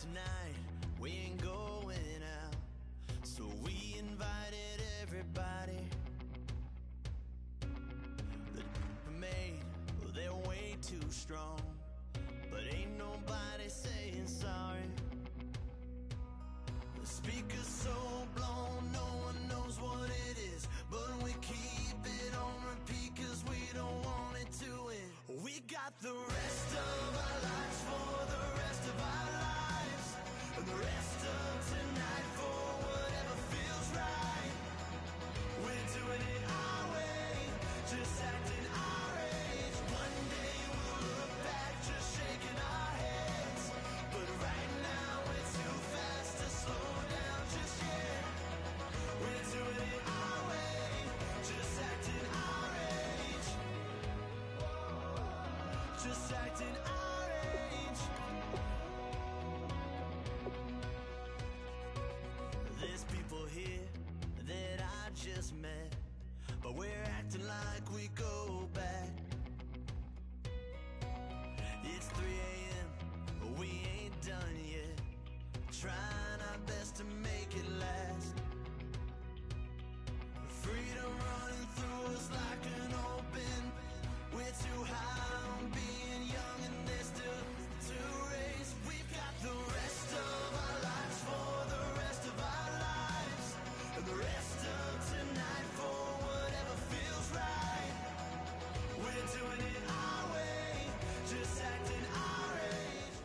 tonight we ain't going out, so we invited everybody. The made, well, they're way too strong, but ain't nobody saying sorry. The speaker's so blown, no one knows what it is, but we keep it on repeat cause we don't want it to end. We got the rest of our lives for the rest of our lives, and the rest of tonight for whatever feels right. We're doing it our way, just acting our age. One day we'll look back just shaking our heads, but right now we're too fast to slow down just yet. We're doing it our way, just acting our age. Just acting our age. There's people here that I just met, but we're acting like we go back. It's 3 a.m., but we ain't done yet, trying our best to make it last. Freedom running through us like an open. We're too high on being young and there's still to race. We've got the rest of our lives for the rest of our lives, and the rest of tonight for whatever feels right. We're doing it our way, just acting our age.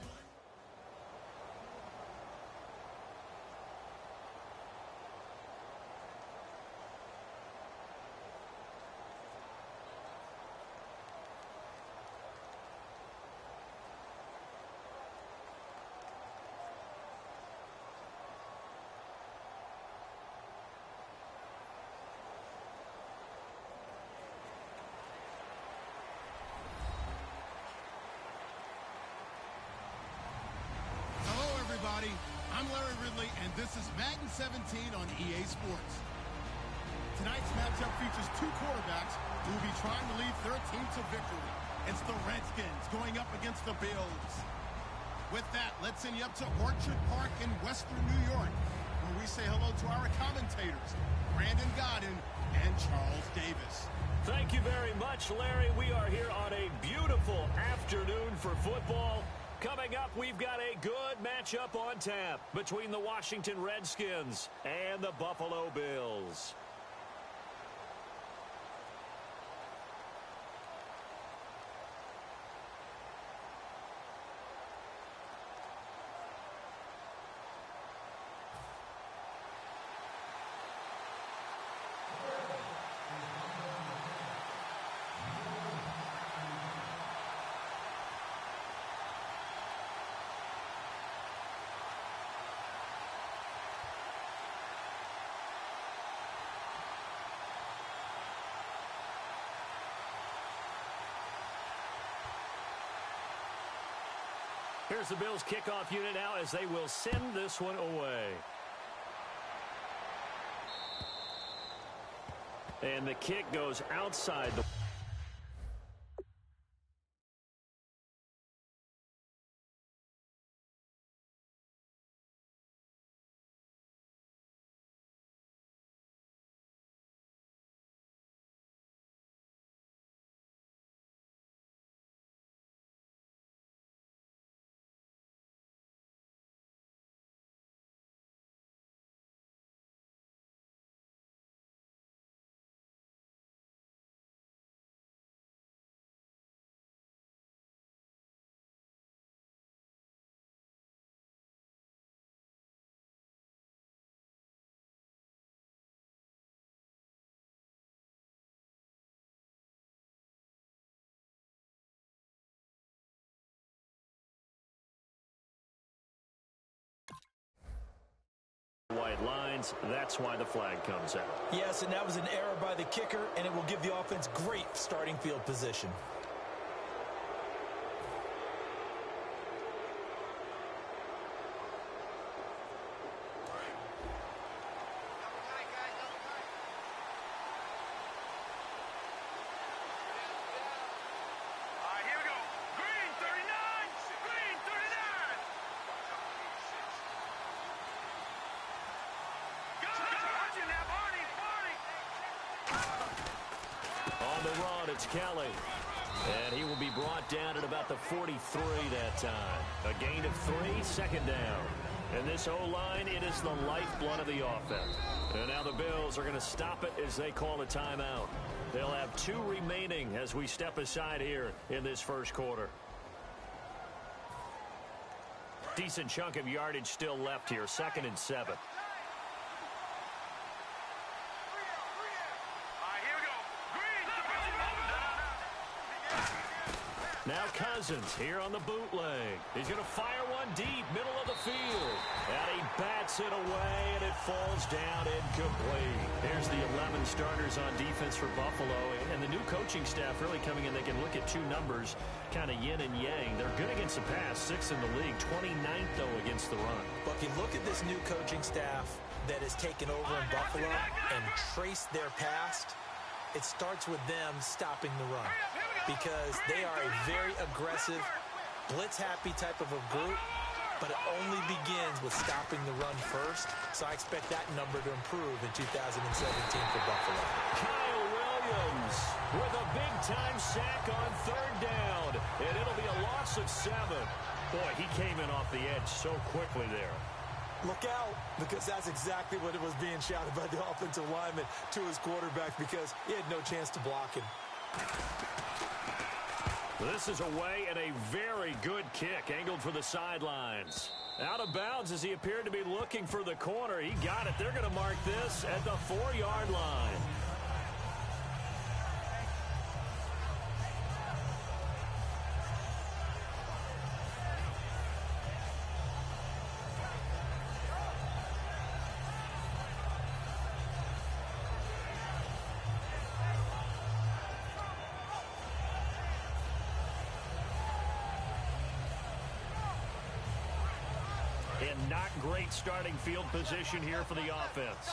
Hello, everybody. I'm Larry Ridley, and this is Madden 17 on EA Sports. Tonight's matchup features two quarterbacks who will be trying to lead their team to victory. It's the Redskins going up against the Bills. With that, let's send you up to Orchard Park in Western New York, where we say hello to our commentators, Brandon Godden and Charles Davis. Thank you very much, Larry. We are here on a beautiful afternoon for football. Coming up, we've got a good matchup on tap between the Washington Redskins and the Buffalo Bills. Here's the Bills kickoff unit now as they will send this one away. And the kick goes outside the... White lines, that's why the flag comes out. Yes, and that was an error by the kicker, and it will give the offense great starting field position. on the run, it's Kelly. And he will be brought down at about the 43 that time. A gain of 3, second down. And this O-line, it is the lifeblood of the offense. And now the Bills are going to stop it as they call a timeout. They'll have 2 remaining as we step aside here in this first quarter. Decent chunk of yardage still left here, 2nd and 7. Now Cousins here on the bootleg. He's going to fire one deep, middle of the field. And he bats it away, and it falls down incomplete. Here's the 11 starters on defense for Buffalo. And the new coaching staff really coming in. They can look at 2 numbers, kind of yin and yang. They're good against the pass, 6th in the league, 29th, though, against the run. But if you look at this new coaching staff that has taken over in Buffalo and traced their past, it starts with them stopping the run, because they are a very aggressive, blitz-happy type of a group, but it only begins with stopping the run first. So I expect that number to improve in 2017 for Buffalo. Kyle Williams with a big-time sack on 3rd down, and it'll be a loss of 7. Boy, he came in off the edge so quickly there. Look out, because that's exactly what it was being shouted by the offensive lineman to his quarterback, because he had no chance to block him. This is away and a very good kick, angled for the sidelines. Out of bounds as he appeared to be looking for the corner. He got it. They're going to mark this at the 4-yard line. And not great starting field position here for the offense.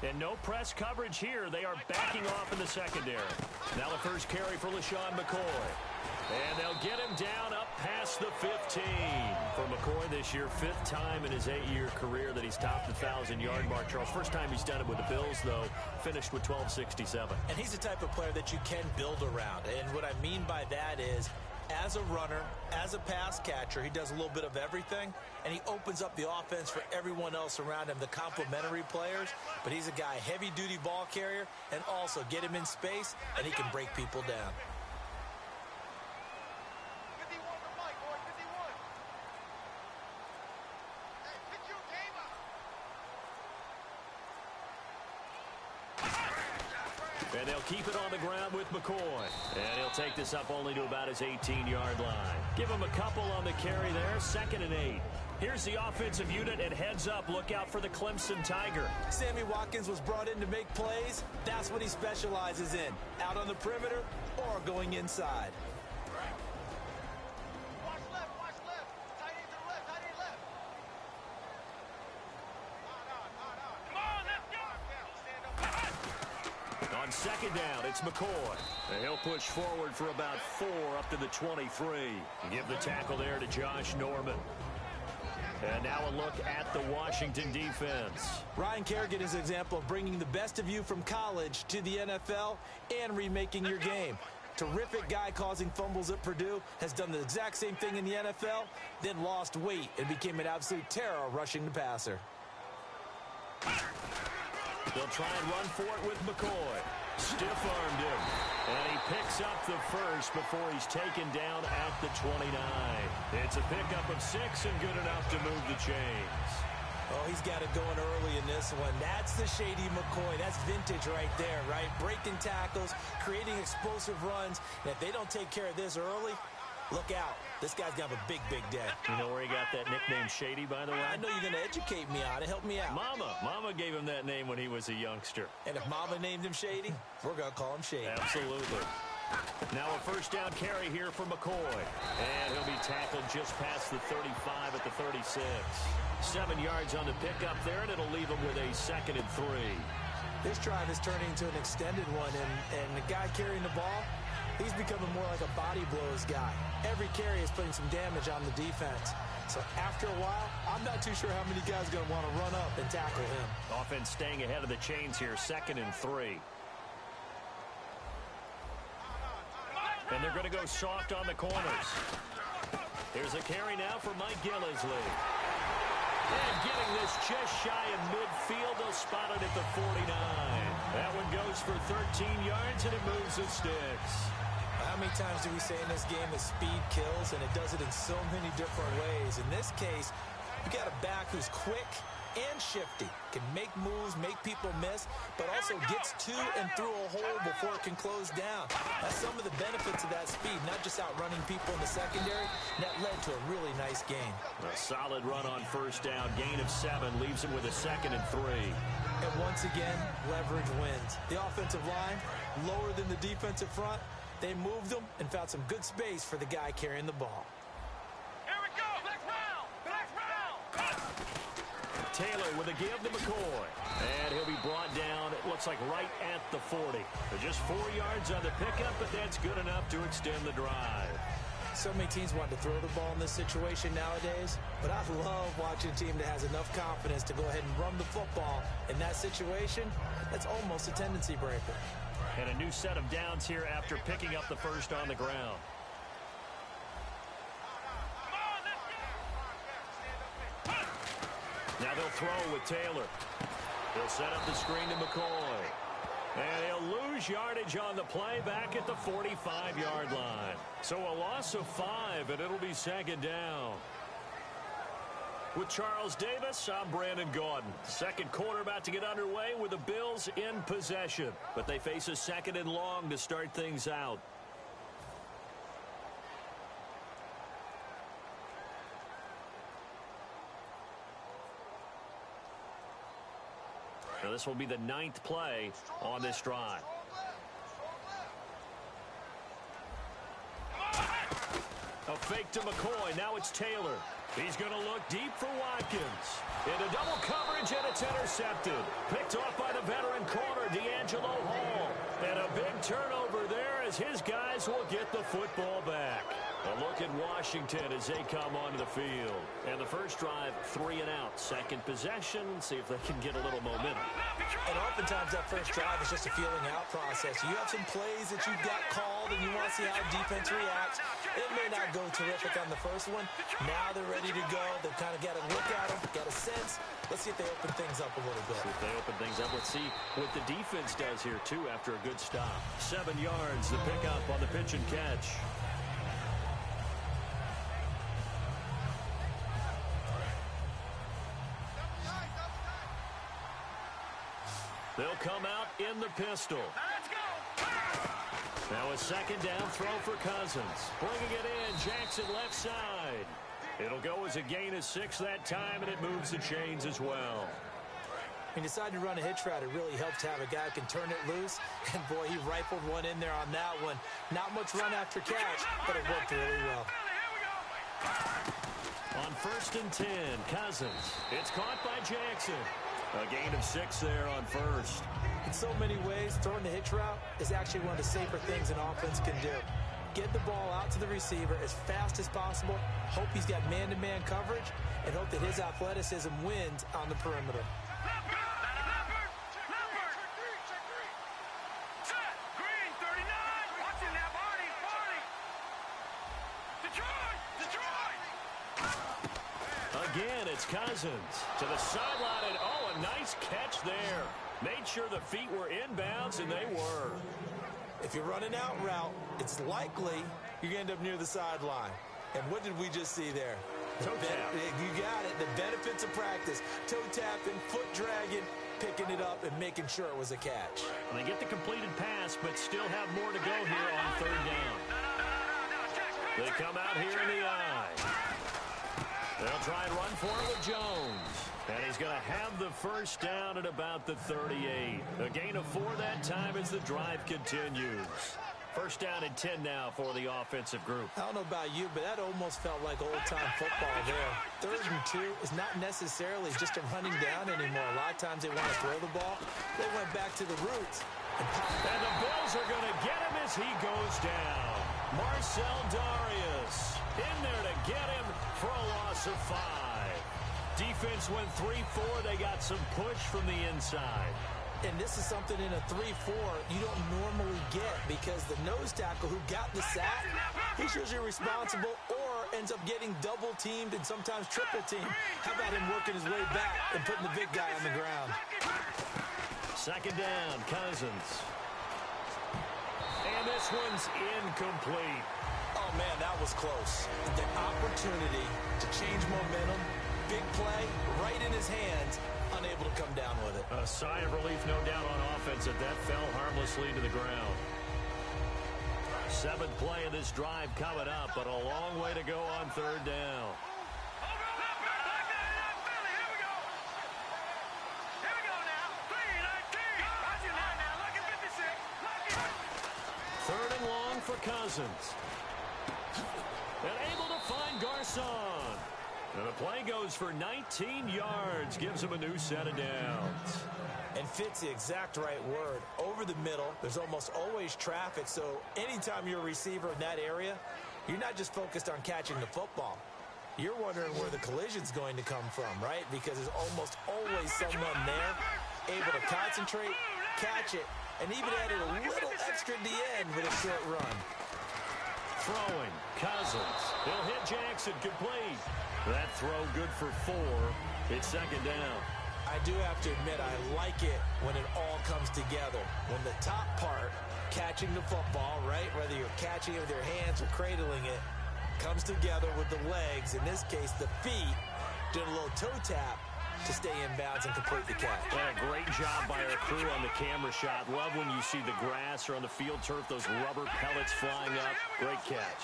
And no press coverage here. They are backing off in the secondary. Now the first carry for LaShawn McCoy. And they'll get him down up past the 15. For McCoy this year, 5th time in his 8-year career that he's topped the 1,000-yard mark. Charles, first time he's done it with the Bills, though, finished with 1267. And he's the type of player that you can build around. And what I mean by that is, as a runner, as a pass catcher, he does a little bit of everything, and he opens up the offense for everyone else around him, the complementary players. But he's a guy, heavy-duty ball carrier, and also get him in space, and he can break people down. And they'll keep it on the ground with McCoy. And he'll take this up only to about his 18-yard line. Give him a couple on the carry there, 2nd and 8. Here's the offensive unit, and heads up, look out for the Clemson Tiger. Sammy Watkins was brought in to make plays. That's what he specializes in, out on the perimeter or going inside. On 2nd down, it's McCoy. And he'll push forward for about 4 up to the 23. Give the tackle there to Josh Norman. And now a look at the Washington defense. Ryan Kerrigan is an example of bringing the best of you from college to the NFL and remaking your game. Terrific guy causing fumbles at Purdue, has done the exact same thing in the NFL, then lost weight and became an absolute terror rushing the passer. They'll try and run for it with McCoy. Stiff-armed him. And he picks up the first before he's taken down at the 29. It's a pickup of 6 and good enough to move the chains. Oh, he's got it going early in this one. That's the shady McCoy. That's vintage right there, right? Breaking tackles, creating explosive runs. And if they don't take care of this early, look out. This guy's going to have a big, big day. You know where he got that nickname Shady, by the way? I know you're going to educate me on it. Help me out. Mama gave him that name when he was a youngster. And if Mama named him Shady, we're going to call him Shady. Absolutely. Now a first down carry here for McCoy. And he'll be tackled just past the 35 at the 36. 7 yards on the pickup there, and it'll leave him with a 2nd and 3. This drive is turning into an extended one, and the guy carrying the ball, he's becoming more like a body blows guy. Every carry is putting some damage on the defense. So after a while, I'm not too sure how many guys are going to want to run up and tackle him. Offense staying ahead of the chains here, 2nd and 3. And they're going to go soft on the corners. Here's a carry now for Mike Gillisley. And getting this just shy of midfield, they'll spot it at the 49. That one goes for 13 yards, and it moves the sticks. How many times do we say in this game that speed kills, and it does it in so many different ways? In this case, you got a back who's quick and shifty, can make moves, make people miss, but also gets to and through a hole before it can close down. That's some of the benefits of that speed, not just outrunning people in the secondary. That led to a really nice gain. A solid run on 1st down. Gain of 7 leaves him with a 2nd and 3. And once again, leverage wins. The offensive line, lower than the defensive front. They moved them and found some good space for the guy carrying the ball. Here we go. Black round. Taylor with a give to McCoy. And he'll be brought down, it looks like right at the 40. Just 4 yards on the pickup, but that's good enough to extend the drive. So many teams want to throw the ball in this situation nowadays, but I love watching a team that has enough confidence to go ahead and run the football. In that situation, that's almost a tendency breaker. And a new set of downs here after picking up the first on the ground. Now they'll throw with Taylor. He'll set up the screen to McCoy. And he'll lose yardage on the play back at the 45-yard line. So a loss of 5, and it'll be 2nd down. With Charles Davis, I'm Brandon Gaudin. Second quarter about to get underway with the Bills in possession. But they face a 2nd and long to start things out. Now this will be the 9th play on this drive. A fake to McCoy. Now it's Taylor. He's going to look deep for Watkins. Into double coverage, and it's intercepted. Picked off by the veteran corner, D'Angelo Hall. And a big turnover there as his guys will get the football back. A look at Washington as they come onto the field. And the first drive, 3 and out. Second possession, see if they can get a little momentum. And oftentimes that first drive is just a feeling out process. You have some plays that you've got called and you want to see how defense reacts. It may not go terrific on the first one. Now they're ready to go. They've kind of got to look at them, got a sense. Let's see if they open things up a little bit. See if they open things up. Let's see what the defense does here, too, after a good stop. 7 yards, the pickup on the pitch and catch. They'll come out in the pistol. Let's go. Now a 2nd down throw for Cousins. Bringing it in, Jackson left side. It'll go as a gain of 6 that time, and it moves the chains as well. He decided to run a hitch route. It really helps to have a guy who can turn it loose. And, boy, he rifled one in there on that one. Not much run after catch, but it worked really well. On 1st and 10, Cousins. It's caught by Jackson. A gain of 6 there on 1st. In so many ways, throwing the hitch route is actually one of the safer things an offense can do. Get the ball out to the receiver as fast as possible, hope he's got man-to-man coverage, and hope that his athleticism wins on the perimeter. Again, it's Cousins to the sideline, and oh, a nice catch there. Made sure the feet were inbounds, and they were. If you're running out route, it's likely you're going to end up near the sideline. And what did we just see there? Toe tap. You got it. The benefits of practice. Toe tapping, foot dragging, picking it up, and making sure it was a catch. And they get the completed pass, but still have more to go here on 3rd down. They come out here in the eye. They'll try and run for it with Jones. And he's going to have the first down at about the 38. A gain of 4 that time as the drive continues. First down and 10 now for the offensive group. I don't know about you, but that almost felt like old-time football there. 3rd and 2 is not necessarily just a running down anymore. A lot of times they want to throw the ball. They went back to the roots. And the Bills are going to get him as he goes down. Marcel Darius in there to get him for a loss of 5. Defense went 3-4. They got some push from the inside. And this is something in a 3-4 you don't normally get because the nose tackle who got the sack, he's usually responsible or ends up getting double-teamed and sometimes triple-teamed. How about him working his way back and putting the big guy on the ground? Second down, Cousins. And this one's incomplete. Oh, man, that was close. The opportunity to change momentum, big play, right in his hands, unable to come down with it. A sigh of relief, no doubt, on offense that fell harmlessly to the ground. 7th play of this drive coming up, but a long way to go on 3rd down. Third and long for Cousins. And able to find Garcon. And the play goes for 19 yards, gives him a new set of downs. And fits the exact right word. Over the middle, there's almost always traffic, so anytime you're a receiver in that area, you're not just focused on catching the football. You're wondering where the collision's going to come from, right? Because there's almost always someone there able to concentrate, catch it, and even added a little extra at the end with a short run. Throwing, Cousins. He'll hit Jackson, complete. That throw good for 4. It's 2nd down. I do have to admit, I like it when it all comes together. When the top part, catching the football, right, whether you're catching it with your hands or cradling it, comes together with the legs, in this case the feet, doing a little toe tap to stay in bounds and complete the catch. Yeah, great job by our crew on the camera shot. Love when you see the grass or on the field turf, those rubber pellets flying up. Great catch.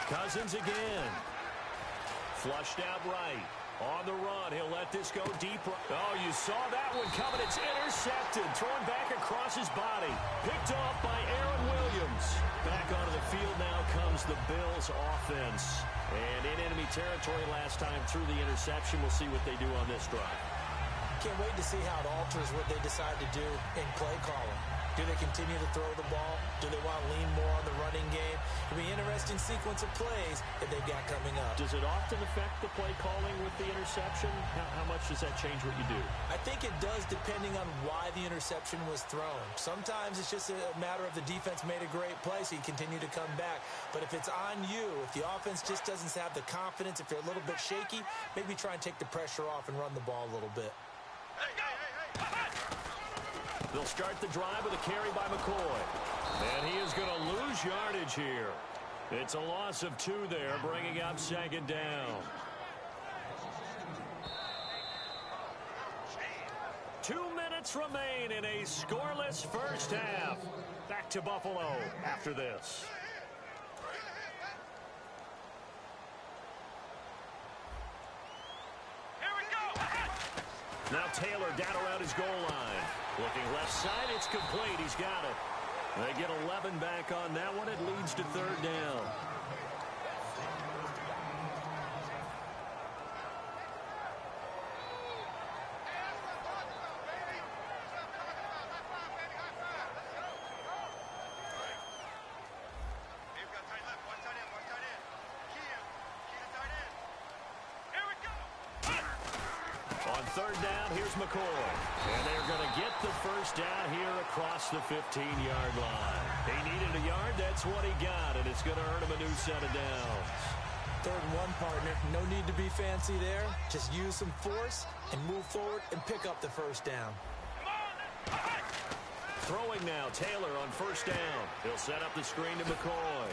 Cousins again. Flushed out right. On the run, he'll let this go deep. Oh, you saw that one coming. It's intercepted. Thrown back across his body. Picked off by Aaron Williams. Back onto the field now comes the Bills offense. And in enemy territory last time through the interception. We'll see what they do on this drive. Can't wait to see how it alters what they decide to do in play calling. Do they continue to throw the ball? Do they want to lean more on the running game? It'll be an interesting sequence of plays that they've got coming up. Does it often affect the play calling with the interception? How much does that change what you do? I think it does depending on why the interception was thrown. Sometimes it's just a matter of the defense made a great play, so you continue to come back. But if it's on you, if the offense just doesn't have the confidence, if you're a little bit shaky, maybe try and take the pressure off and run the ball a little bit. They'll start the drive with a carry by McCoy. And he is going to lose yardage here. It's a loss of 2 there, bringing up 2nd down. 2 minutes remain in a scoreless first half. Back to Buffalo after this. Now Taylor down around his goal line. Looking left side, it's complete. He's got it. They get 11 back on that one. It leads to 3rd down. On 3rd down, here's McCoy. And they're going to get the first down here across the 15-yard line. He needed a yard. That's what he got, and it's going to earn him a new set of downs. 3rd and 1, partner. No need to be fancy there. Just use some force and move forward and pick up the first down. Throwing now, Taylor on 1st down. He'll set up the screen to McCoy.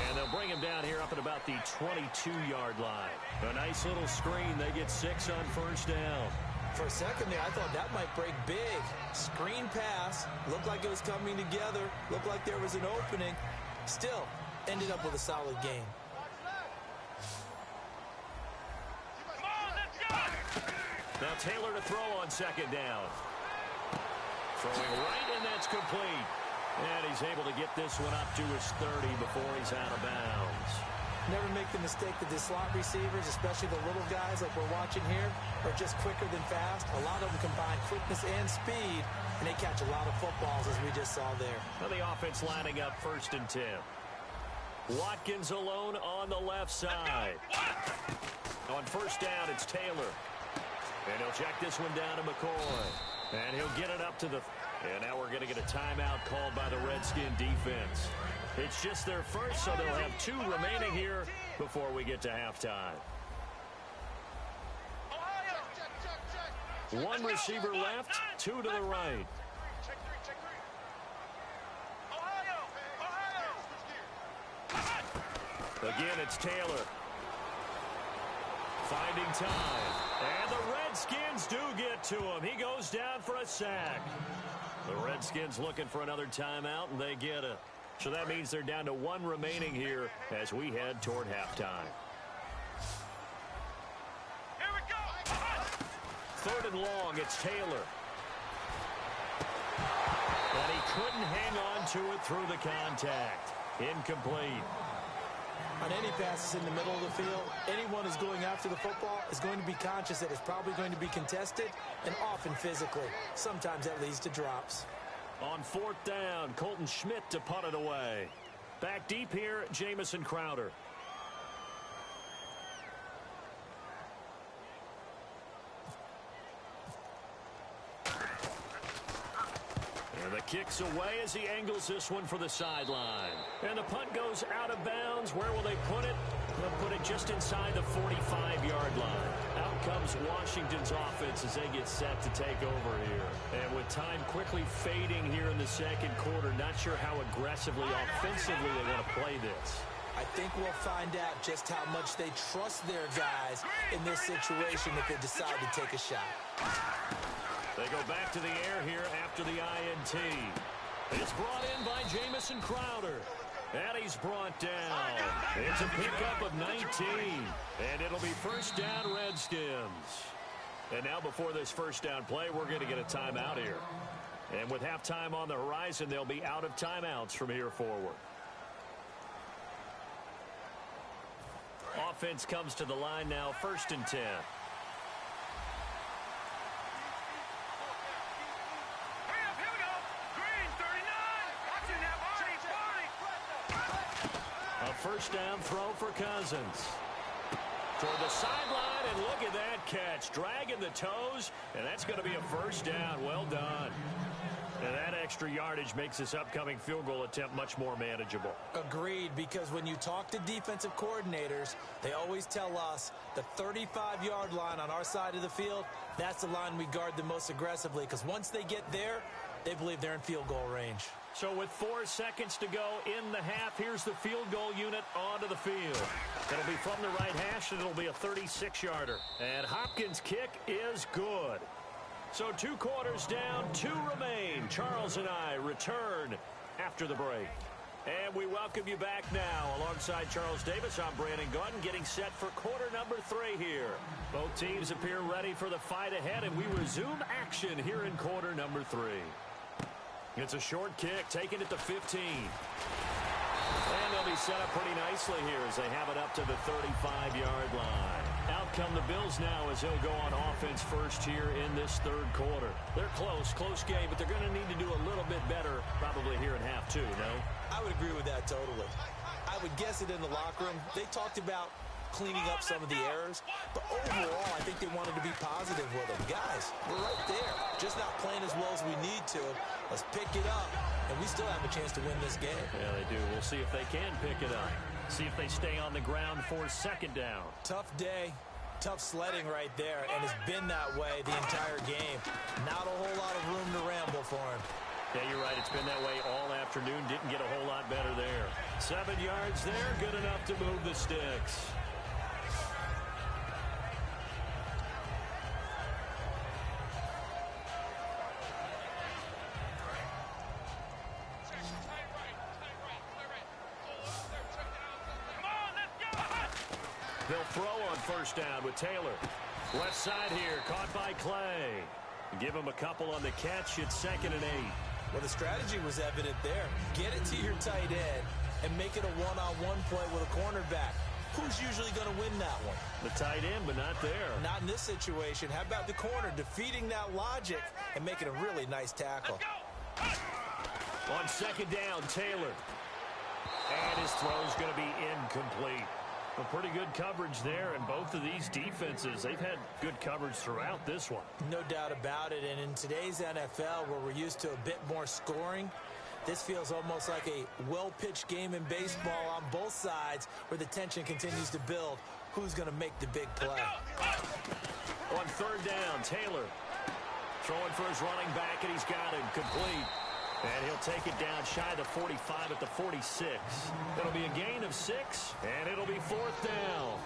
And they'll bring him down here up at about the 22-yard line. A nice little screen. They get 6 on 1st down. For a second there, I thought that might break big. Screen pass. Looked like it was coming together. Looked like there was an opening. Still, ended up with a solid game. Now Taylor to throw on 2nd down. Throwing right, and that's complete. And he's able to get this one up to his 30 before he's out of bounds. Never make the mistake that the slot receivers, especially the little guys like we're watching here, are just quicker than fast. A lot of them combine quickness and speed, and they catch a lot of footballs, as we just saw there. Now the offense lining up 1st and 10. Watkins alone on the left side. On first down, it's Taylor. And he'll check this one down to McCoy. And he'll get it up to the... And now we're going to get a timeout called by the Redskin defense. It's just their first, so they'll have 2 remaining here before we get to halftime. 1 receiver left, 2 to the right. Again, it's Taylor. Finding time. And the Redskins do get to him. He goes down for a sack. The Redskins looking for another timeout, and they get it. So that means they're down to 1 remaining here as we head toward halftime. Here we go. 3rd and long, it's Taylor. And he couldn't hang on to it through the contact. Incomplete. On any passes in the middle of the field, anyone who's going after the football is going to be conscious that it's probably going to be contested and often physically. Sometimes that leads to drops. On 4th down, Colton Schmidt to punt it away. Back deep here, Jamison Crowder. And the kick's away as he angles this one for the sideline. And the punt goes out of bounds. Where will they put it? They'll put it just inside the 45-yard line. Out comes Washington's offense as they get set to take over here. And with time quickly fading here in the second quarter, not sure how aggressively, offensively they want to play this. I think we'll find out just how much they trust their guys in this situation if they decide to take a shot. They go back to the air here after the INT. It's brought in by Jamison Crowder. And he's brought down. It's a pickup of 19. And it'll be first down, Redskins. And now before this first down play, we're going to get a timeout here. And with halftime on the horizon, they'll be out of timeouts from here forward. Offense comes to the line now, 1st and 10. First down throw for Cousins. Toward the sideline, and look at that catch. Dragging the toes, and that's going to be a first down. Well done. And that extra yardage makes this upcoming field goal attempt much more manageable. Agreed, because when you talk to defensive coordinators, they always tell us the 35-yard line on our side of the field, that's the line we guard the most aggressively, because once they get there, they believe they're in field goal range. So with 4 seconds to go in the half, here's the field goal unit onto the field. It'll be from the right hash, and it'll be a 36-yarder. And Hopkins' kick is good. So 2 quarters down, 2 remain. Charles and I return after the break. And we welcome you back now. Alongside Charles Davis, I'm Brandon Gaudin, getting set for quarter number 3 here. Both teams appear ready for the fight ahead, and we resume action here in quarter number 3. It's a short kick, taken at the 15. And they'll be set up pretty nicely here as they have it up to the 35-yard line. Out come the Bills now as they'll go on offense first here in this 3rd quarter. They're close game, but they're going to need to do a little bit better probably here in half 2, no? I would agree with that totally. I would guess it in the locker room. They talked about cleaning up some of the errors, but overall, I think they wanted to be positive with them. Guys, we're right there. Just not playing as well as we need to. Let's pick it up, and we still have a chance to win this game. Yeah, they do. We'll see if they can pick it up. See if they stay on the ground for 2nd down. Tough day, tough sledding right there, and it's been that way the entire game. Not a whole lot of room to ramble for him. Yeah, you're right. It's been that way all afternoon. Didn't get a whole lot better there. 7 yards there, good enough to move the sticks. They'll throw on first down with Taylor. Left side here, caught by Clay. Give him a couple on the catch. It's 2nd and 8. Well, the strategy was evident there. Get it to your tight end and make it a one-on-one play with a cornerback. Who's usually going to win that one? The tight end, but not there. Not in this situation. How about the corner defeating that logic and making a really nice tackle? On 2nd down, Taylor. And his throw's going to be incomplete. A pretty good coverage there, and both of these defenses, they've had good coverage throughout this one. No doubt about it, and in today's NFL, where we're used to a bit more scoring, this feels almost like a well-pitched game in baseball on both sides where the tension continues to build. Who's going to make the big play? On third down, Taylor throwing for his running back, and he's got it complete. And he'll take it down shy of the 45 at the 46. It'll be a gain of 6, and it'll be fourth down.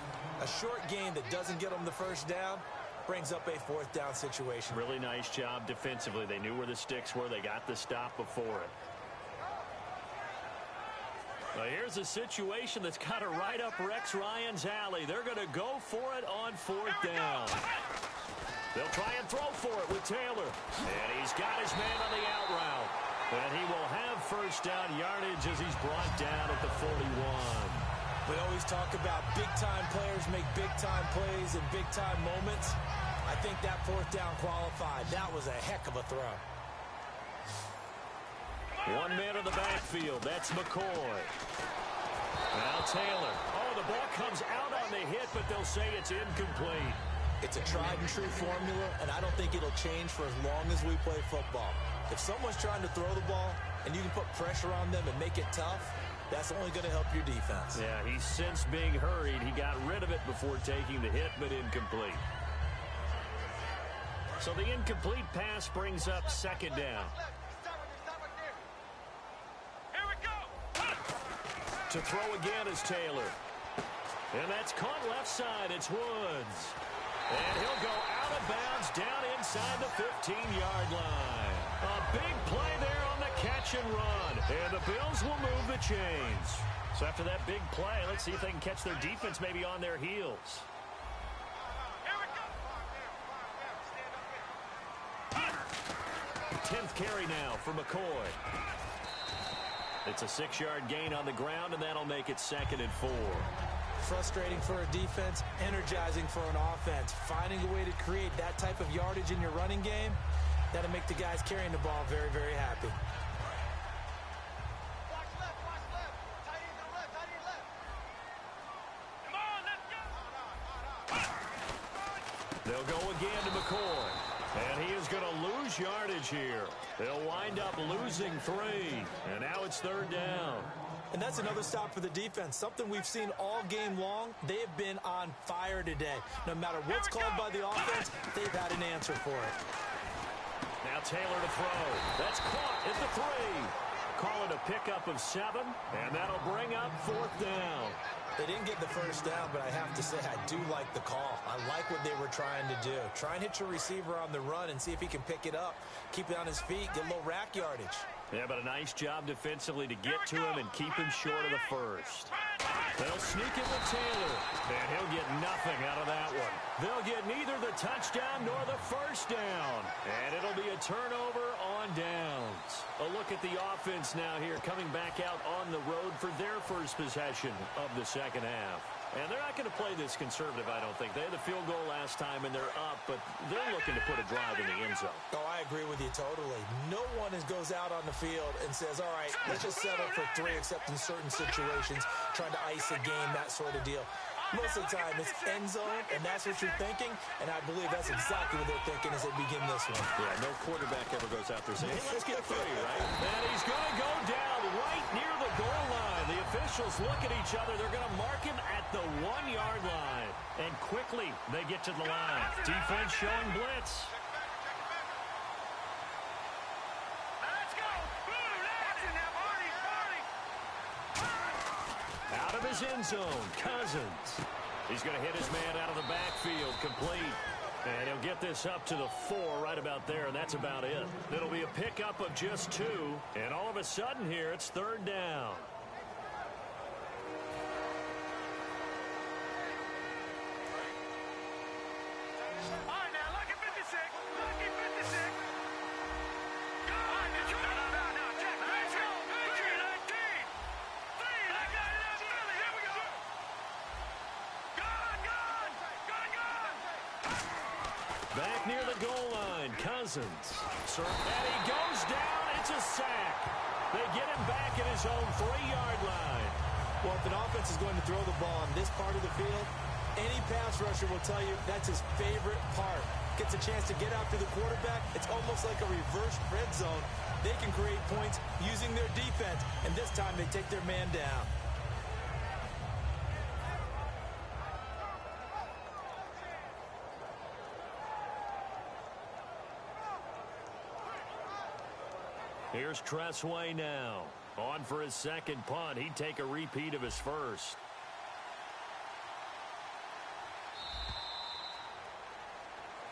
A short gain that doesn't get them the first down brings up a fourth down situation. Really nice job defensively. They knew where the sticks were. They got the stop before it. Now here's a situation that's kind of right up Rex Ryan's alley. They're going to go for it on fourth down. They'll try and throw for it with Taylor. And he's got his man on the out route. And he will have first down yardage as he's brought down at the 41. We always talk about big-time players make big-time plays in big-time moments. I think that fourth down qualified. That was a heck of a throw. One man in the backfield. That's McCoy. Now Taylor. Oh, the ball comes out on the hit, but they'll say it's incomplete. It's a tried-and-true formula, and I don't think it'll change for as long as we play football. If someone's trying to throw the ball and you can put pressure on them and make it tough, that's only going to help your defense. Yeah, he's since being hurried. He got rid of it before taking the hit, but incomplete. So the incomplete pass brings up second down. Here we go. To throw again is Taylor. And that's caught left side. It's Woods. And he'll go out of bounds down inside the 15-yard line. A big play there on the catch and run. And the Bills will move the chains. So after that big play, let's see if they can catch their defense maybe on their heels. Here we go. 10th carry now for McCoy. It's a 6-yard gain on the ground, and that'll make it 2nd and 4. Frustrating for a defense, energizing for an offense. Finding a way to create that type of yardage in your running game, that'll make the guys carrying the ball very, very happy. Watch left, watch left. Tight end to the left, tight end left. Come on, let's go. They'll go again to McCoy. And he is going to lose yardage here. They'll wind up losing 3. And now it's 3rd down. And that's another stop for the defense. Something we've seen all game long. They have been on fire today. No matter what's called by the offense, they've had an answer for it. Now Taylor to throw. That's caught at the 3. Call it a pickup of 7, and that'll bring up 4th down. They didn't get the first down, but I have to say I do like the call. I like what they were trying to do. Try and hit your receiver on the run and see if he can pick it up. Keep it on his feet, get a little rack yardage. Yeah, but a nice job defensively to get to him and keep him short of the first. They'll sneak it with Taylor, and he'll get nothing out of that one. They'll get neither the touchdown nor the first down, and it'll be a turnover on downs. A look at the offense now here, coming back out on the road for their first possession of the second half. And they're not going to play this conservative, I don't think. They had the field goal last time, and they're up, but they're looking to put a drive in the end zone. Oh, I agree with you totally. No one goes out on the field and says, all right, let's just settle for 3, except in certain situations, trying to ice a game, that sort of deal. Most of the time, it's end zone, and that's what you're thinking, and I believe that's exactly what they're thinking as they begin this one. Yeah, no quarterback ever goes out there saying, hey, let's get 3, right? And he's going to go down right near the goal line. The officials look at each other. They're going to mark him at the 1-yard line. And quickly, they get to the line. Defense showing blitz. Let's go. Watching now, Marty. Out of his end zone, Cousins. He's going to hit his man out of the backfield, complete. And he'll get this up to the 4 right about there, and that's about it. It'll be a pickup of just 2, and all of a sudden here, it's 3rd down. All right, now, lucky 56. Lucky 56. Go. No, check. Let's go. 3, 19. 3, I got it up, Billy. Here we go. Gone. Back near the goal line, Cousins. And he goes down. It's a sack. They get him back at his own 3-yard line. Well, if an offense is going to throw the ball in this part of the field, any pass rusher will tell you that's his favorite part. Gets a chance to get after the quarterback. It's almost like a reverse red zone. They can create points using their defense, and this time they take their man down. Here's Tressway now. On for his second punt. He'd take a repeat of his first.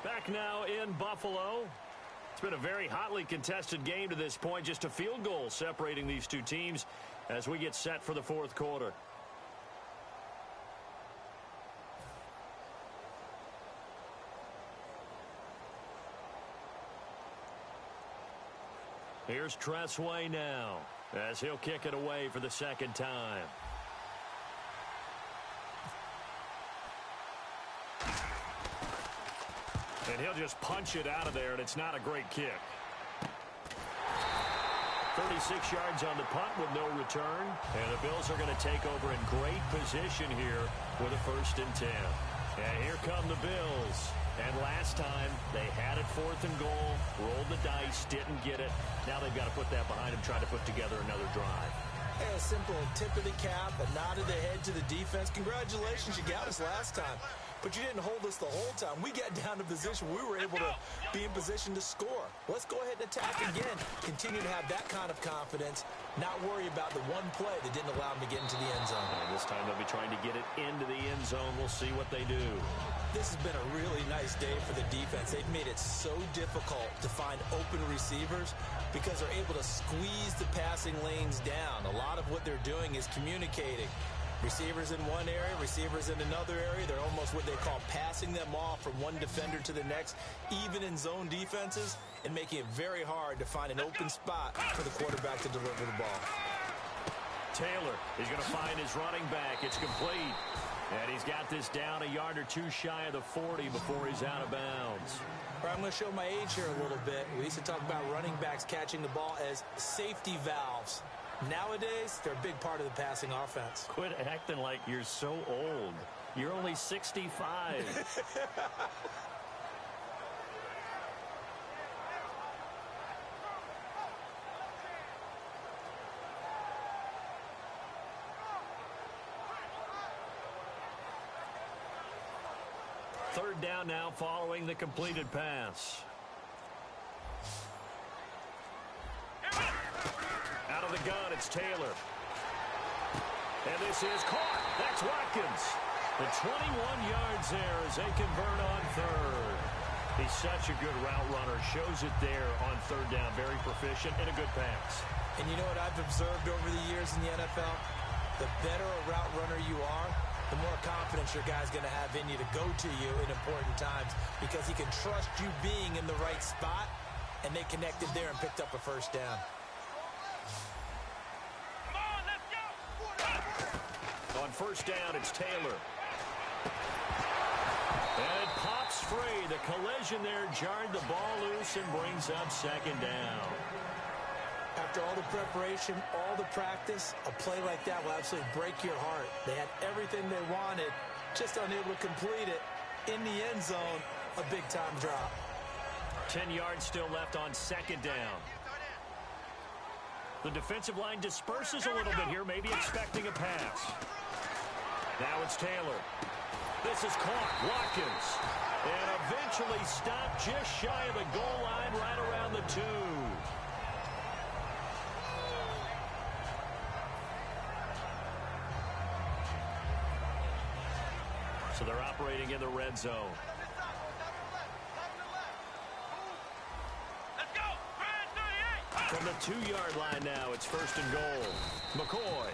Back now in Buffalo. It's been a very hotly contested game to this point. Just a field goal separating these two teams as we get set for the fourth quarter. Here's Tressway now as he'll kick it away for the second time. And he'll just punch it out of there, and it's not a great kick. 36 yards on the punt with no return. And the Bills are going to take over in great position here with a 1st and 10. And here come the Bills. And last time, they had it 4th and goal, rolled the dice, didn't get it. Now they've got to put that behind them, try to put together another drive. Hey, a simple tip of the cap, a nod of the head to the defense. Congratulations, you got us last time. But you didn't hold us the whole time. We got down to position. We were able to be in position to score. Let's go ahead and attack again. Continue to have that kind of confidence. Not worry about the one play that didn't allow them to get into the end zone. And this time they'll be trying to get it into the end zone. We'll see what they do. This has been a really nice day for the defense. They've made it so difficult to find open receivers because they're able to squeeze the passing lanes down. A lot of what they're doing is communicating. Receivers in one area, receivers in another area. They're almost what they call passing them off from one defender to the next, even in zone defenses, and making it very hard to find an open spot for the quarterback to deliver the ball. Taylor, he's going to find his running back. It's complete. And he's got this down a yard or two shy of the 40 before he's out of bounds. I'm going to show my age here a little bit. We used to talk about running backs catching the ball as safety valves. Nowadays, they're a big part of the passing offense. Quit acting like you're so old. You're only 65. Third down now following the completed pass. Out of the gun, it's Taylor. And this is caught. That's Watkins. The 21 yards there as they convert on third. He's such a good route runner. Shows it there on third down. Very proficient and a good pass. And you know what I've observed over the years in the NFL? The better a route runner you are, the more confidence your guy's going to have in you to go to you in important times because he can trust you being in the right spot, and they connected there and picked up a first down. On first down, it's Taylor. And it pops free. The collision there jarred the ball loose and brings up second down. After all the preparation, all the practice, a play like that will absolutely break your heart. They had everything they wanted, just unable to complete it. In the end zone, a big-time drop. 10 yards still left on second down. The defensive line disperses a little bit here, maybe expecting a pass. Now it's Taylor. This is caught. Watkins. And eventually stopped just shy of the goal line right around the 2. So they're operating in the red zone. From the 2-yard line now, it's first and goal. McCoy.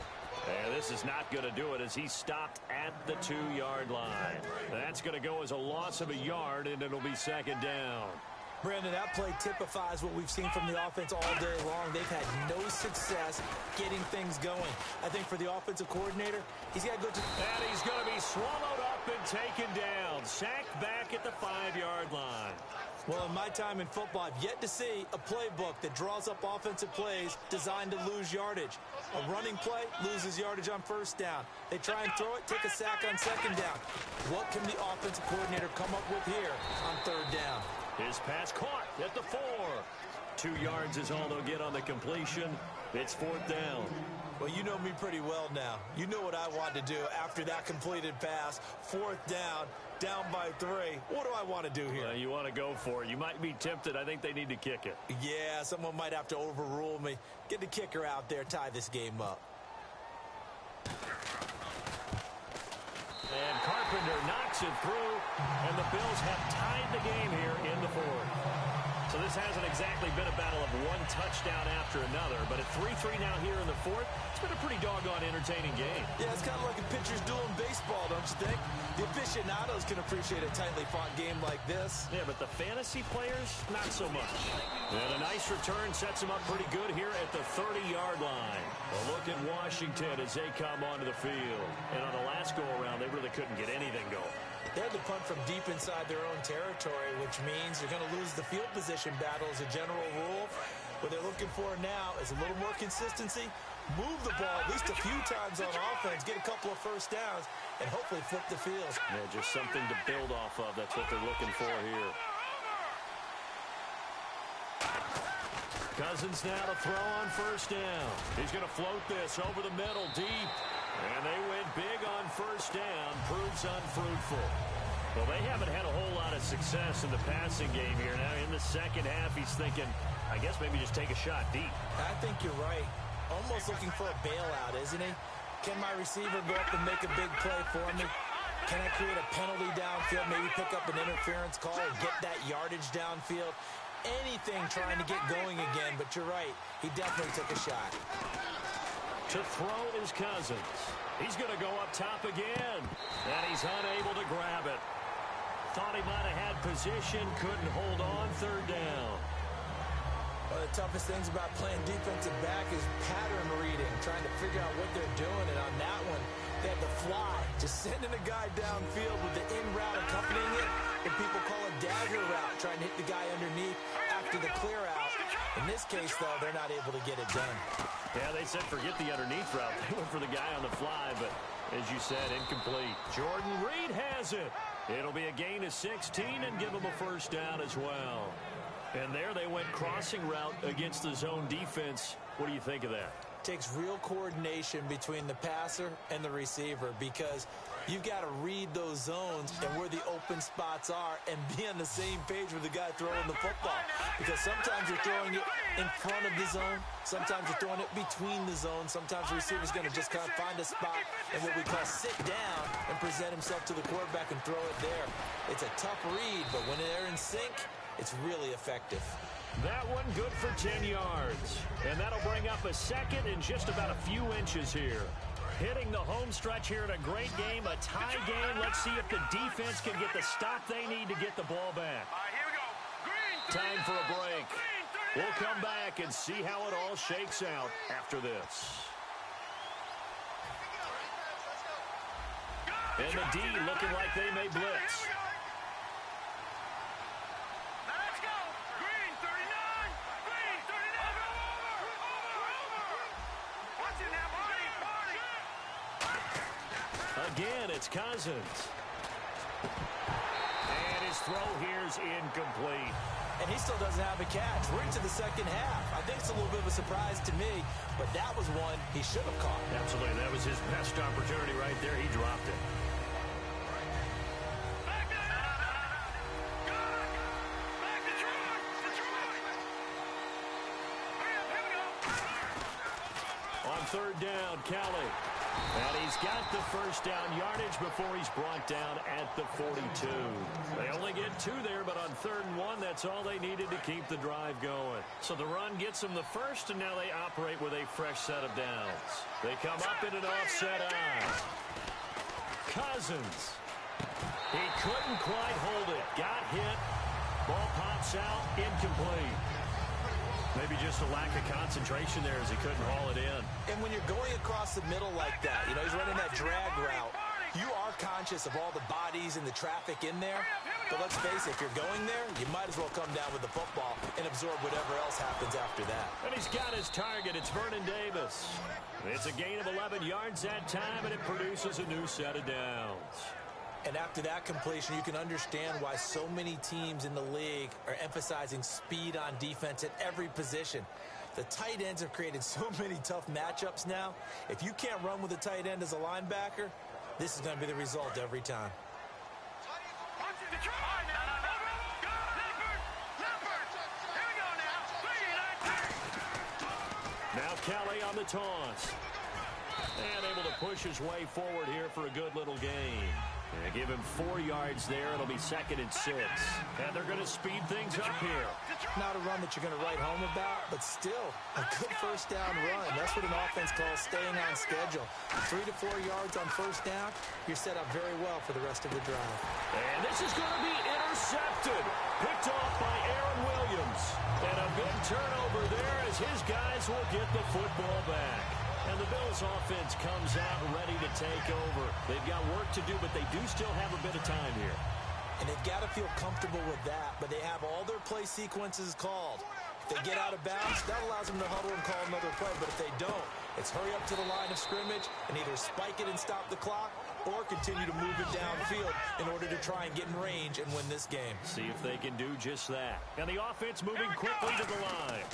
And this is not going to do it as he stopped at the 2-yard line. That's going to go as a loss of a yard, and it'll be second down. Brandon, that play typifies what we've seen from the offense all day long. They've had no success getting things going. I think for the offensive coordinator, he's got to go to... And he's going to be swallowed up and taken down. Sacked back at the 5-yard line. Well, in my time in football, I've yet to see a playbook that draws up offensive plays designed to lose yardage. A running play loses yardage on first down. They try and throw it, take a sack on second down. What can the offensive coordinator come up with here on third down? His pass caught at the 4. 2 yards is all they'll get on the completion. It's 4th down. Well, you know me pretty well now. You know what I want to do after that completed pass. 4th down by 3. What do I want to do here? You want to go for it. You might be tempted. I think they need to kick it. Yeah, someone might have to overrule me. Get the kicker out there, tie this game up. And Carpenter knocks it through, and the Bills have tied the game here in the 4th. So this hasn't exactly been a battle of one touchdown after another, but at 3-3 now here in the 4th, it's been a pretty doggone entertaining game. Yeah, it's kind of like a pitcher's duel in baseball, don't you think? The aficionados can appreciate a tightly fought game like this. Yeah, but the fantasy players, not so much. And a nice return sets them up pretty good here at the 30-yard line. A look at Washington as they come onto the field. And on the last go-around, they really couldn't get anything going. They had to punt from deep inside their own territory, which means you're going to lose the field position battle as a general rule. What they're looking for now is a little more consistency, move the ball at least a few times on offense, get a couple of first downs, and hopefully flip the field. Yeah, just something to build off of. That's what they're looking for here. Cousins now to throw on first down. He's going to float this over the middle deep. And they went big on first down. Proves unfruitful. Well, they haven't had a whole lot of success in the passing game here. Now in the second half, he's thinking, I guess maybe just take a shot deep. I think you're right. Almost looking for a bailout, isn't he? Can my receiver go up and make a big play for me? Can I create a penalty downfield, maybe pick up an interference call and get that yardage downfield? Anything trying to get going again, but you're right. He definitely took a shot. To throw is Cousins. He's going to go up top again. And he's unable to grab it. Thought he might have had position, couldn't hold on. Third down. One of the toughest things about playing defensive back is pattern reading, trying to figure out what they're doing. And on that one, they had to fly, just sending a guy downfield with the in route accompanying it. What people call a dagger route, trying to hit the guy underneath after the clear out. In this case, though, they're not able to get it done. Yeah, they said forget the underneath route. They went for the guy on the fly, but as you said, incomplete. Jordan Reed has it. It'll be a gain of 16 and give them a first down as well. And there they went crossing route against the zone defense. What do you think of that? Takes real coordination between the passer and the receiver because you've got to read those zones and where the open spots are and be on the same page with the guy throwing the football. Because sometimes you're throwing it in front of the zone. Sometimes you're throwing it between the zones. Sometimes the receiver's going to just kind of find a spot and what we call sit down and present himself to the quarterback and throw it there. It's a tough read, but when they're in sync, it's really effective. That one good for 10 yards. And that'll bring up a second in just about a few inches here. Hitting the home stretch here in a great game, a tie game. Let's see if the defense can get the stop they need to get the ball back. All right, here we go. Green, Time for a break. green, 39. We'll come back and see how it all shakes out after this. And the D looking like they may blitz. Now let's go. Green, 39. Green, 39. Over. What's in that body? Again, it's Cousins. And his throw here's incomplete. And he still doesn't have a catch. We're into the second half. I think it's a little bit of a surprise to me, but that was one he should have caught. Absolutely. That was his best opportunity right there. He dropped it. Back Detroit. Hurry up, here we go. On third down, Kelly. And he's got the first down yardage before he's brought down at the 42. They only get 2 there, but on 3rd and 1, that's all they needed to keep the drive going. So the run gets them the first, and now they operate with a fresh set of downs. They come up in an offset eye. Cousins. He couldn't quite hold it. Got hit. Ball pops out. Incomplete. Maybe just a lack of concentration there as he couldn't haul it in. And when you're going across the middle like that, you know, he's running that drag route, You are conscious of all the bodies and the traffic in there, but let's face it, if you're going there, you might as well come down with the football and absorb whatever else happens after that. And he's got his target. It's Vernon Davis. It's a gain of 11 yards that time, and it produces a new set of downs. And after that completion, you can understand why so many teams in the league are emphasizing speed on defense at every position. The tight ends have created so many tough matchups now. If you can't run with a tight end as a linebacker, this is going to be the result every time. Now Kelly on the toss. And able to push his way forward here for a good little gain. And give him 4 yards there. It'll be 2nd and 6. And they're going to speed things up here. Not a run that you're going to write home about, but still a good first down run. That's what an offense calls staying on schedule. 3 to 4 yards on first down, you're set up very well for the rest of the drive. And this is going to be intercepted. Picked off by Aaron Williams. And a big turnover there as his guys will get the football back. And the Bills offense comes out ready to take over. They've got work to do, but they do still have a bit of time here. And they've got to feel comfortable with that, but they have all their play sequences called. If they get out of bounds, that allows them to huddle and call another play. But if they don't, it's hurry up to the line of scrimmage and either spike it and stop the clock or continue to move it downfield in order to try and get in range and win this game. See if they can do just that. And the offense moving quickly to the line.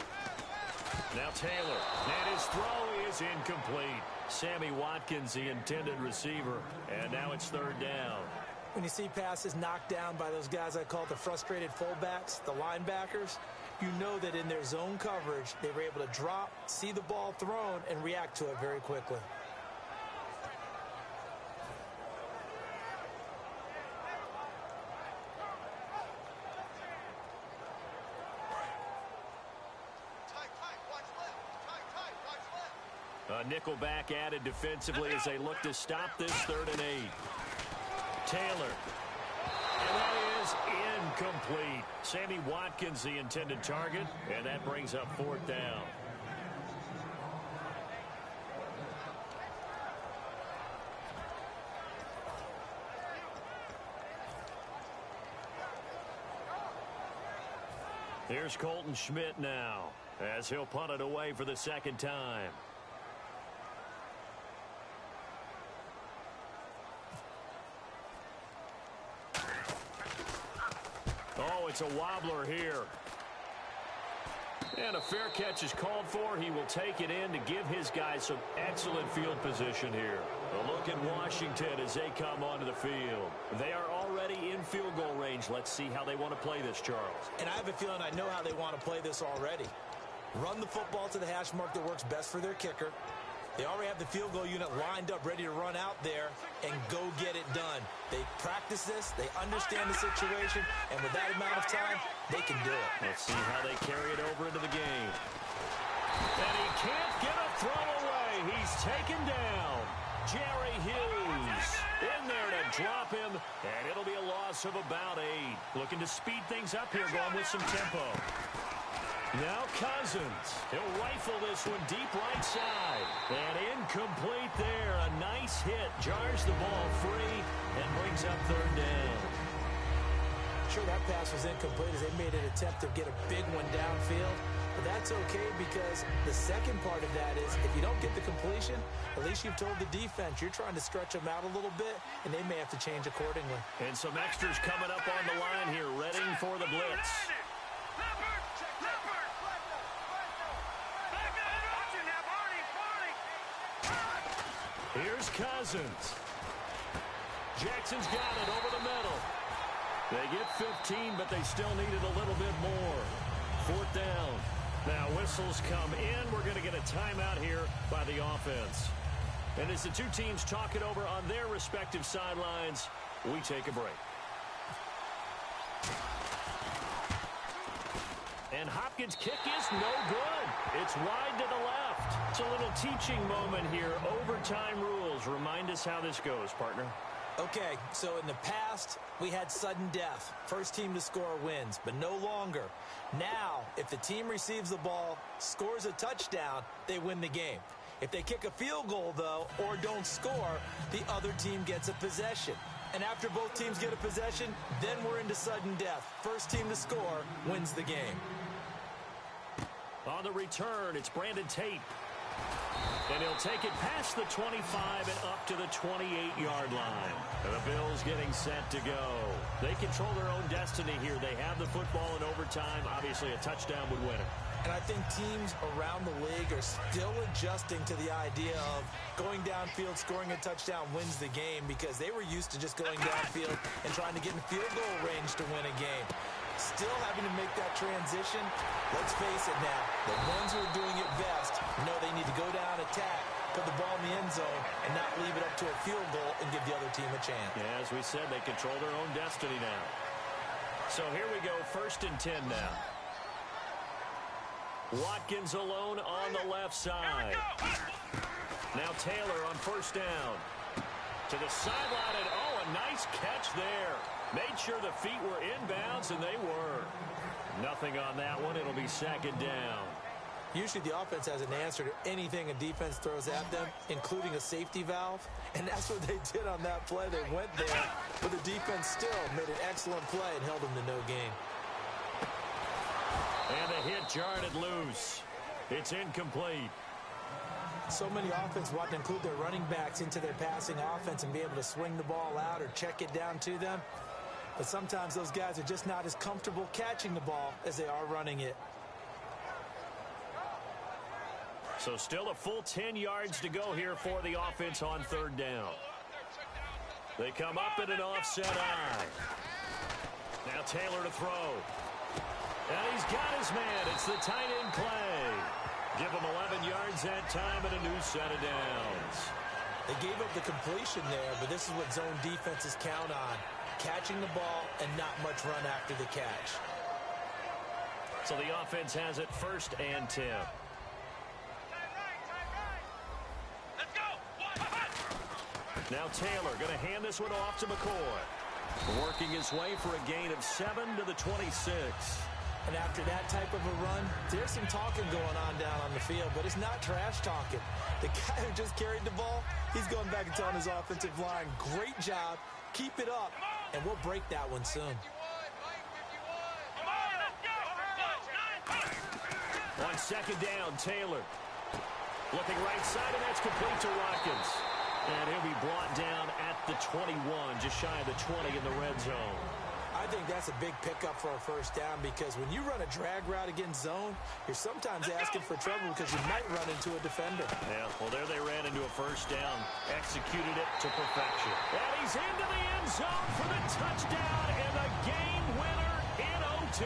Now Taylor, and his throw is incomplete. Sammy Watkins, the intended receiver, and now it's 3rd down. When you see passes knocked down by those guys I call the frustrated fullbacks, the linebackers, you know that in their zone coverage, they were able to drop, see the ball thrown, and react to it very quickly. A nickelback added defensively as they look to stop this 3rd and 8. Taylor. And that is incomplete. Sammy Watkins, the intended target, and that brings up 4th down. Here's Colton Schmidt now as he'll punt it away for the 2nd time. Oh, it's a wobbler here. And a fair catch is called for. He will take it in to give his guys some excellent field position here. A look at Washington as they come onto the field. They are already in field goal range. Let's see how they want to play this, Charles. And I have a feeling I know how they want to play this already. Run the football to the hash mark that works best for their kicker. They already have the field goal unit lined up, ready to run out there and go get it done. They practice this, they understand the situation, and with that amount of time, they can do it. Let's see how they carry it over into the game. And he can't get a throw away. He's taken down. Jerry Hughes in there to drop him, and it'll be a loss of about 8. Looking to speed things up here, going with some tempo. Now Cousins. He'll rifle this one deep right side. And incomplete there. A nice hit. Jars the ball free and brings up 3rd down. Sure, that pass was incomplete as they made an attempt to get a big one downfield. But that's okay because the second part of that is if you don't get the completion, at least you've told the defense you're trying to stretch them out a little bit, and they may have to change accordingly. And some extras coming up on the line here, ready for the blitz. Here's Cousins. Jackson's got it over the middle. They get 15, but they still needed a little bit more. 4th down. Now whistles come in. We're going to get a timeout here by the offense. And as the two teams talk it over on their respective sidelines, we take a break. And Hopkins' kick is no good. It's wide to the left. It's a little teaching moment here. Overtime rules. Remind us how this goes, partner. Okay, so in the past, we had sudden death. First team to score wins, but no longer. Now, if the team receives the ball, scores a touchdown, they win the game. If they kick a field goal, though, or don't score, the other team gets a possession. And after both teams get a possession, then we're into sudden death. First team to score wins the game. On the return, it's Brandon Tate. And he'll take it past the 25 and up to the 28-yard line. And the Bills getting set to go. They control their own destiny here. They have the football in overtime. Obviously, a touchdown would win it. And I think teams around the league are still adjusting to the idea of going downfield, scoring a touchdown wins the game, because they were used to just going downfield and trying to get in field goal range to win a game. Still having to make that transition. Let's face it now, the ones who are doing it best know they need to go down, attack, put the ball in the end zone, and not leave it up to a field goal and give the other team a chance. Yeah, as we said, they control their own destiny now. So here we go, 1st and 10 now. Watkins alone on the left side. Now Taylor on 1st down. To the sideline, and a nice catch there. Made sure the feet were inbounds, and they were. Nothing on that one. It'll be 2nd down. Usually the offense has an answer to anything a defense throws at them, including a safety valve. And that's what they did on that play. They went there, but the defense still made an excellent play and held them to no gain. And the hit jarred it loose. It's incomplete. So many offenses want to include their running backs into their passing offense and be able to swing the ball out or check it down to them. But sometimes those guys are just not as comfortable catching the ball as they are running it. So still a full 10 yards to go here for the offense on 3rd down. They come up in an offset eye. Now Taylor to throw. And he's got his man. It's the tight end play. Give him 11 yards that time and a new set of downs. They gave up the completion there, but this is what zone defenses count on. Catching the ball and not much run after the catch. So the offense has it 1st and 10. Now Taylor going to hand this one off to McCoy. Working his way for a gain of 7 to the 26. And after that type of a run, there's some talking going on down on the field, but it's not trash talking. The guy who just carried the ball, he's going back and telling his offensive line, great job, keep it up, and we'll break that one soon. On 2nd down, Taylor. Looking right side, and that's complete to Watkins. And he'll be brought down at the 21, just shy of the 20 in the red zone. I think that's a big pickup for a 1st down, because when you run a drag route against zone, you're sometimes asking for trouble because you might run into a defender. Yeah, well, there they ran into a 1st down. Executed it to perfection. And he's into the end zone for the touchdown and the game winner in OT.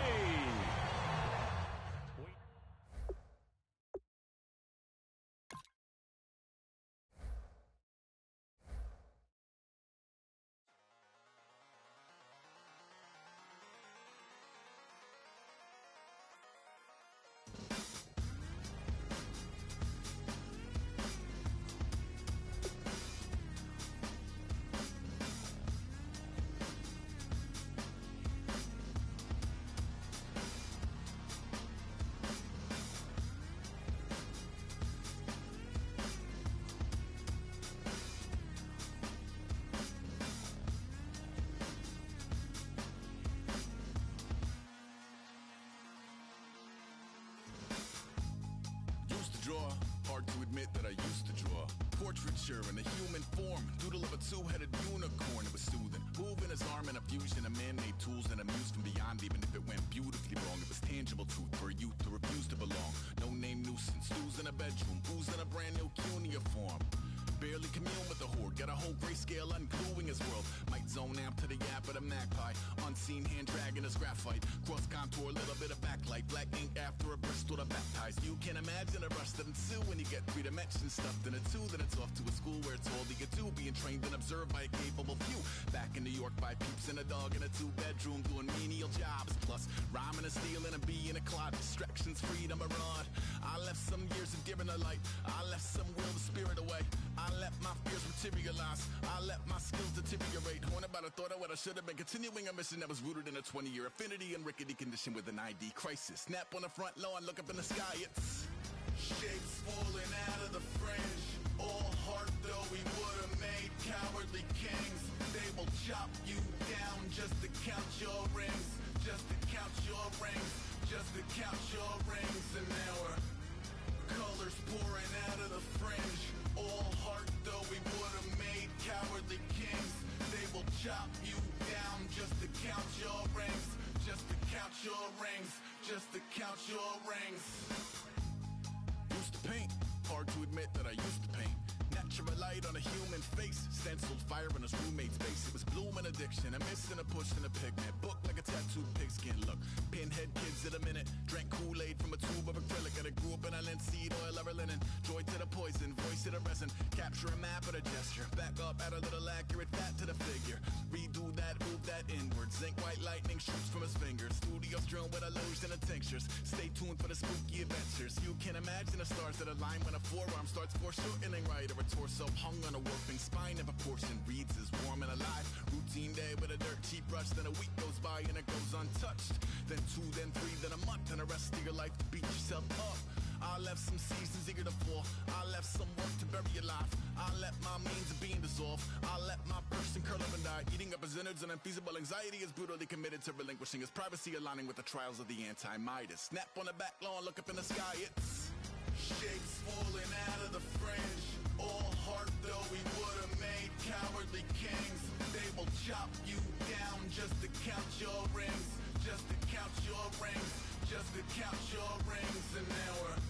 Draw. Hard to admit that I used to draw. Portraiture in a human form. Doodle of a two-headed unicorn. It was soothing. Moving his arm in a fusion of man-made tools and amused from beyond. Even if it went beautifully wrong, it was tangible truth for a youth who refused to belong. No name nuisance. Who's in a bedroom? Who's in a brand new cuneiform? Barely commune with the horde. Got a whole grayscale ungluing his world. Might zone amp to the yap of the magpie. Unseen hand dragging his graphite. Cross contour, a little bit of backlight. Black ink after a Bristol to baptize. You can imagine a rush that ensue when you get 3 dimensions stuffed in a 2. Then it's off to a school where it's all you get to. Being trained and observed by a capable few. Back in New York by peeps and a dog in a 2-bedroom doing menial jobs. Plus rhyming and stealing and being a clod. Distractions, freedom, a rod. I left some years of deer in the light. I left some will the spirit away. I let my fears materialize. I let my skills deteriorate. Horn about a thought of what I should have been. Continuing a mission that was rooted in a 20-year affinity and rickety condition with an ID crisis. Snap on the front lawn, look up in the sky. It's shapes falling out of the frame. rings. Used to paint, hard to admit that I used to paint. Natural light on a human face, stenciled fire in his roommate's face. It was bloom and addiction, a miss and a push and a pigment. Book like a tattooed pigskin look. Pinhead kids at a minute, drank Kool-Aid from a tube of acrylic, and I grew up in a linseed oil or a linen. Joy to the poison, voice to the resin. Capture a map at a gesture. Back up, add a little accurate fat to the figure. Redo that, move that inward. Zinc white lightning shoots from his fingers. Studios strewn with illusion and tinctures. Stay tuned for the spooky adventures. You can imagine the stars that align when a forearm starts foreshortening right, or a torso hung on a warping spine of a portion reads as warm and alive. Routine day with a dirt cheap brush, then a week goes by and it goes untouched. Then 2, then 3, then a month, and the rest of your life to beat yourself up. I left some seasons eager to fall. I left some work to bury alive. I let my means of being dissolve. I let my person curl up and die. Eating up his innards and unfeasible anxiety is brutally committed to relinquishing his privacy, aligning with the trials of the anti-Midas. Snap on the back lawn, look up in the sky, it's shapes falling out of the fringe. All heart though we would have made cowardly kings. They will chop you down just to count your rings. Just to count your rings. Just to count your rings. And now we're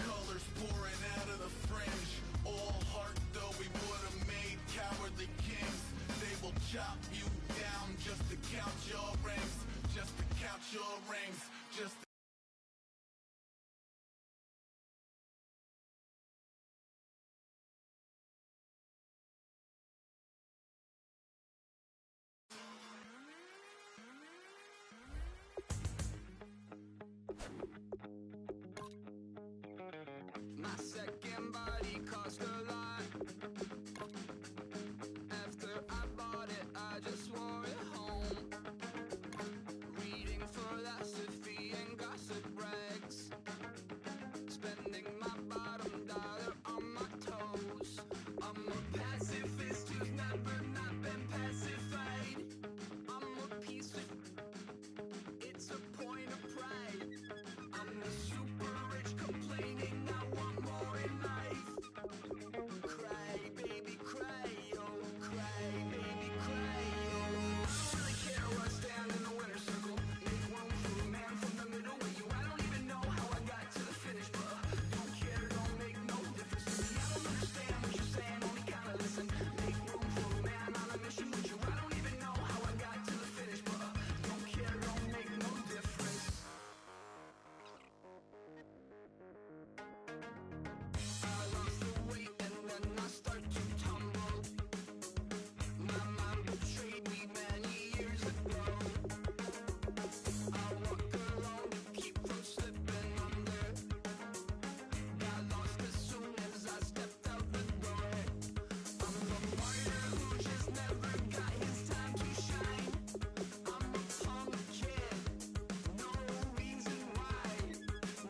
colors pouring out of the fringe. All heart though we would have made cowardly kings. They will chop you down just to count your rings. Just to count your rings. Just to My second body cost a lot. After I bought it, I just wore it home. Reading philosophy and gossip rags. Spending my bottom dollar on my toes. I'm a pacifist who's never not been pacified. I'm a piece of... It's a point of pride. I'm the super rich complaining I want more in life. Cry, baby, cry, oh, cry, baby, cry, oh. I don't really care where I stand in the winner's circle. Make room for a man from the middle with you. I don't even know how I got to the finish, but don't care, don't make no difference to me. I don't understand what you're saying, only kinda listen. Make room for a man on a mission with you. I don't even know how I got to the finish, but don't care, don't make no difference. I lost the weight and then I start to tumble. My mind betrayed me many years ago. I walk alone to keep from slipping under. Got lost as soon as I stepped out the door. I'm the martyr who just never got his time to shine. I'm a punk kid, no reason why.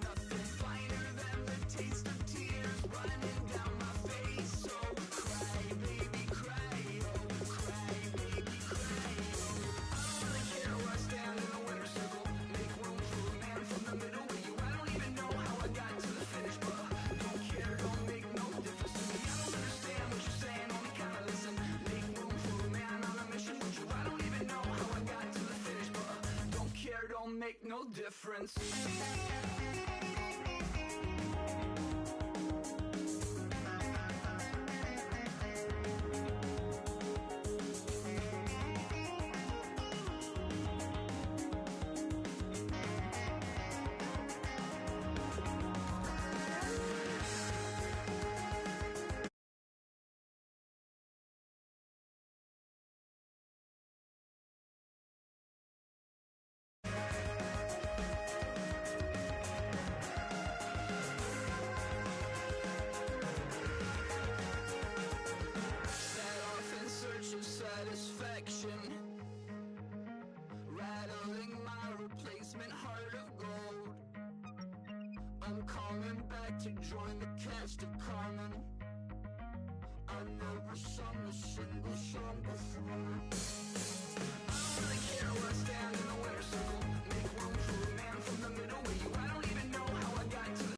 Nothing finer than the taste of tears running down my face. So cry, baby, cry, oh, cry, baby, cry, oh. I don't really care where I stand in the winner's circle. Make room for a man from the middle with you. I don't even know how I got to the finish, but don't care, don't make no difference to me. I don't understand what you're saying, only kinda listen. Make room for a man on a mission with you. I don't even know how I got to the finish, but don't care, don't make no difference. Set off in search of satisfaction, rattling my replacement heart of gold. I'm coming back to join the cast of Carmen. I never sung a single song before. I don't really care where I stand in the winner's circle. Make room for a man from the middle with you. I don't even know how I got to the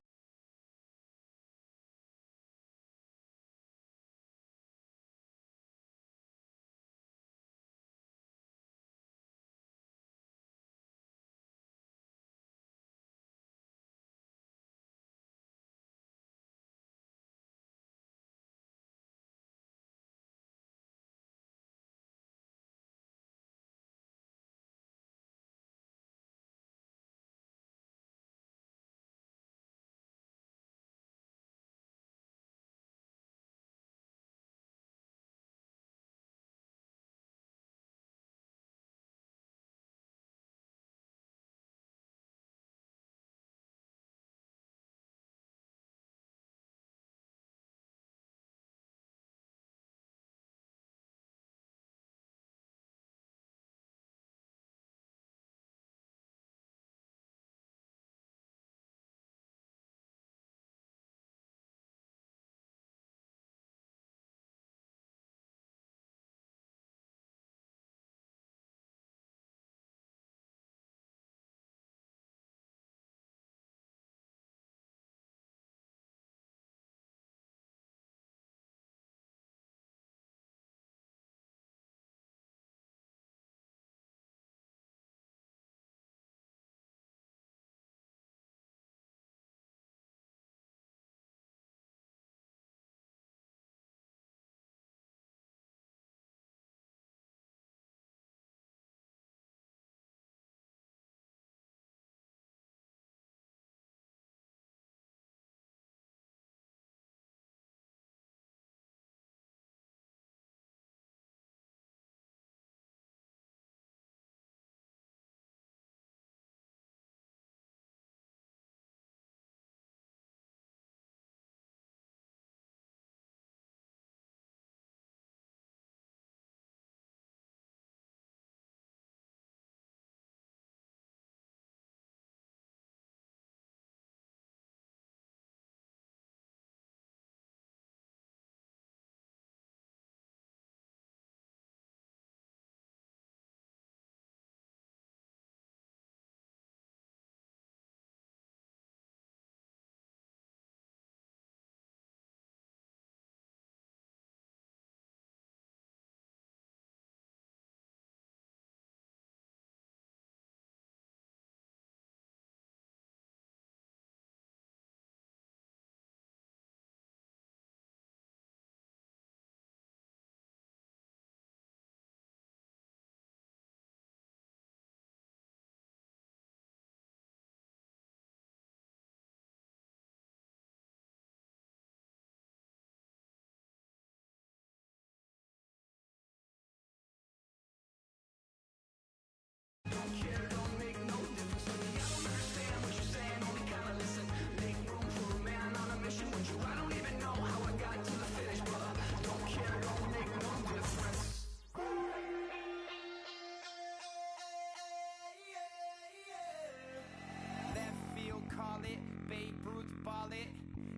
what you call it.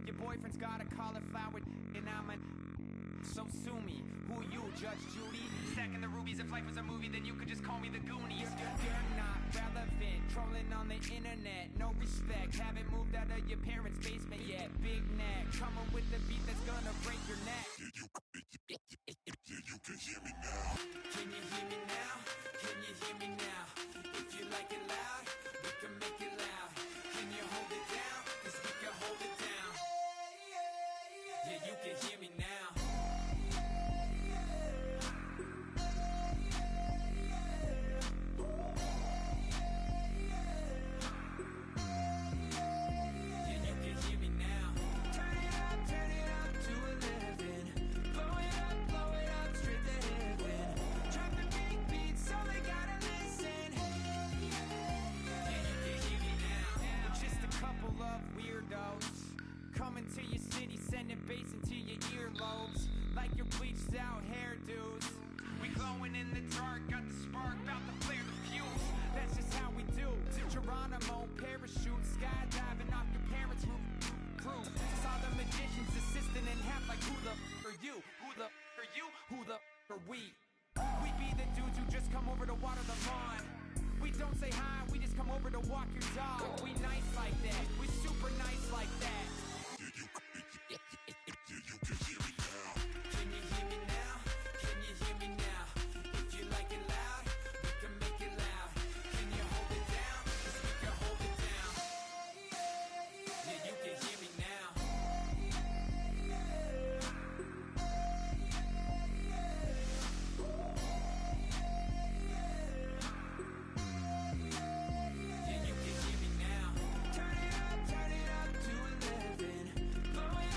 Your boyfriend's got a cauliflower, and I'm a. So sue me. Who you, Judge Judy? Stacking the rubies. If life was a movie, then you could just call me the Goonies. You're not relevant. Trolling on the internet. No respect. Haven't moved out of your parents' basement yet. Big neck. Coming with the beat that's gonna break your neck. You can hear me now. Can you hear me now? Can you hear me now? If you like it loud, we can make it loud. Can you hold it down? 'Cause we can hold it down. Yeah, you can hear me now. Coming to your city, sending bass into your earlobes, like your bleached out hairdos. We glowing in the dark, got the spark, about to flare the fuse. That's just how we do. To Geronimo, parachute, skydiving off your parents' roof. Crew saw the magician's assistant in half, like who the are you? Who the are you? Who the are we? We be the dudes who just come over to water the lawn. We don't say hi, we just come over to walk your dog. We nice like that, we super nice like that. You can hear me now. Can you hear me now? Can you hear me now? If you like it loud, we can make it loud. Can you hold it down? 'Cause we can hold it down. Yeah, you can hear me now. Yeah, you can hear me now. Turn it up to 11. Blow it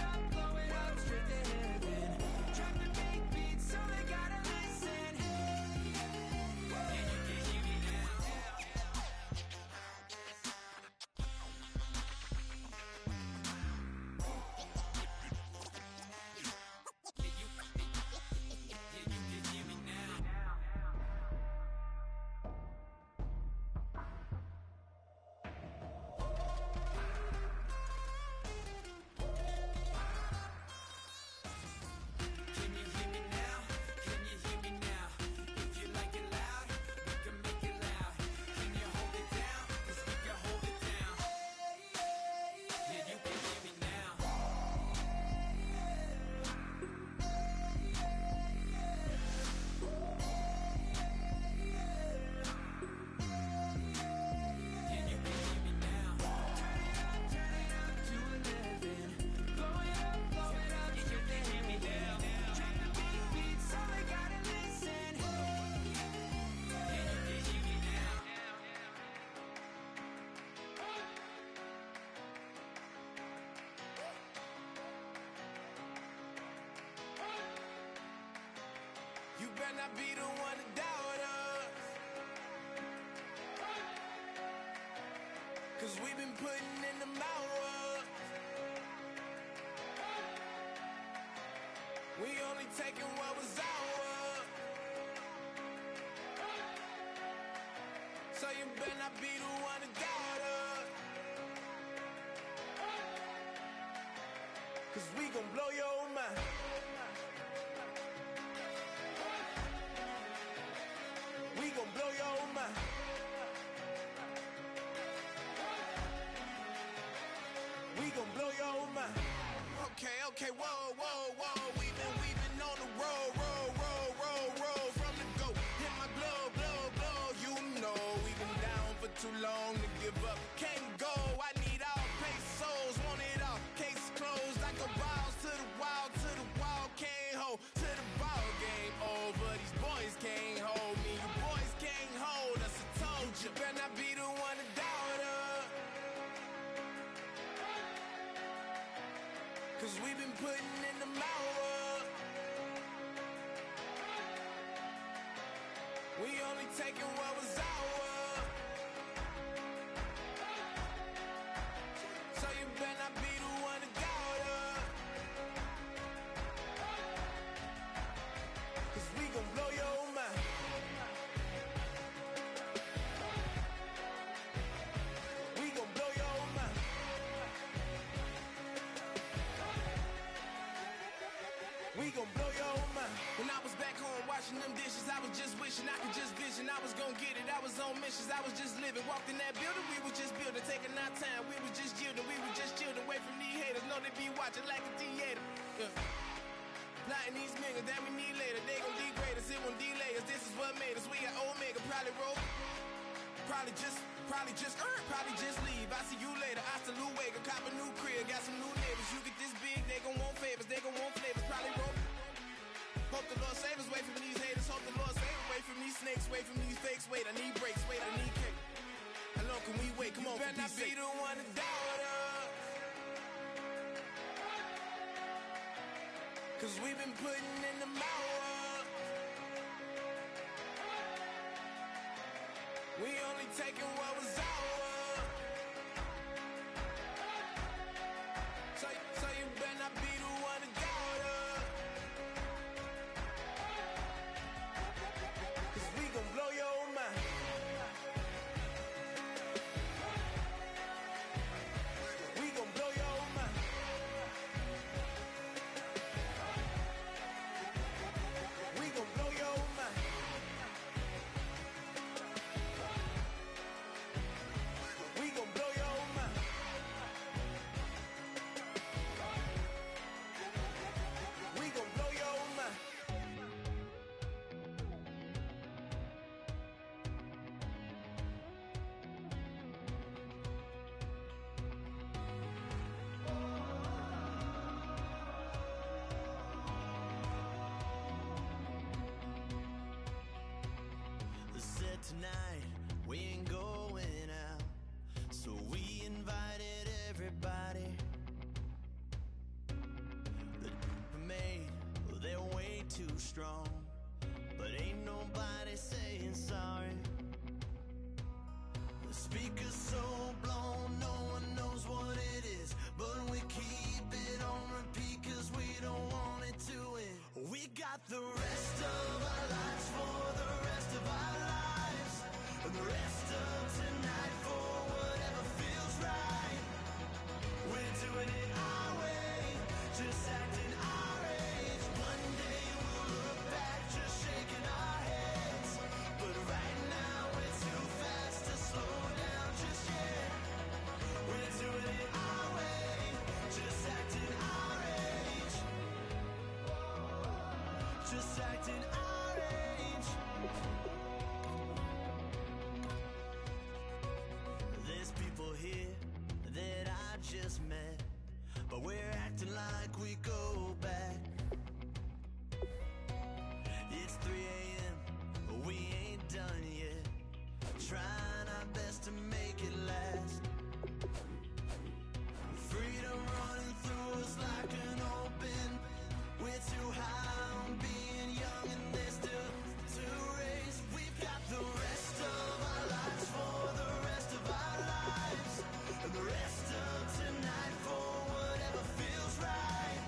up straight to heaven. Drop the big beats so they gotta listen. Yeah, you can hear me now. Yeah, you can hear me now. Can you hear me now? Can you hear me now? If you like it loud, we can make it loud. Can you hold it down? 'Cause we can hold it down. Yeah, you can hear me now. Yeah, you can hear me now. Turn it up to 11. Blow it up straight to heaven. Drop the big beats so they gotta listen. Yeah, you can hear me now. You better not be the one to doubt us, 'cause we've been putting in the hours. We only taking what was ours. So you better not be the one to doubt us, 'cause we gon' blow your mind. We gon' blow your mind. We gon' blow your mind. Okay, whoa. We've been on the road from the go. Hit my blow. You know we've been down for too long to give up. Can't go. I need all pesos, want it all. Case closed. I go balls to the wall. Can't hold to the ball game over. These boys can't hold me. You boys can't hold us. I told you. Better not be the one to doubt us, 'cause we've been putting in the hours. We only taking what was ours. So you better not be the one to doubt us, 'cause we gon' blow your mind. We gon' blow your mind. We gon' blow your mind. When I was back home washing them dishes, I was just wishing I could just vision. I was gon' get it, I was on missions, I was just living. Walked in that building, we was just building, taking our time. We was just yielding, we was just chilling away from these haters. Know they be watching like a theater. Yeah. Plotting these niggas that we need later. They gon' degrade us, it won't delay us. This is what made us. We got Omega, probably roll. Probably just leave. I see you later. I salute Wake, cop a new crib, got some new neighbors. You get this big, they gon' want favors, they gon' want flavors. Probably roll. Hope the Lord save us, wait from these haters. Hope the Lord save us, wait from these snakes, wait from these fakes. Wait, I need breaks, wait, I need cake. How long can we wait? Come on, better not be the one to doubt us. Cause we've been putting in the hours. We only taking what was ours. So you better not be the one to doubt us. Cause we gon' blow your mind. We gon' blow your mind. We gon' blow your mind. We gon' blow your mind. We gon' blow your mind. Said tonight we ain't going out, so we invited everybody. The made, well, they're way too strong, but ain't nobody saying sorry. The speaker's so blown, no one knows what it is, but we keep it on repeat 'cause we don't want it to end. We got the rest of our lives for the rest of our lives, and the rest of tonight for whatever feels right. We're doing it our way, just acting our age. One day we'll look back, just shaking our heads, but right now we're too fast to slow down just yet. We're doing it our way, just acting our age. Just acting our age. There's people here that I just met, but we're acting like we go back. It's 3 a.m., but we ain't done yet, trying our best to make it last. Freedom running through us like an open. We're too high on being young and there's still to race. We've got the rest of our lives for the rest of our lives, and the rest of tonight for whatever feels right.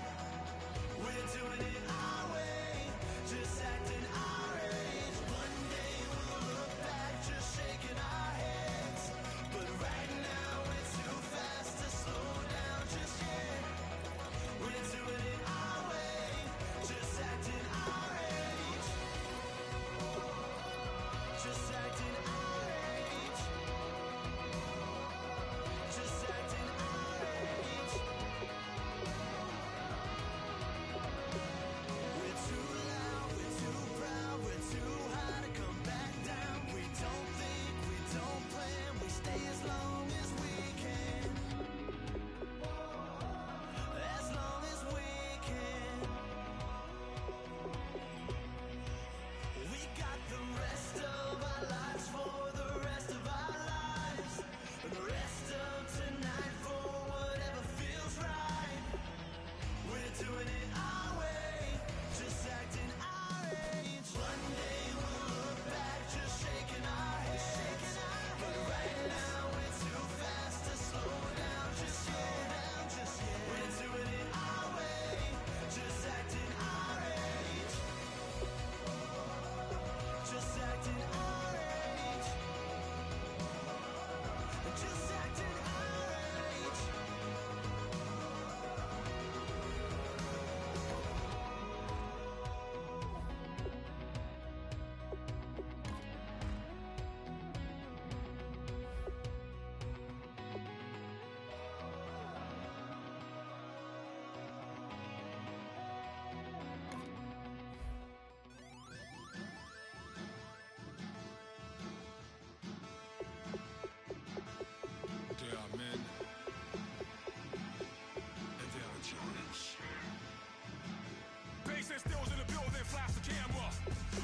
Jason Stills in the building, flash the camera.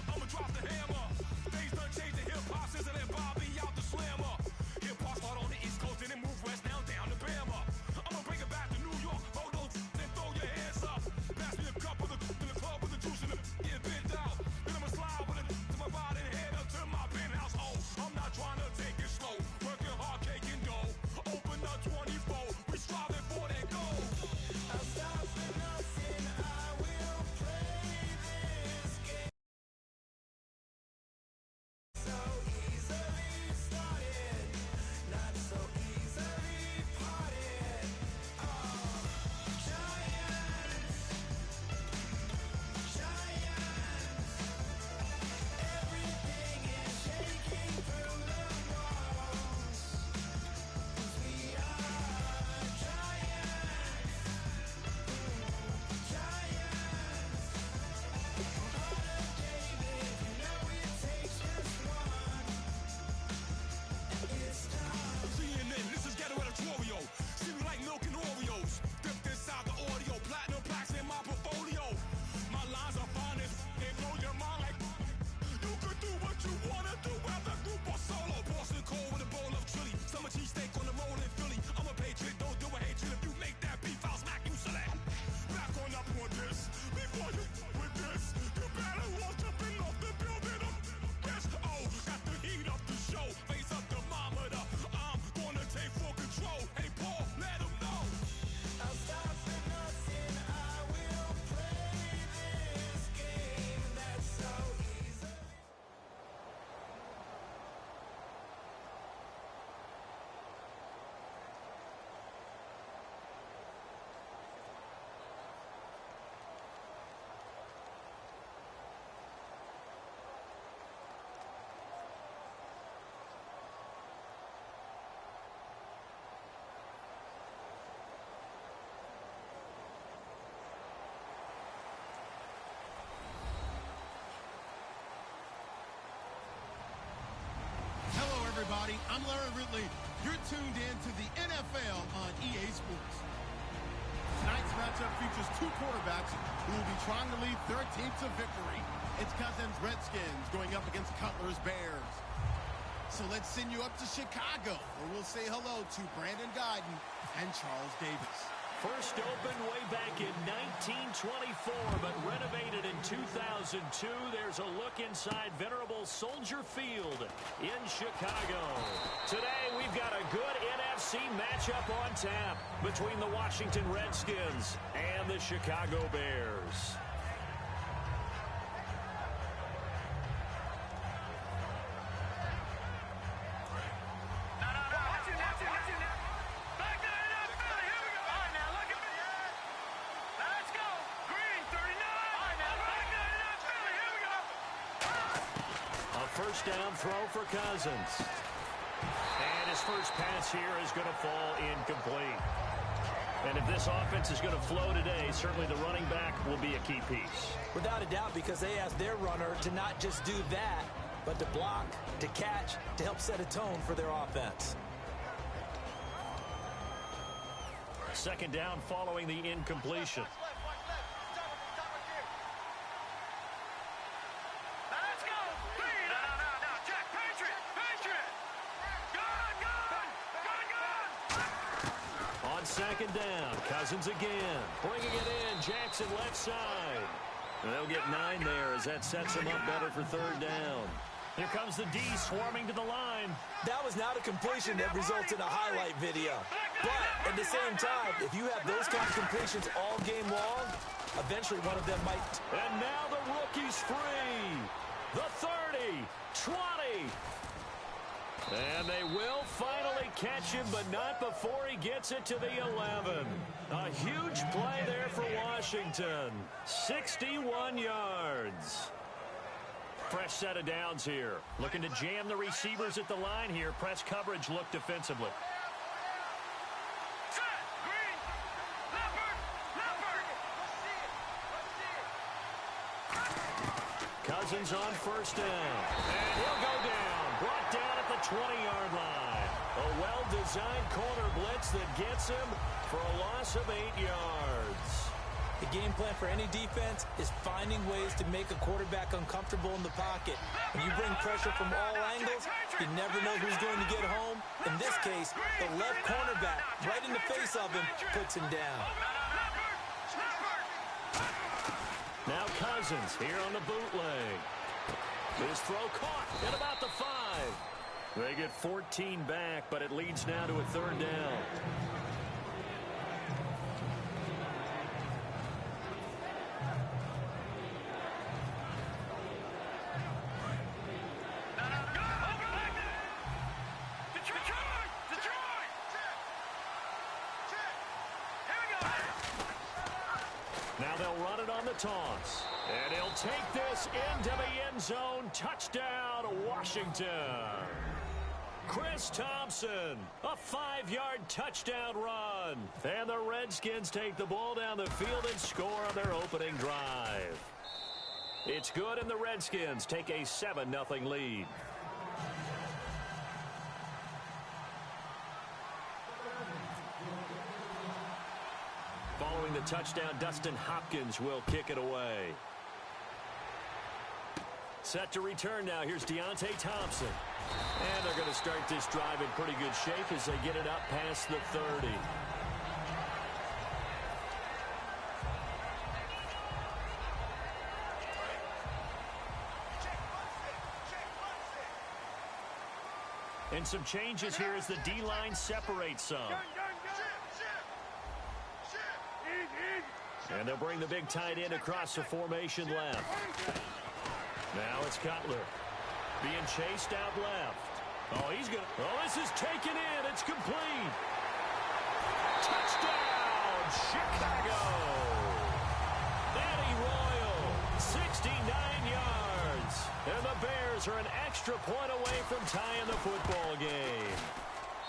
I'ma drop the hammer. Things done changed the hip-hop since I let Bobby out the slammer. Hip-hop start on the East Coast and then move west down to Bama. I'ma bring it back to New York. Hold those and throw your hands up. Pass me a cup of the in the club with the juice in the get bent out. Then I'ma slide with it to my body and head up to my penthouse. Oh, I'm not trying to take it slow. Working hard, cake and dough. Open up 24. We striving for that goal. I'll stop for nothing. I will play this game. So easily started, not so easily parted. Oh, giants, everything is shaking through the walls. 'Cause we are giants. Heart of David, you know it takes just one. It's time. CNN, this is Ghetto Editorial. See me like milk and Oreos. Dipped inside the audio. Platinum plaques in my portfolio. My lines are fine as they blow your mind like you could do what you wanna do, whether group or solo. Boston cold with a bowl of chili. Summer cheesesteak on the roll in Philly. I'm a patriot, don't do a hatred. If you make that beef, I'll smack you silly. Back on up on this. Before you with this, you better walk jumping off the building up. Yes, oh, got the heat up the show. Face up thermometer. I'm gonna take full control. Hey, Paul, let him know. I'll stop for nothing. I will play this game that's so easy. Hello, everybody. I'm Larry Ridley. You're tuned in to the NFL on EA Sports. Tonight's matchup features two quarterbacks who will be trying to lead their team to victory. It's Cousins Redskins going up against Cutler's Bears. So let's send you up to Chicago, where we'll say hello to Brandon Guyton and Charles Davis. First opened way back in 1924, but renovated in 2002. There's a look inside venerable Soldier Field in Chicago. Today, we've got a good NFC matchup on tap between the Washington Redskins and the Chicago Bears. First down throw for Cousins. And his first pass here is going to fall incomplete. And if this offense is going to flow today, certainly the running back will be a key piece. Without a doubt, because they asked their runner to not just do that, but to block, to catch, to help set a tone for their offense. Second down following the incompletion. Second down, Cousins again, bringing it in, Jackson left side. And they'll get 9 there as that sets him up better for third down. Here comes the D swarming to the line. That was not a completion that results in a highlight video. But at the same time, if you have those kind of completions all game long, eventually one of them might. And now the rookie's free. The 30, 20. And they will finally catch him, but not before he gets it to the 11. A huge play there for Washington. 61 yards. Fresh set of downs here. Looking to jam the receivers at the line here. Press coverage look defensively. Cousins on first down. And he'll go down. Brought down at the 20-yard line. A well-designed corner blitz that gets him for a loss of 8 yards. The game plan for any defense is finding ways to make a quarterback uncomfortable in the pocket. When you bring pressure from all angles, you never know who's going to get home. In this case, the left cornerback, right in the face of him, puts him down. Now Cousins here on the bootleg. His throw caught at about the 5. They get 14 back, but it leads now to a 3rd down. Now they'll run it on the toss. And he'll take this into the end zone. Touchdown, Washington. Chris Thompson, a 5-yard touchdown run. And the Redskins take the ball down the field and score on their opening drive. It's good, and the Redskins take a 7-0 lead. Following the touchdown, Dustin Hopkins will kick it away. Set to return now. Here's Deontay Thompson. And they're going to start this drive in pretty good shape as they get it up past the 30. And some changes here as the D-line separates some. And they'll bring the big tight end across the formation left. Now it's Cutler being chased out left. Oh, he's going to... Oh, this is taken in. It's complete. Touchdown, Chicago. Eddie Royal, 69 yards. And the Bears are an extra point away from tying the football game.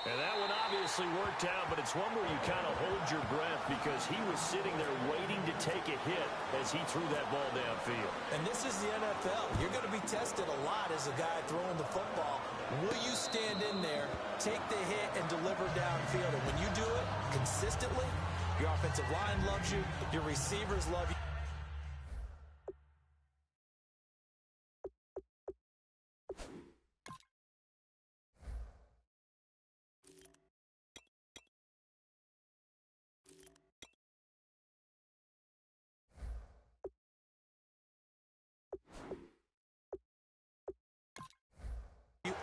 And that one obviously worked out, but it's one where you kind of hold your breath because he was sitting there waiting to take a hit as he threw that ball downfield. And this is the NFL. You're going to be tested a lot as a guy throwing the football. Will you stand in there, take the hit, and deliver downfield? And when you do it consistently, your offensive line loves you, your receivers love you.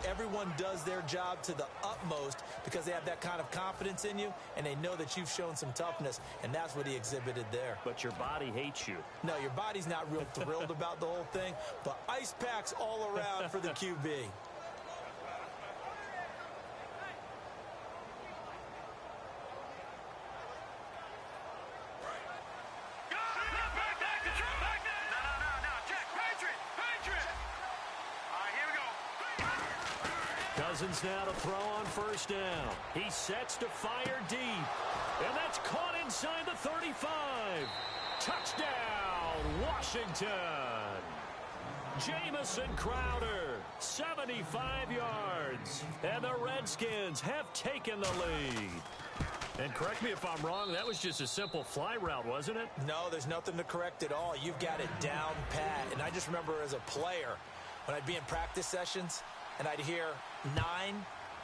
Everyone does their job to the utmost because they have that kind of confidence in you, and they know that you've shown some toughness, and that's what he exhibited there. But your body hates you. No, your body's not real thrilled about the whole thing, but ice packs all around for the QB. Cousins now to throw on first down. He sets to fire deep. And that's caught inside the 35. Touchdown, Washington. Jamison Crowder, 75 yards. And the Redskins have taken the lead. And correct me if I'm wrong, that was just a simple fly route, wasn't it? No, there's nothing to correct at all. You've got it down pat. And I just remember as a player, when I'd be in practice sessions, and I'd hear 9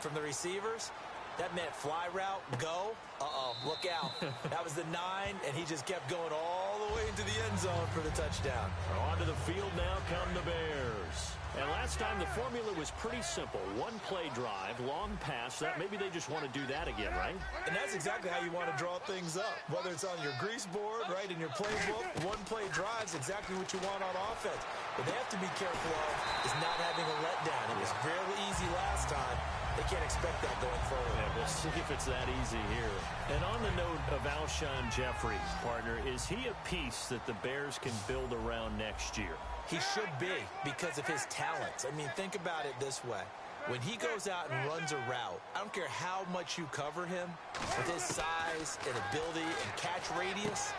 from the receivers, that meant fly route, go. Uh-oh, look out. That was the 9, and he just kept going all the way into the end zone for the touchdown. Onto the field now come the Bears. And last time the formula was pretty simple. One play drive, long pass. That maybe they just want to do that again, right? And that's exactly how you want to draw things up. Whether it's on your grease board, right, in your playbook, one play drive's exactly what you want on offense. What they have to be careful of is not having a letdown. It was fairly easy last time. They can't expect that going forward. Yeah, we'll see if it's that easy here. And on the note of Alshon Jeffrey, partner, is he a piece that the Bears can build around next year? He should be because of his talents. I mean, think about it this way. When he goes out and runs a route, I don't care how much you cover him, with his size and ability and catch radius,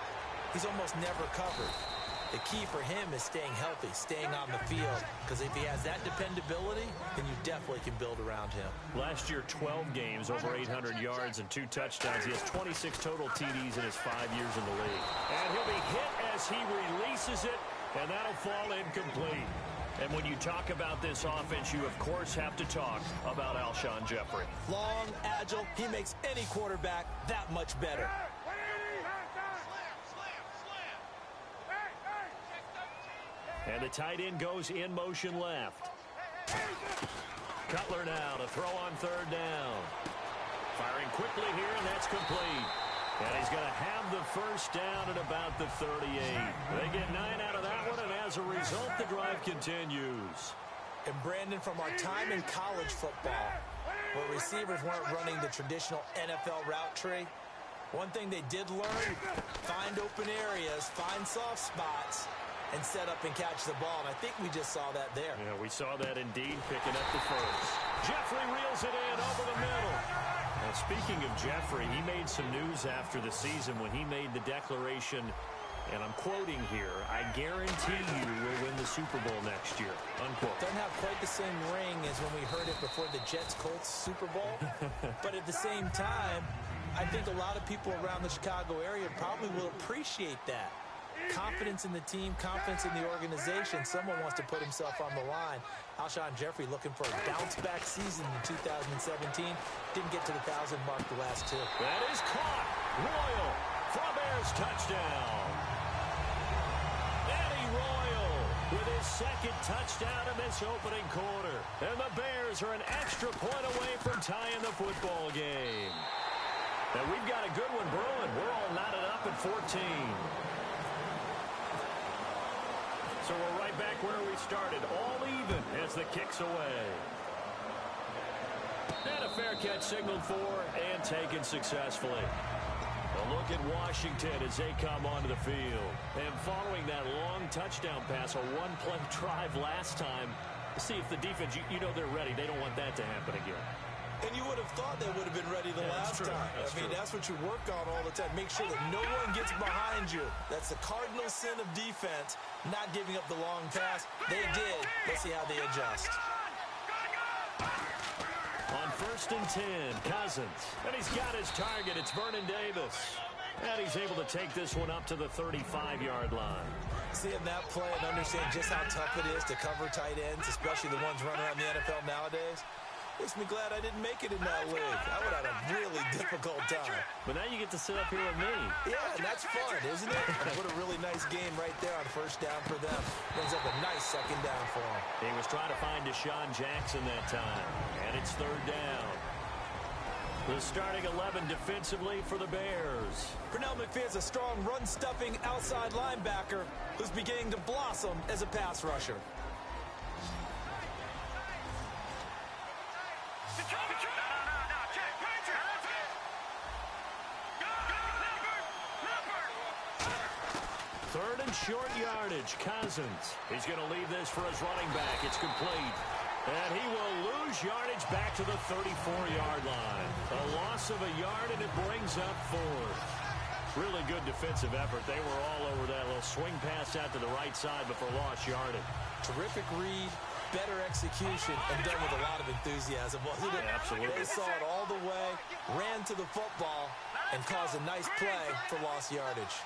he's almost never covered. The key for him is staying healthy, staying on the field, because if he has that dependability, then you definitely can build around him. Last year, 12 games, over 800 yards and 2 touchdowns. He has 26 total TDs in his 5 years in the league. And he'll be hit as he releases it, and that'll fall incomplete. And when you talk about this offense, you, of course, have to talk about Alshon Jeffrey. Long, agile, he makes any quarterback that much better. And the tight end goes in motion left. Cutler now to throw on third down. Firing quickly here, and that's complete. And he's going to have the first down at about the 38. They get 9 out of that one, and as a result, the drive continues. And Brandon, from our time in college football, where receivers weren't running the traditional NFL route tree, one thing they did learn, find open areas, find soft spots, and set up and catch the ball. And I think we just saw that there. Yeah, we saw that indeed, picking up the first. Jeffrey reels it in over the middle. Now, speaking of Jeffrey, he made some news after the season when he made the declaration, and I'm quoting here, "I guarantee you will win the Super Bowl next year," unquote. Doesn't have quite the same ring as when we heard it before the Jets-Colts Super Bowl. But at the same time, I think a lot of people around the Chicago area probably will appreciate that. Confidence in the team, confidence in the organization. Someone wants to put himself on the line. Alshon Jeffrey looking for a bounce-back season in 2017. Didn't get to the 1,000 mark the last 2. That is caught. Royal for a Bears touchdown. Eddie Royal with his second touchdown in this opening quarter. And the Bears are an extra point away from tying the football game. And we've got a good one brewing. We're all knotted up at 14. So we're right back where we started, all even as the kick's away. And a fair catch signaled for and taken successfully. A look at Washington as they come onto the field. And following that long touchdown pass, a one-play drive last time, see if the defense, you know they're ready. They don't want that to happen again. And you would have thought they would have been ready the last time. That's what you work on all the time. Make sure that no one gets behind you. That's the cardinal sin of defense, not giving up the long pass. They did. Let's see how they adjust. On 1st and 10, Cousins. And he's got his target. It's Vernon Davis. And he's able to take this one up to the 35-yard line. Seeing that play and understand just how tough it is to cover tight ends, especially the ones running around the NFL nowadays, makes me glad I didn't make it in that league. I would have had a really difficult time. But now you get to sit up here with me. Yeah, and that's fun, isn't it? What a really nice game right there on first down for them. Brings up a nice second down for them. He was trying to find Deshaun Jackson that time. And it's third down. The starting 11 defensively for the Bears. Pernell McPhee is a strong run-stuffing outside linebacker who's beginning to blossom as a pass rusher. Third and short yardage. Cousins. He's going to leave this for his running back. It's complete. And he will lose yardage back to the 34-yard line. A loss of a yard, and it brings up fourth. Really good defensive effort. They were all over that little swing pass out to the right side before lost yardage. Terrific read, better execution, and done with a lot of enthusiasm, wasn't it? Absolutely. They saw it all the way, ran to the football, and caused a nice play for lost yardage.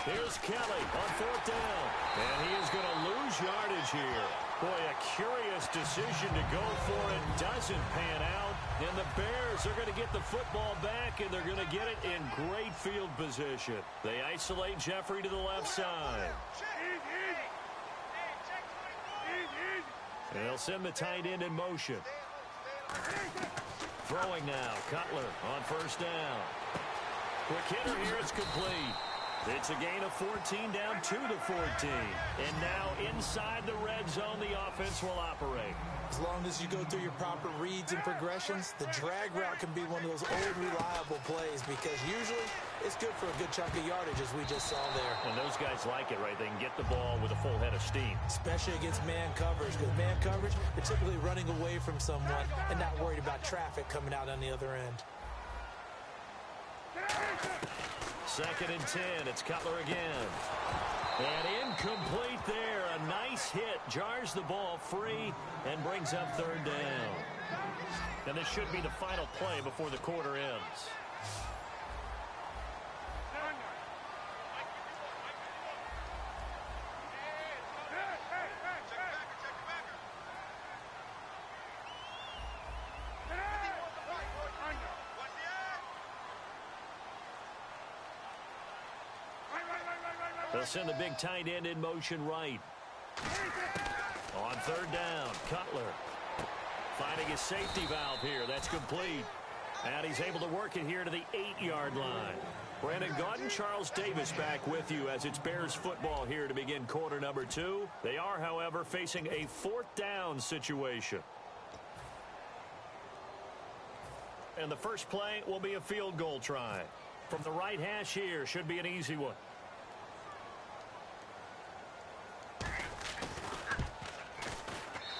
Here's Kelly on fourth down. And he is going to lose yardage here. Boy, a curious decision to go for it. Doesn't pan out. And the Bears are going to get the football back, and they're going to get it in great field position. They isolate Jeffrey to the left side. And they'll send the tight end in motion. Throwing now. Cutler on first down. Quick hitter here. It's complete. It's a gain of 14 down to the 14. And now inside the red zone, the offense will operate. As long as you go through your proper reads and progressions, the drag route can be one of those old reliable plays because usually it's good for a good chunk of yardage, as we just saw there. And those guys like it, right? They can get the ball with a full head of steam. Especially against man coverage, because man coverage, they're typically running away from someone and not worried about traffic coming out on the other end. 2nd and 10. It's Cutler again. And incomplete there. A nice hit. Jars the ball free and brings up 3rd down. And this should be the final play before the quarter ends. They'll send the big tight end in motion right. On 3rd down, Cutler finding his safety valve here. That's complete. And he's able to work it here to the 8-yard line. Brandon Gaudin, Charles Davis back with you as it's Bears football here to begin quarter number 2. They are, however, facing a 4th down situation. And the first play will be a field goal try. From the right hash here, should be an easy one.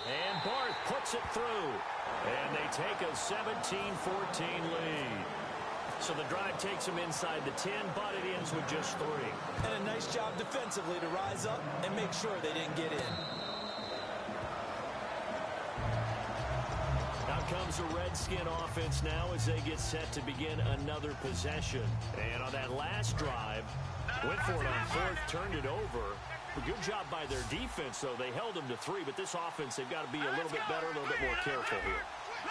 And Barth puts it through. And they take a 17-14 lead. So the drive takes them inside the 10, but it ends with just 3. And a nice job defensively to rise up and make sure they didn't get in. Out comes the Redskin offense now as they get set to begin another possession. And on that last drive, went for it on 4th, turned it over. A good job by their defense, though. They held them to 3, but this offense, they've got to be a little bit better, a little bit more careful here.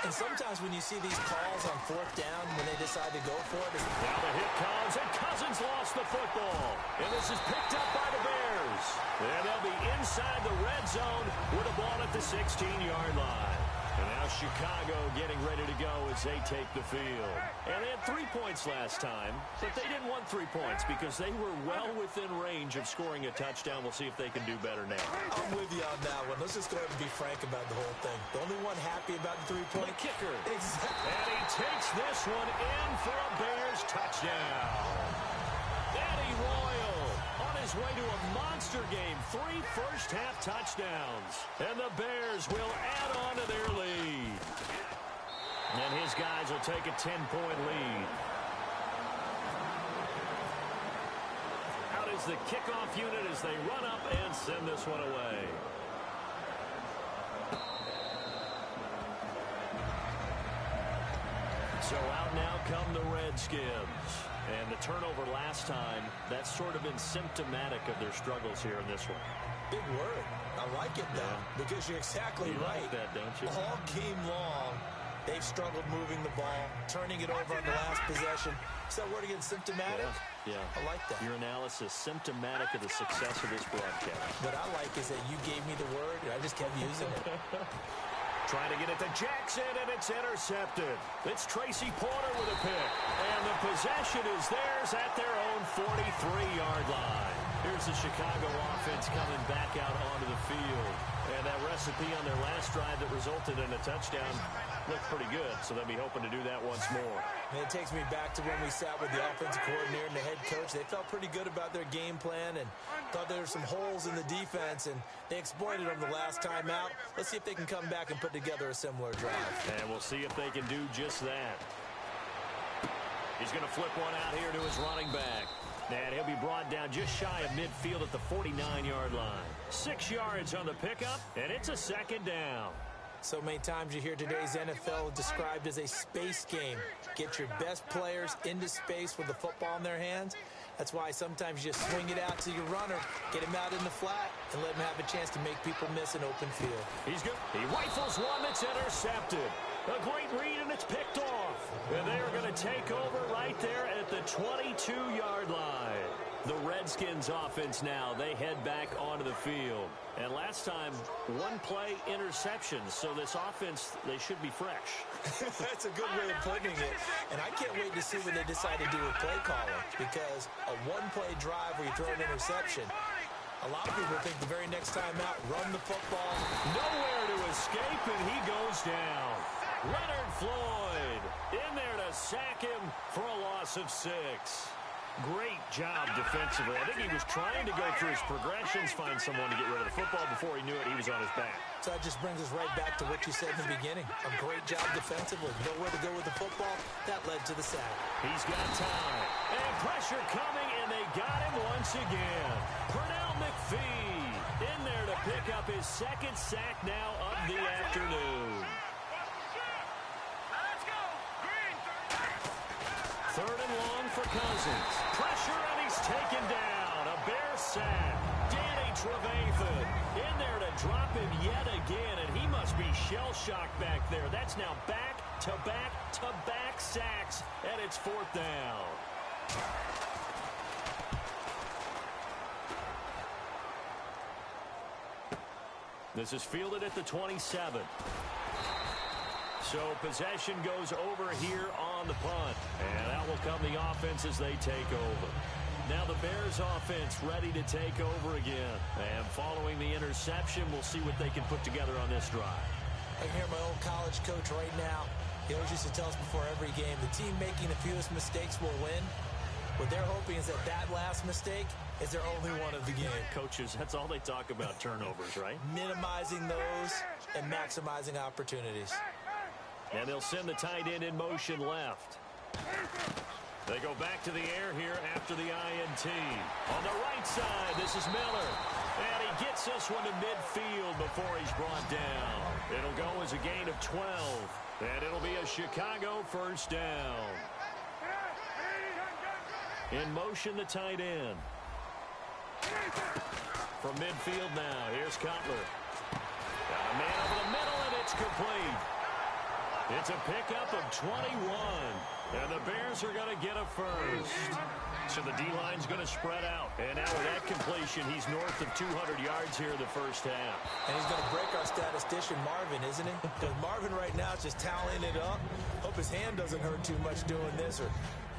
And sometimes when you see these calls on 4th down, when they decide to go for it. Now the hit comes, and Cousins lost the football. And this is picked up by the Bears. And they'll be inside the red zone with a ball at the 16-yard line. And now Chicago getting ready to go as they take the field. And they had 3 points last time, but they didn't want 3 points because they were well within range of scoring a touchdown. We'll see if they can do better now. I'm with you on that one. Let's just go ahead and be frank about the whole thing. The only one happy about the 3-point kicker. Exactly. And he takes this one in for a Bears touchdown. Eddie Royal on his way to a monster game. 3 first-half touchdowns. And the Bears will add on to their lead. And his guys will take a 10-point lead. Out is the kickoff unit as they run up and send this one away. So out now come the Redskins. And the turnover last time, that's sort of been symptomatic of their struggles here in this one. Big word. I like it, though, because you're exactly right. Like that, don't you? All game long, they've struggled moving the ball, turning it over on the last possession. So word again, symptomatic? Yeah. I like that. Your analysis, symptomatic of the success of this broadcast. What I like is that you gave me the word, and I just kept using it. Trying to get it to Jackson, and it's intercepted. It's Tracy Porter with a pick. And the possession is theirs at their own 43-yard line. Here's the Chicago offense coming back out onto the field. And that recipe on their last drive that resulted in a touchdown looked pretty good, so they'll be hoping to do that once more. And it takes me back to when we sat with the offensive coordinator and the head coach. They felt pretty good about their game plan and thought there were some holes in the defense, and they exploited them the last time out. Let's see if they can come back and put together a similar drive. And we'll see if they can do just that. He's going to flip one out here to his running back. And he'll be brought down just shy of midfield at the 49-yard line. 6 yards on the pickup, and it's a 2nd down. So many times you hear today's NFL described as a space game. Get your best players into space with the football in their hands. That's why sometimes you just swing it out to your runner, get him out in the flat, and let him have a chance to make people miss an open field. He's good. He rifles one that's intercepted. A great read, and it's picked off. And they are going to take over right there at the 22-yard line. The Redskins offense now, they head back onto the field. And last time, 1-play interceptions. So this offense, they should be fresh. That's a good way of putting it. And I can't wait to see what they decide to do with play calling. Because a 1-play drive where you throw an interception, a lot of people think the very next time out, run the football. Nowhere to escape, and he goes down. Leonard Floyd in there to sack him for a loss of 6. Great job defensively. I think he was trying to go through his progressions, find someone to get rid of the football. Before he knew it, he was on his back. So that just brings us right back to what you said in the beginning. A great job defensively. Nowhere to go with the football. That led to the sack. He's got time. And pressure coming, and they got him once again. Pernell McPhee in there to pick up his second sack now of the afternoon. Third and long for Cousins. Pressure, and he's taken down. A Bear sack. Danny Trevathan in there to drop him yet again, and he must be shell-shocked back there. That's now back-to-back-to-back sacks, and it's fourth down. This is fielded at the 27. So possession goes over here on the punt. And out will come the offense as they take over. Now the Bears offense ready to take over again. And following the interception, we'll see what they can put together on this drive. I can hear my old college coach right now. He always used to tell us before every game, the team making the fewest mistakes will win. What they're hoping is that last mistake is their only one of the game. Coaches, that's all they talk about, turnovers, right? Minimizing those and maximizing opportunities. And they'll send the tight end in motion left. They go back to the air here after the INT. On the right side, this is Miller. And he gets this one to midfield before he's brought down. It'll go as a gain of 12. And it'll be a Chicago first down. In motion, the tight end. From midfield now, here's Cutler. Got a man over the middle, and it's complete. It's a pickup of 21, and the Bears are going to get a first. So the D-line's going to spread out, and now with that completion, he's north of 200 yards here in the first half. And he's going to break our statistician Marvin, isn't he? Because Marvin right now is just tallying it up. Hope his hand doesn't hurt too much doing this or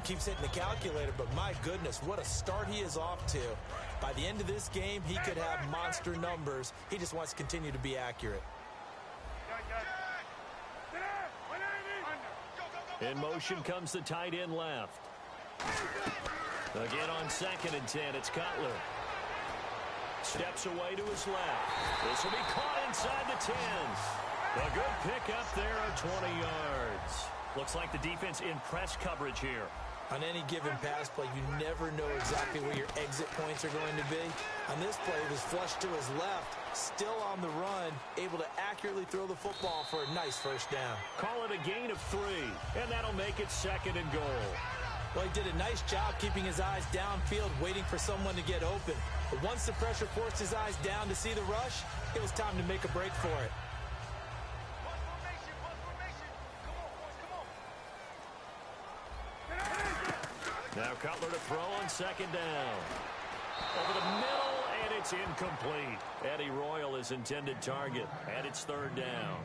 keeps hitting the calculator, but my goodness, what a start he is off to. By the end of this game, he could have monster numbers. He just wants to continue to be accurate. In motion comes the tight end left. Again on 2nd and 10, it's Cutler. Steps away to his left. This will be caught inside the 10. A good pickup there of 20 yards. Looks like the defense in press coverage here. On any given pass play, you never know exactly where your exit points are going to be. On this play, it was flushed to his left, still on the run, able to accurately throw the football for a nice first down. Call it a gain of 3, and that'll make it 2nd and goal. Well, he did a nice job keeping his eyes downfield, waiting for someone to get open. But once the pressure forced his eyes down to see the rush, it was time to make a break for it. Now Cutler to throw on 2nd down. Over the middle, and it's incomplete. Eddie Royal is intended target, and it's 3rd down.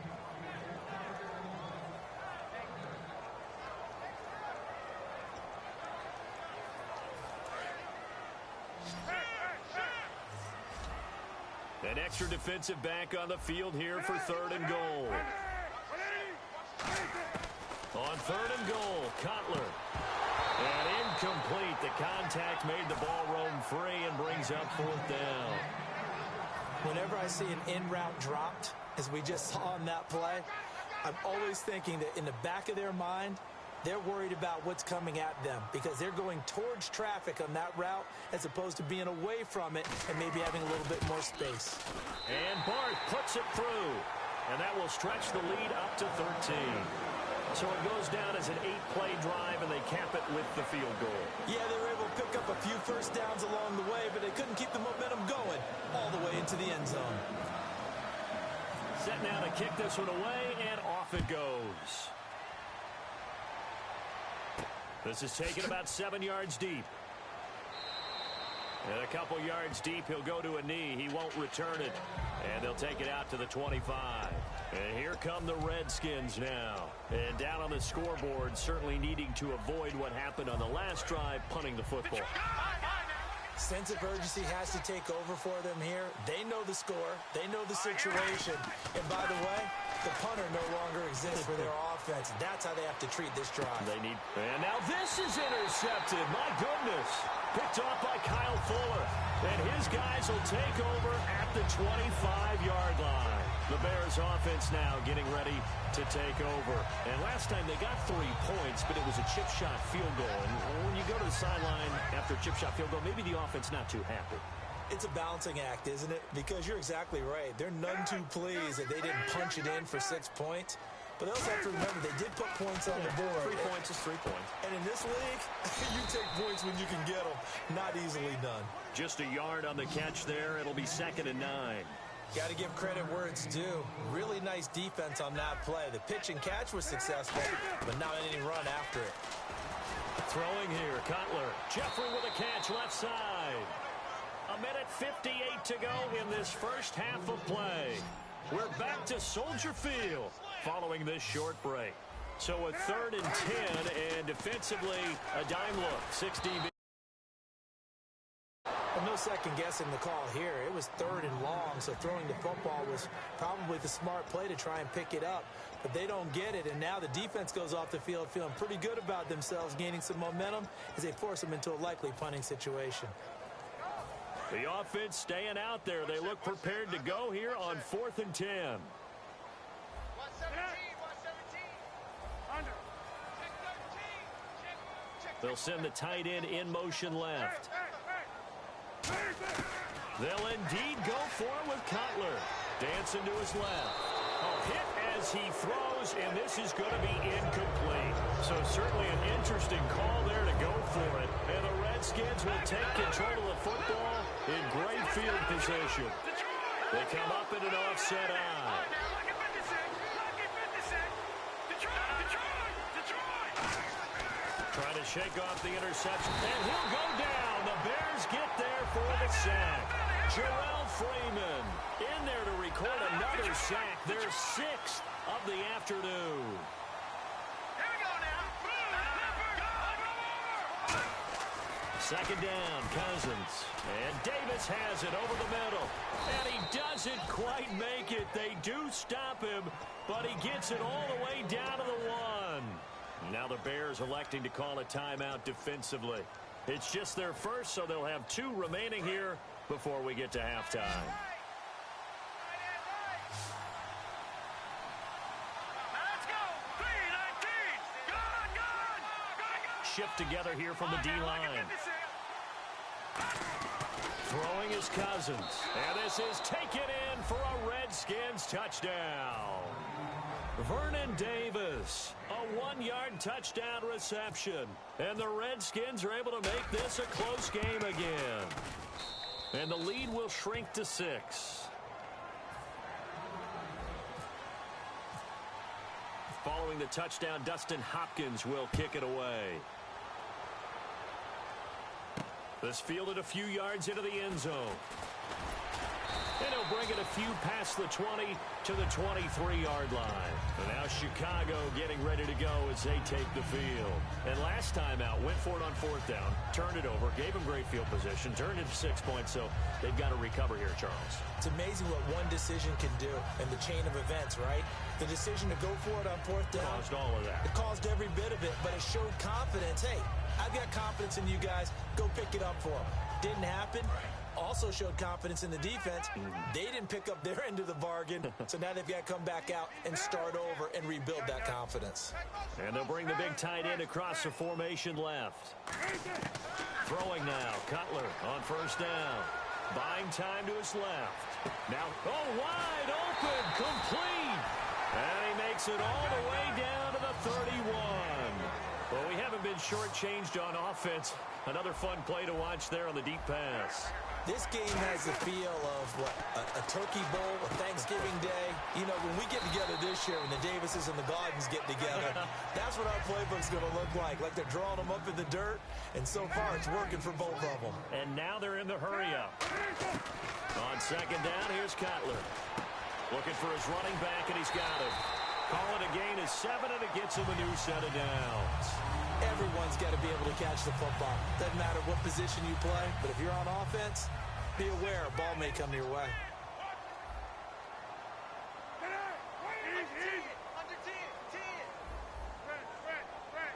An extra defensive back on the field here for 3rd and goal. On 3rd and goal, Cutler. And incomplete. The contact made the ball roam free and brings up 4th down. Whenever I see an in-route dropped, as we just saw on that play, I'm always thinking that in the back of their mind, they're worried about what's coming at them because they're going towards traffic on that route as opposed to being away from it and maybe having a little bit more space. And Barth puts it through. And that will stretch the lead up to 13. So it goes down as an 8-play drive, and they cap it with the field goal. Yeah, they were able to pick up a few first downs along the way, but they couldn't keep the momentum going all the way into the end zone. Set now to kick this one away, and off it goes. This is taken about 7 yards deep. And a couple yards deep, he'll go to a knee. He won't return it. And they'll take it out to the 25. And here come the Redskins now. And down on the scoreboard, certainly needing to avoid what happened on the last drive, punting the football. Sense of urgency has to take over for them here. They know the score. They know the situation. And by the way, the punter no longer exists for their offense. That's how they have to treat this drive. They need, and now this is intercepted. My goodness. Picked off by Kyle Fuller. And his guys will take over at the 25-yard line. The Bears offense now getting ready to take over. And last time they got 3 points, but it was a chip shot field goal. And when you go to the sideline after a chip shot field goal, maybe the offense not too happy. It's a balancing act, isn't it? Because you're exactly right. They're none too pleased that they didn't punch it in for 6 points. But they also have to remember they did put points on the board. 3 points is 3 points. And in this league, you take points when you can get them. Not easily done. Just a yard on the catch there. It'll be 2nd and 9. Got to give credit where it's due. Really nice defense on that play. The pitch and catch was successful, but not any run after it. Throwing here, Cutler. Jeffrey with a catch left side. 1:58 to go in this first half of play. We're back to Soldier Field following this short break. So a 3rd and 10, and defensively, a dime look. 6 DB. Well, no second guessing the call here. It was 3rd and long, so throwing the football was probably the smart play to try and pick it up. But they don't get it, and now the defense goes off the field feeling pretty good about themselves, gaining some momentum as they force them into a likely punting situation. The offense staying out there. They look prepared to go here on 4th and 10. 117, 117. Under. They'll send the tight end in motion left. They'll indeed go for it with Cutler. Dancing to his left. Hit as he throws, and this is going to be incomplete. So certainly an interesting call there to go for it. And the Redskins will take control of the football in great field position. They come up in an offset eye. Trying to shake off the interception, and he'll go down. The Bears get there for the sack. Jarrell Freeman in there to record another sack. Their 6th of the afternoon. Here we go now. 2nd down, Cousins. And Davis has it over the middle. And he doesn't quite make it. They do stop him, but he gets it all the way down to the 1. Now the Bears electing to call a timeout defensively. It's just their first, so they'll have 2 remaining here before we get to halftime. Let's go. 319. Good. Shift together here from the D-line. Throwing is Cousins. And this is taken in for a Redskins touchdown. Vernon Davis, a 1-yard touchdown reception. And the Redskins are able to make this a close game again. And the lead will shrink to 6. Following the touchdown, Dustin Hopkins will kick it away. This fielded a few yards into the end zone. And he'll bring it a few past the 20 to the 23-yard line. And now Chicago getting ready to go as they take the field. And last time out, went for it on 4th down, turned it over, gave him great field position, turned it to 6 points, so they've got to recover here, Charles. It's amazing what one decision can do in the chain of events, right? The decision to go for it on 4th down. Caused all of that. It caused every bit of it, but it showed confidence. Hey, I've got confidence in you guys. Go pick it up for them. Didn't happen. Also showed confidence in the defense. They didn't pick up their end of the bargain, so now they've got to come back out and start over and rebuild that confidence. And they'll bring the big tight end across the formation left. Throwing now, Cutler on 1st down. Buying time to his left. Now, wide open, complete. And he makes it all the way down to the 31. Well, we haven't been shortchanged on offense. Another fun play to watch there on the deep pass. This game has the feel of what, a turkey bowl, a Thanksgiving day. You know, when we get together this year, when the Davises and the Gardens get together, that's what our playbook's going to look like. Like they're drawing them up in the dirt, and so far it's working for both of them. And now they're in the hurry-up. On 2nd down, here's Cutler. Looking for his running back, and he's got him. Calling a gain is 7, and it gets him a new set of downs. Everyone's got to be able to catch the football. Doesn't matter what position you play, but if you're on offense, be aware a ball may come your way.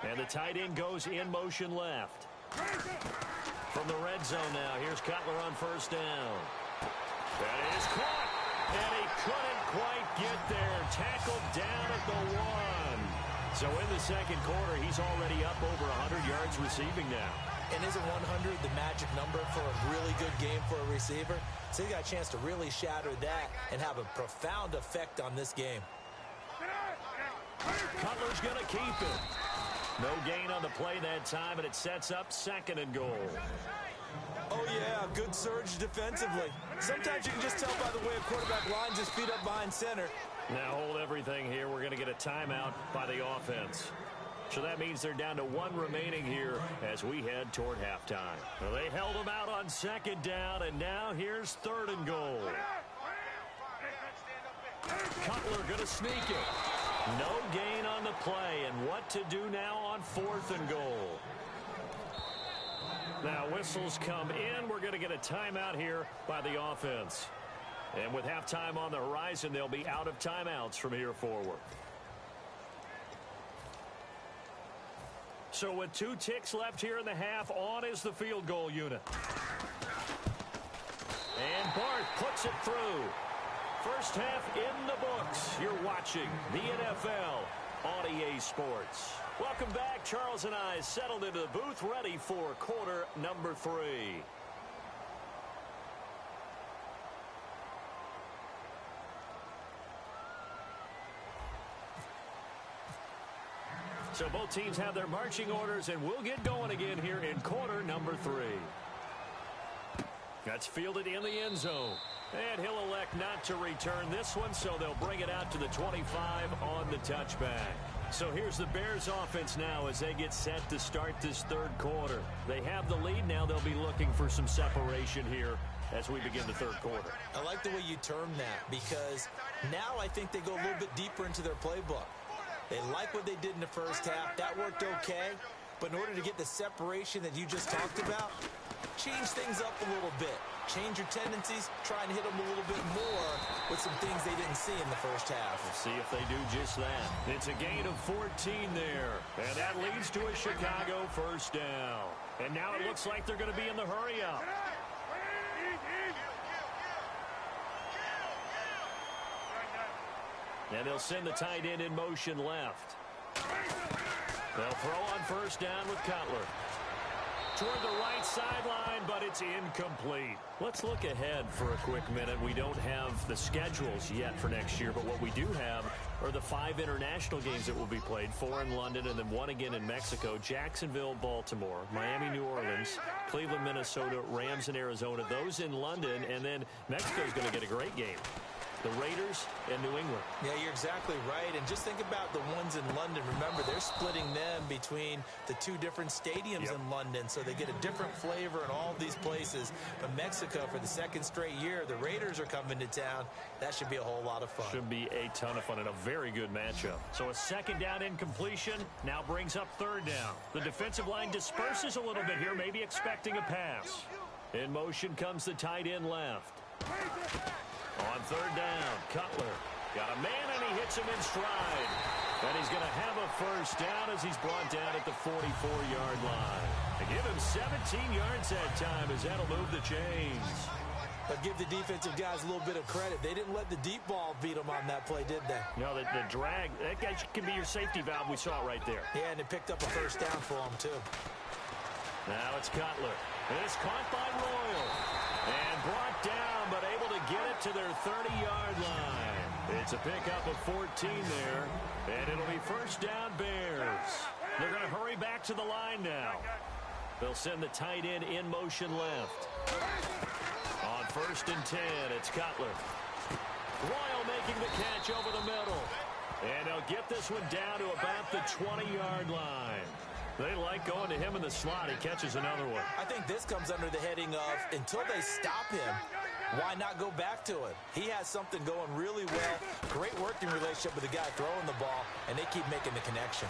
And the tight end goes in motion left. From the red zone now, here's Cutler on first down. That is caught, and he couldn't quite get there. Tackled down at the 1. So in the second quarter, he's already up over 100 yards receiving now. And isn't 100 the magic number for a really good game for a receiver? So he got a chance to really shatter that and have a profound effect on this game. Cutler's going to keep it. No gain on the play that time, and it sets up 2nd and goal. Oh, yeah, good surge defensively. Sometimes you can just tell by the way a quarterback lines his feet up behind center. Now hold everything here. We're going to get a timeout by the offense. So that means they're down to 1 remaining here as we head toward halftime. Well, they held them out on 2nd down, and now here's 3rd and goal. Cutler going to sneak it. No gain on the play, and what to do now on 4th and goal. Now whistles come in. We're going to get a timeout here by the offense. And with halftime on the horizon, they'll be out of timeouts from here forward. So with 2 ticks left here in the half, on is the field goal unit. And Bart puts it through. First half in the books. You're watching the NFL on EA Sports. Welcome back. Charles and I settled into the booth, ready for quarter number 3. So both teams have their marching orders, and we'll get going again here in quarter number 3. That's fielded in the end zone. And he'll elect not to return this one, so they'll bring it out to the 25 on the touchback. So here's the Bears offense now as they get set to start this 3rd quarter. They have the lead. Now they'll be looking for some separation here as we begin the 3rd quarter. I like the way you term that, because now I think they go a little bit deeper into their playbook. They like what they did in the first half. That worked okay. But in order to get the separation that you just talked about, change things up a little bit. Change your tendencies. Try and hit them a little bit more with some things they didn't see in the first half. We'll see if they do just that. It's a gain of 14 there. And that leads to a Chicago first down. And now it looks like they're going to be in the hurry up. And they'll send the tight end in motion left. They'll throw on first down with Cutler. Toward the right sideline, but it's incomplete. Let's look ahead for a quick minute. We don't have the schedules yet for next year, but what we do have are the 5 international games that will be played, 4 in London and then 1 again in Mexico, Jacksonville, Baltimore, Miami, New Orleans, Cleveland, Minnesota, Rams, and Arizona. Those in London, and then Mexico's going to get a great game. The Raiders and New England. Yeah, you're exactly right. And just think about the ones in London. Remember, they're splitting them between the 2 different stadiums in London, so they get a different flavor in all these places. But Mexico, for the 2nd straight year, the Raiders are coming to town. That should be a whole lot of fun. Should be a ton of fun and a very good matchup. So a 2nd down incompletion now brings up 3rd down. The defensive line disperses a little bit here, maybe expecting a pass. In motion comes the tight end left. On 3rd down, Cutler got a man, and he hits him in stride. And he's going to have a first down as he's brought down at the 44-yard line. They give him 17 yards that time as that'll move the chains. But give the defensive guys a little bit of credit. They didn't let the deep ball beat them on that play, did they? No, the drag, that guy can be your safety valve. We saw it right there. Yeah, and it picked up a first down for them, too. Now it's Cutler. And it's caught by Royal. And brought down, but able to get it to their 30-yard line. It's a pickup of 14 there. And it'll be first down Bears. They're going to hurry back to the line now. They'll send the tight end in motion left. On 1st and 10, it's Cutler. Royal making the catch over the middle. And they'll get this one down to about the 20-yard line. They like going to him in the slot. He catches another one. I think this comes under the heading of, until they stop him, why not go back to it? He has something going really well. Great working relationship with the guy throwing the ball, and they keep making the connection.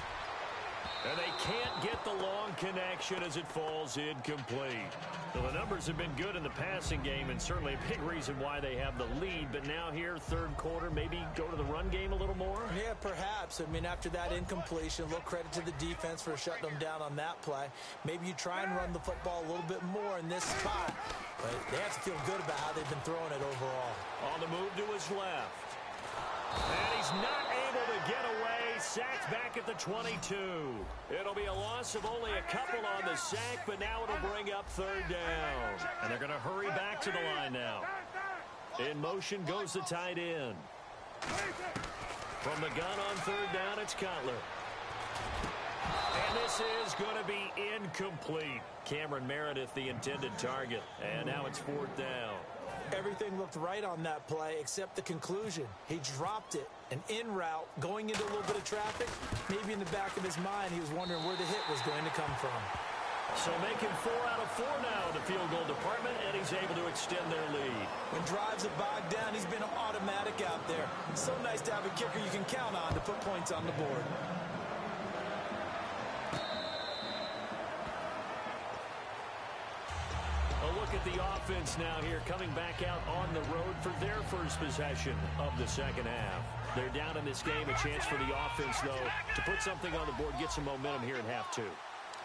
And they can't get the long connection as it falls incomplete. Well, the numbers have been good in the passing game and certainly a big reason why they have the lead. But now here, third quarter, maybe go to the run game a little more? Yeah, perhaps. I mean, after that incompletion, a little credit to the defense for shutting them down on that play. Maybe you try and run the football a little bit more in this spot. But they have to feel good about how they've been throwing it overall. On the move to his left. And he's not able to get away. Sacked back at the 22. It'll be a loss of only a couple on the sack, but now it'll bring up third down. And they're going to hurry back to the line now. In motion goes the tight end. From the gun on third down, it's Cutler. And this is going to be incomplete. Cameron Meredith, the intended target. And now it's fourth down. Everything looked right on that play except the conclusion. He dropped it, an in route, going into a little bit of traffic. Maybe in the back of his mind, he was wondering where the hit was going to come from. So making 4 out of 4 now in the field goal department, and he's able to extend their lead. When drives are bogged down, he's been automatic out there. So nice to have a kicker you can count on to put points on the board. A look at the offense now here, coming back out on the road for their first possession of the second half. They're down in this game. A chance for the offense, though, to put something on the board, get some momentum here in half 2.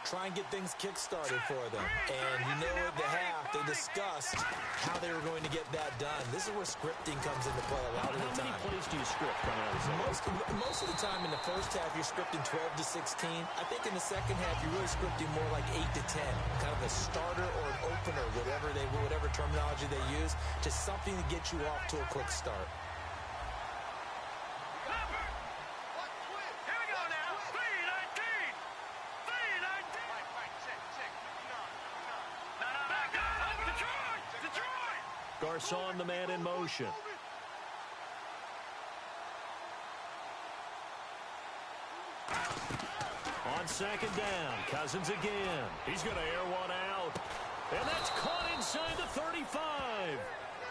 Try and get things kick-started for them. And you know at the half, they discussed how they were going to get that done. This is where scripting comes into play a lot of the time. How many plays do you script coming out of the Most of the time in the first half, you're scripting 12 to 16. I think in the second half, you're really scripting more like 8 to 10. Kind of a starter or an opener, whatever terminology they use. Just something to get you off to a quick start. Garcon, the man in motion. On second down, Cousins again. He's going to air one out. And that's caught inside the 35.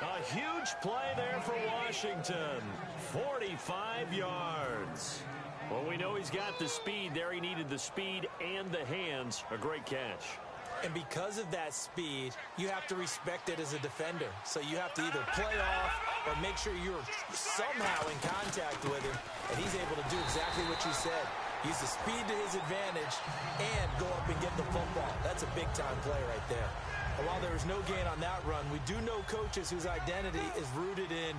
A huge play there for Washington. 45 yards. Well, we know he's got the speed there. He needed the speed and the hands. A great catch. And because of that speed, you have to respect it as a defender. So you have to either play off or make sure you're somehow in contact with him. And he's able to do exactly what you said. Use the speed to his advantage and go up and get the football. That's a big-time play right there. And while there was no gain on that run, we do know coaches whose identity is rooted in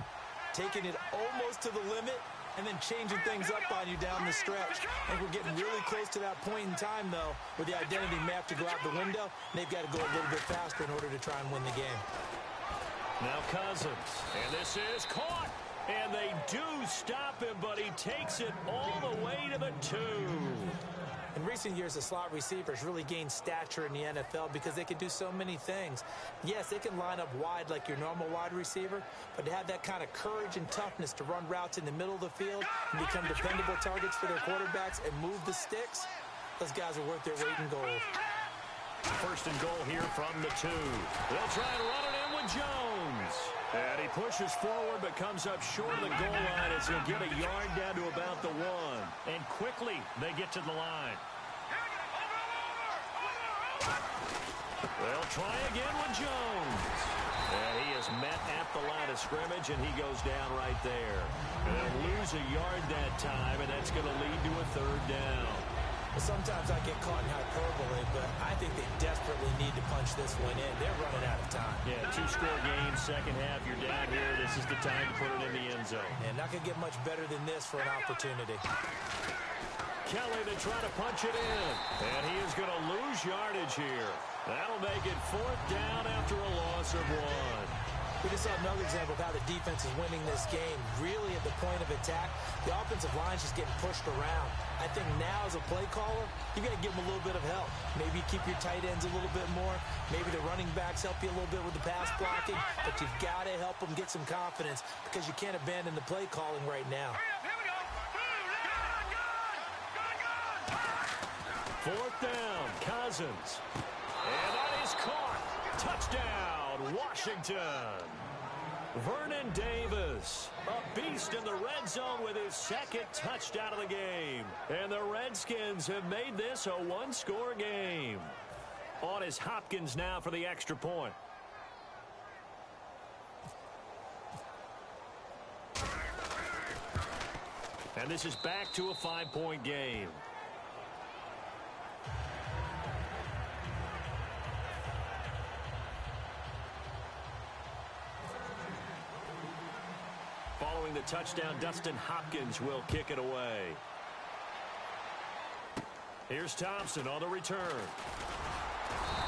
taking it almost to the limit and then changing things up on you down the stretch. I think we're getting really close to that point in time, though, where the identity may have to go out the window, and they've got to go a little bit faster in order to try and win the game. Now Cousins, and this is caught, and they do stop him, but he takes it all the way to the 2. In recent years, the slot receivers really gained stature in the NFL because they can do so many things. Yes, they can line up wide like your normal wide receiver, but to have that kind of courage and toughness to run routes in the middle of the field and become dependable targets for their quarterbacks and move the sticks, those guys are worth their weight in gold. First and goal here from the 2. They'll try and run it in with Jones. And he pushes forward but comes up short of the goal line as he'll get a yard down to about the 1. And quickly they get to the line. They'll try again with Jones. And he is met at the line of scrimmage, and he goes down right there. And they'll lose a yard that time, and that's going to lead to a third down. Well, sometimes I get caught in hyperbole, but I think they desperately need to punch this one in. They're running out of time. Yeah, 2-score game, second half, you're down here. This is the time to put it in the end zone. And not going to get much better than this for an opportunity. Kelly to try to punch it in. And he is going to lose yardage here. That'll make it fourth down after a loss of 1. We just saw another example of how the defense is winning this game. Really at the point of attack, the offensive line's just getting pushed around. I think now as a play caller, you got to give them a little bit of help. Maybe keep your tight ends a little bit more. Maybe the running backs help you a little bit with the pass blocking. But you've got to help them get some confidence because you can't abandon the play calling right now. Fourth down, Cousins. And that is caught. Touchdown, Washington. Vernon Davis, a beast in the red zone with his second touchdown of the game. And the Redskins have made this a one-score game. On is Hopkins now for the extra point. And this is back to a 5-point game. Following the touchdown, Dustin Hopkins will kick it away. Here's Thompson on the return.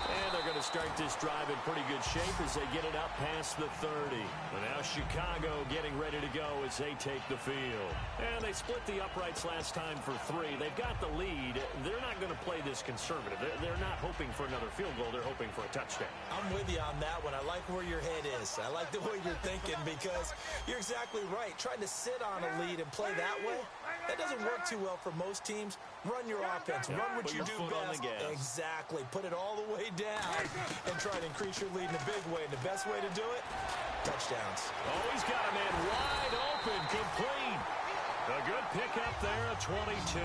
And they're going to start this drive in pretty good shape as they get it up past the 30. And now Chicago getting ready to go as they take the field. And they split the uprights last time for 3. They've got the lead. They're not going to play this conservative. They're not hoping for another field goal. They're hoping for a touchdown. I'm with you on that one. I like where your head is. I like the way you're thinking because you're exactly right. Trying to sit on a lead and play that way, that doesn't work too well for most teams. Run your offense. Run what you do best. Exactly. Put it all the way down and try to increase your lead in a big way. And the best way to do it, touchdowns. Oh, he's got a man wide open, complete. A good pickup there, a 22.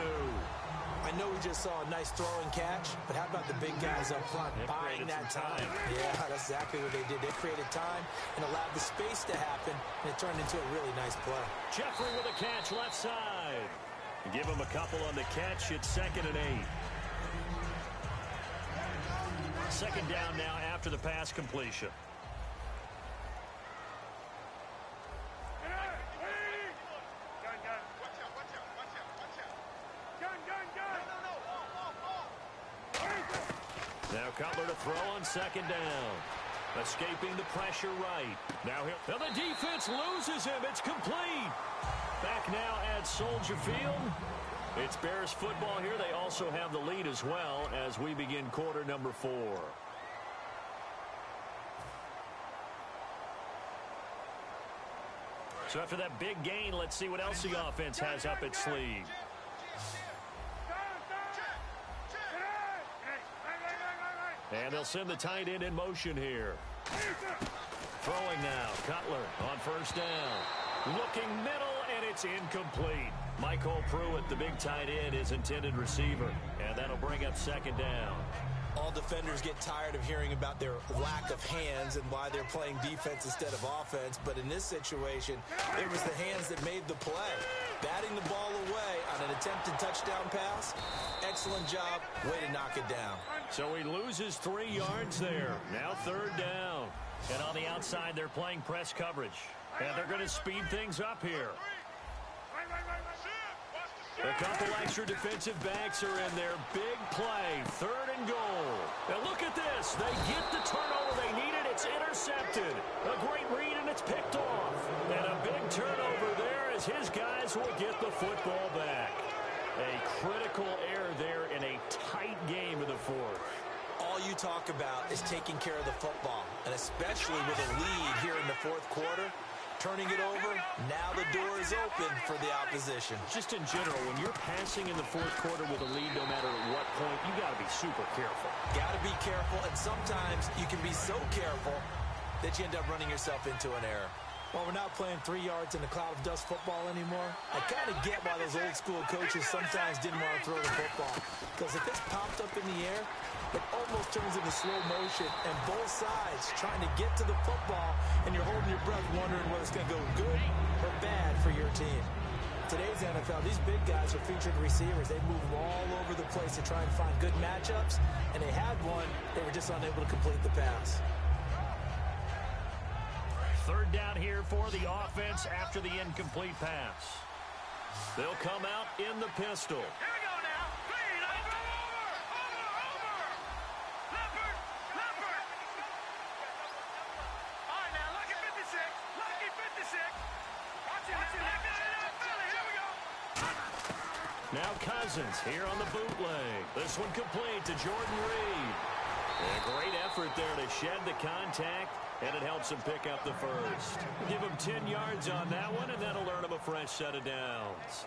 I know we just saw a nice throw and catch, but how about the big guys up front buying that time? Yeah, that's exactly what they did. They created time and allowed the space to happen, and it turned into a really nice play. Jeffrey with a catch left side. Give him a couple on the catch. It's 2nd and 8. Second down now after the pass completion. Now Cutler to throw on 2nd down. Escaping the pressure right. Now the defense loses him. It's complete. Back now at Soldier Field. It's Bears football here. They also have the lead as well as we begin quarter number 4. So after that big gain, let's see what else the offense has up its sleeve. And they'll send the tight end in motion here. Throwing now. Cutler on 1st down. Looking middle, and it's incomplete. Michael Pruitt, the big tight end, is intended receiver. And that'll bring up 2nd down. All defenders get tired of hearing about their lack of hands and why they're playing defense instead of offense. But in this situation, it was the hands that made the play. Batting the ball away on an attempted touchdown pass. Excellent job. Way to knock it down. So he loses 3 yards there. Now 3rd down. And on the outside, they're playing press coverage. And they're going to speed things up here. A couple extra defensive backs are in there. Big play. 3rd and goal. Now look at this. They get the turnover they needed. It's intercepted. A great read, and it's picked off. And a big turnover there as his guys will get the football back. A critical error there in a tight game in the 4th. All you talk about is taking care of the football, and especially with a lead here in the 4th quarter. Turning it over, now the door is open for the opposition. Just in general, when you're passing in the 4th quarter with a lead, no matter at what point, you got to be super careful. Got to be careful, and sometimes you can be so careful that you end up running yourself into an error. Well, we're not playing 3 yards in a cloud of dust football anymore. I kind of get why those old school coaches sometimes didn't want to throw the football. Because if it's popped up in the air, it almost turns into slow motion, and both sides trying to get to the football, and you're holding your breath wondering whether it's going to go good or bad for your team. Today's NFL, these big guys are featured receivers. They move all over the place to try and find good matchups, and they had one. They were just unable to complete the pass. 3rd down here for the offense after the incomplete pass. They'll come out in the pistol. Here we go now. Clean. Over. Leopard. All right, now, lucky 56. Lucky 56. Watch it. Here we go. Now Cousins here on the bootleg. This one complete to Jordan Reed. A great effort there to shed the contact, and it helps him pick up the 1st. Give him 10 yards on that one, and that'll earn him a fresh set of downs.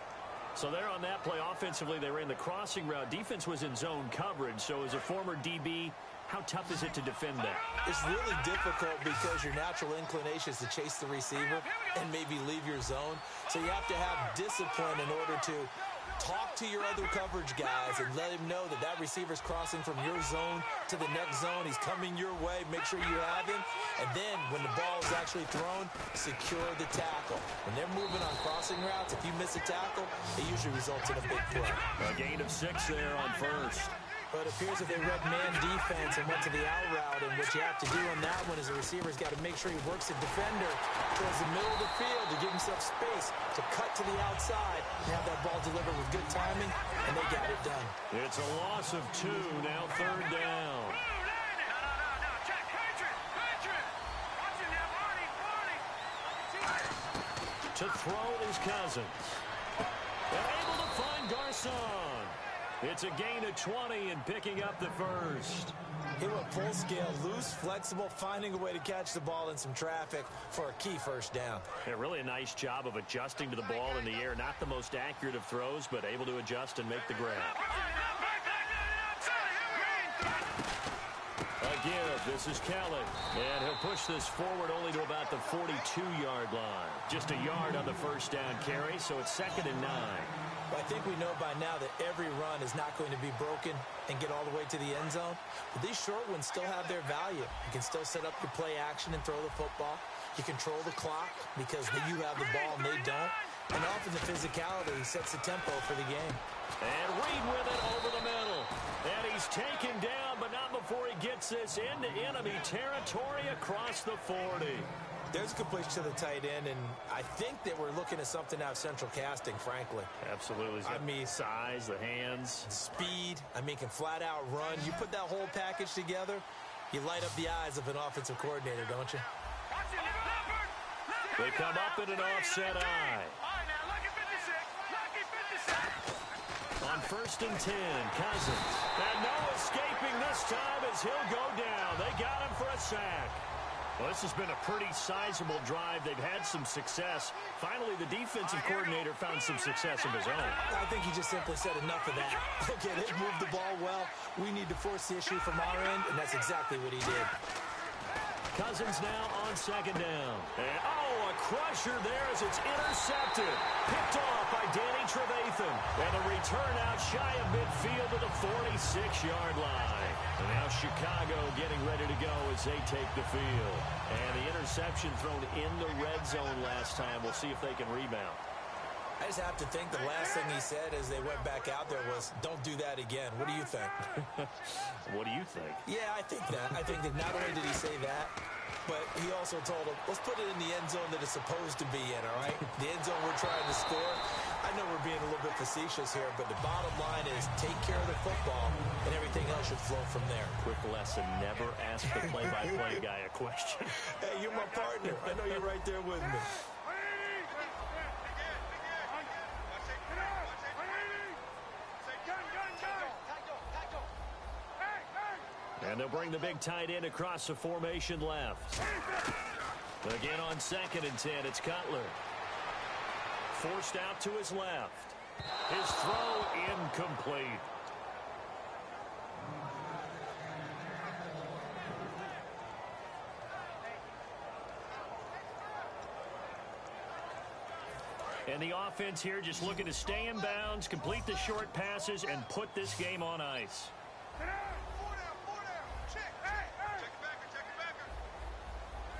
So there on that play, offensively, they ran the crossing route. Defense was in zone coverage, so as a former DB, How tough is it to defend that? It's really difficult because your natural inclination is to chase the receiver and maybe leave your zone. So you have to have discipline in order to talk to your other coverage guys and let him know that that receiver's crossing from your zone to the next zone. He's coming your way. Make sure you have him. And then when the ball is actually thrown, secure the tackle. When they're moving on crossing routes, if you miss a tackle, it usually results in a big play. A gain of 6 there on first. But it appears that they read man defense and went to the out route, and what you have to do on that one is the receiver's got to make sure he works the defender towards the middle of the field to give himself space to cut to the outside and have that ball delivered with good timing, and they got it done. It's a loss of 2, now 3rd down. To throw is Cousins. They're able to find Garcon. It's a gain of 20 and picking up the first. He went full scale, loose, flexible, finding a way to catch the ball in some traffic for a key first down. Yeah, really a nice job of adjusting to the ball in the air. Not the most accurate of throws, but able to adjust and make the grab. Again, this is Kelly, and he'll push this forward only to about the 42-yard line. Just a yard on the first down carry, so it's 2nd and 9. Well, I think we know by now that every run is not going to be broken and get all the way to the end zone. But these short ones still have their value. You can still set up your play action and throw the football. You control the clock because you have the ball and they don't. And often the physicality sets the tempo for the game. And Reed with it over the middle. And he's taken down, but not before he gets this into enemy territory across the 40. There's a completion to the tight end, and I think that we're looking at something out of central casting, frankly. Absolutely. I mean, size, the hands. Speed. I mean, can flat out run. You put that whole package together, you light up the eyes of an offensive coordinator, don't you? They come up in an offset eye. On 1st and 10, Cousins. And no escaping this time as he'll go down. They got him for a sack. Well, this has been a pretty sizable drive. They've had some success. Finally, the defensive coordinator found some success of his own. I think he just simply said enough of that. Okay, they've moved the ball well. We need to force the issue from our end, and that's exactly what he did. Cousins now on 2nd down. And, a crusher there as it's intercepted. Picked off by Danny Trevathan. And a return out shy of midfield to the 46-yard line. And now Chicago getting ready to go as they take the field. And the interception thrown in the red zone last time. We'll see if they can rebound. I just have to think the last thing he said as they went back out there was, don't do that again. What do you think? What do you think? Yeah, I think that. I think that not only did he say that, but he also told him, let's put it in the end zone that it's supposed to be in, all right? The end zone we're trying to score. I know we're being a little bit facetious here, but the bottom line is take care of the football, and everything else should flow from there. Quick lesson, never ask the play-by-play guy a question. Hey, you're my partner. I know you're right there with me. And they'll bring the big tight end across the formation left. Again on 2nd and 10, it's Cutler. Forced out to his left. His throw incomplete. And the offense here just looking to stay in bounds, complete the short passes, and put this game on ice.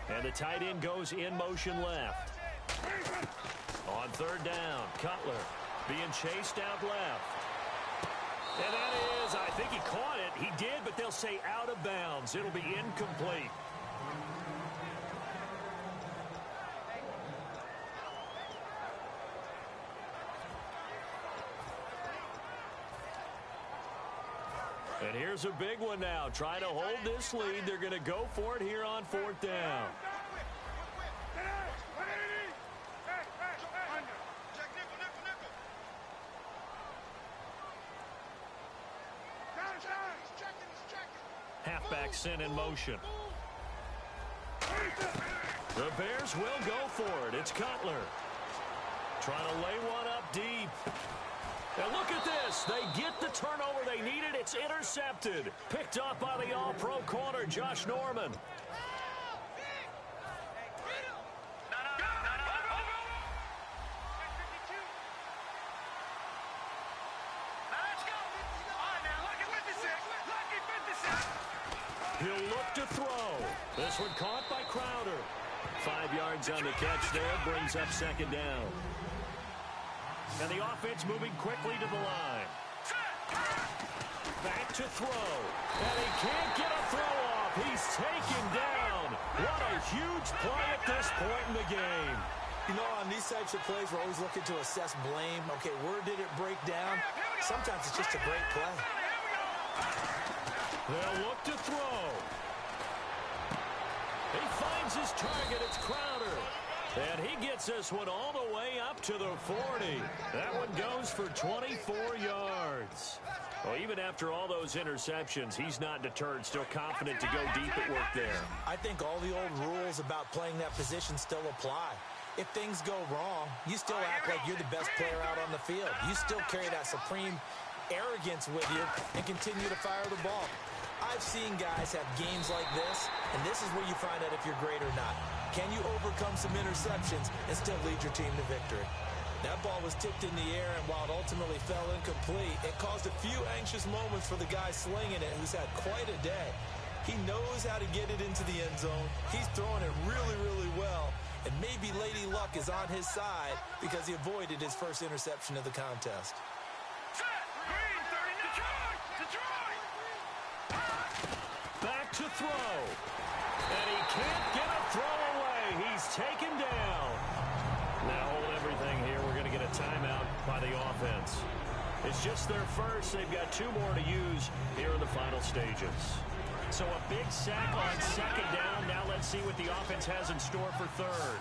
And the tight end goes in motion left. On 3rd down, Cutler being chased out left. And that is, I think he caught it. He did, but they'll say out of bounds. It'll be incomplete. And here's a big one now. Trying to hold this lead. They're going to go for it here on 4th down. Halfback sent in motion. The Bears will go for it. It's Cutler. Trying to lay one up deep. And look at this. They get the turnover they needed. It's intercepted. Picked up by the all-pro corner, Josh Norman. He'll look to throw. This one caught by Crowder. 5 yards on the catch there. Brings up second down. And the offense moving quickly to the line. Back to throw. And he can't get a throw off. He's taken down. What a huge play at this point in the game. You know, on these types of plays, we're always looking to assess blame. Okay, where did it break down? Sometimes it's just a great play. They'll look to throw. He finds his target. It's Crowder. And he gets this one all the way up to the 40. That one goes for 24 yards. Well, even after all those interceptions, he's not deterred, still confident to go deep at work there. I think all the old rules about playing that position still apply. If things go wrong, you still act like you're the best player out on the field. You still carry that supreme arrogance with you and continue to fire the ball. I've seen guys have games like this, and this is where you find out if you're great or not. Can you overcome some interceptions and still lead your team to victory? That ball was tipped in the air, and while it ultimately fell incomplete, it caused a few anxious moments for the guy slinging it, who's had quite a day. He knows how to get it into the end zone. He's throwing it really, really well, and maybe Lady Luck is on his side because he avoided his first interception of the contest. Back to throw. And he can't get a throw away. He's taken down. Now hold everything here. We're going to get a timeout by the offense. It's just their first. They've got 2 more to use here in the final stages. So a big sack on second down. Now let's see what the offense has in store for third.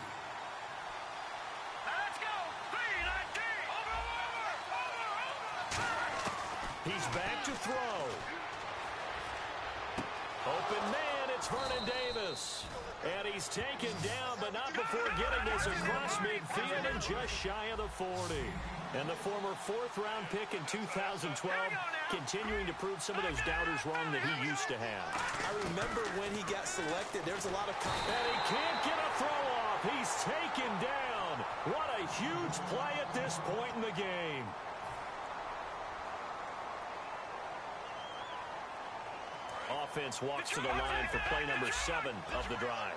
Let's go. 3-19. Over. He's back to throw. Open man, it's Vernon Davis. And he's taken down, but not before getting this across midfield and just shy of the 40. And the former 4th-round pick in 2012 continuing to prove some of those doubters wrong that he used to have. I remember when he got selected, there's a lot of... And he can't get a throw off. He's taken down. What a huge play at this point in the game. Offense walks to the line for play number 7 of the drive.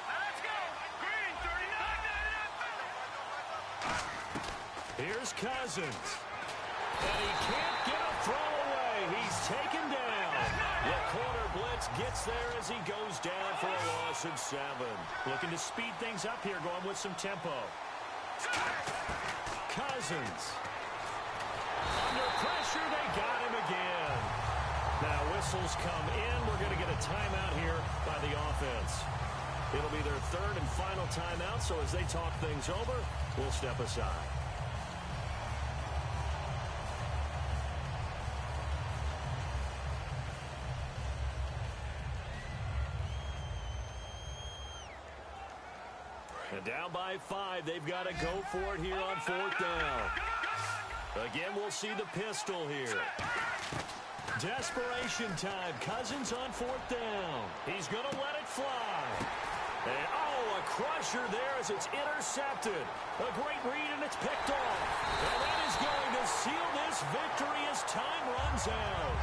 Let's go. Green 39. Here's Cousins. And he can't get a throw away. He's taken down. The corner blitz gets there as he goes down for a loss of 7. Looking to speed things up here, going with some tempo. Cousins. Under pressure, they got him again. Now whistles come in. We're going to get a timeout here by the offense. It'll be their 3rd and final timeout, so as they talk things over, we'll step aside. And down by 5, they've got to go for it here on 4th down. Again, we'll see the pistol here. Desperation time. Cousins on 4th down. He's going to let it fly. And, oh, a crusher there as it's intercepted. A great read, and it's picked off. And that is going to seal this victory as time runs out.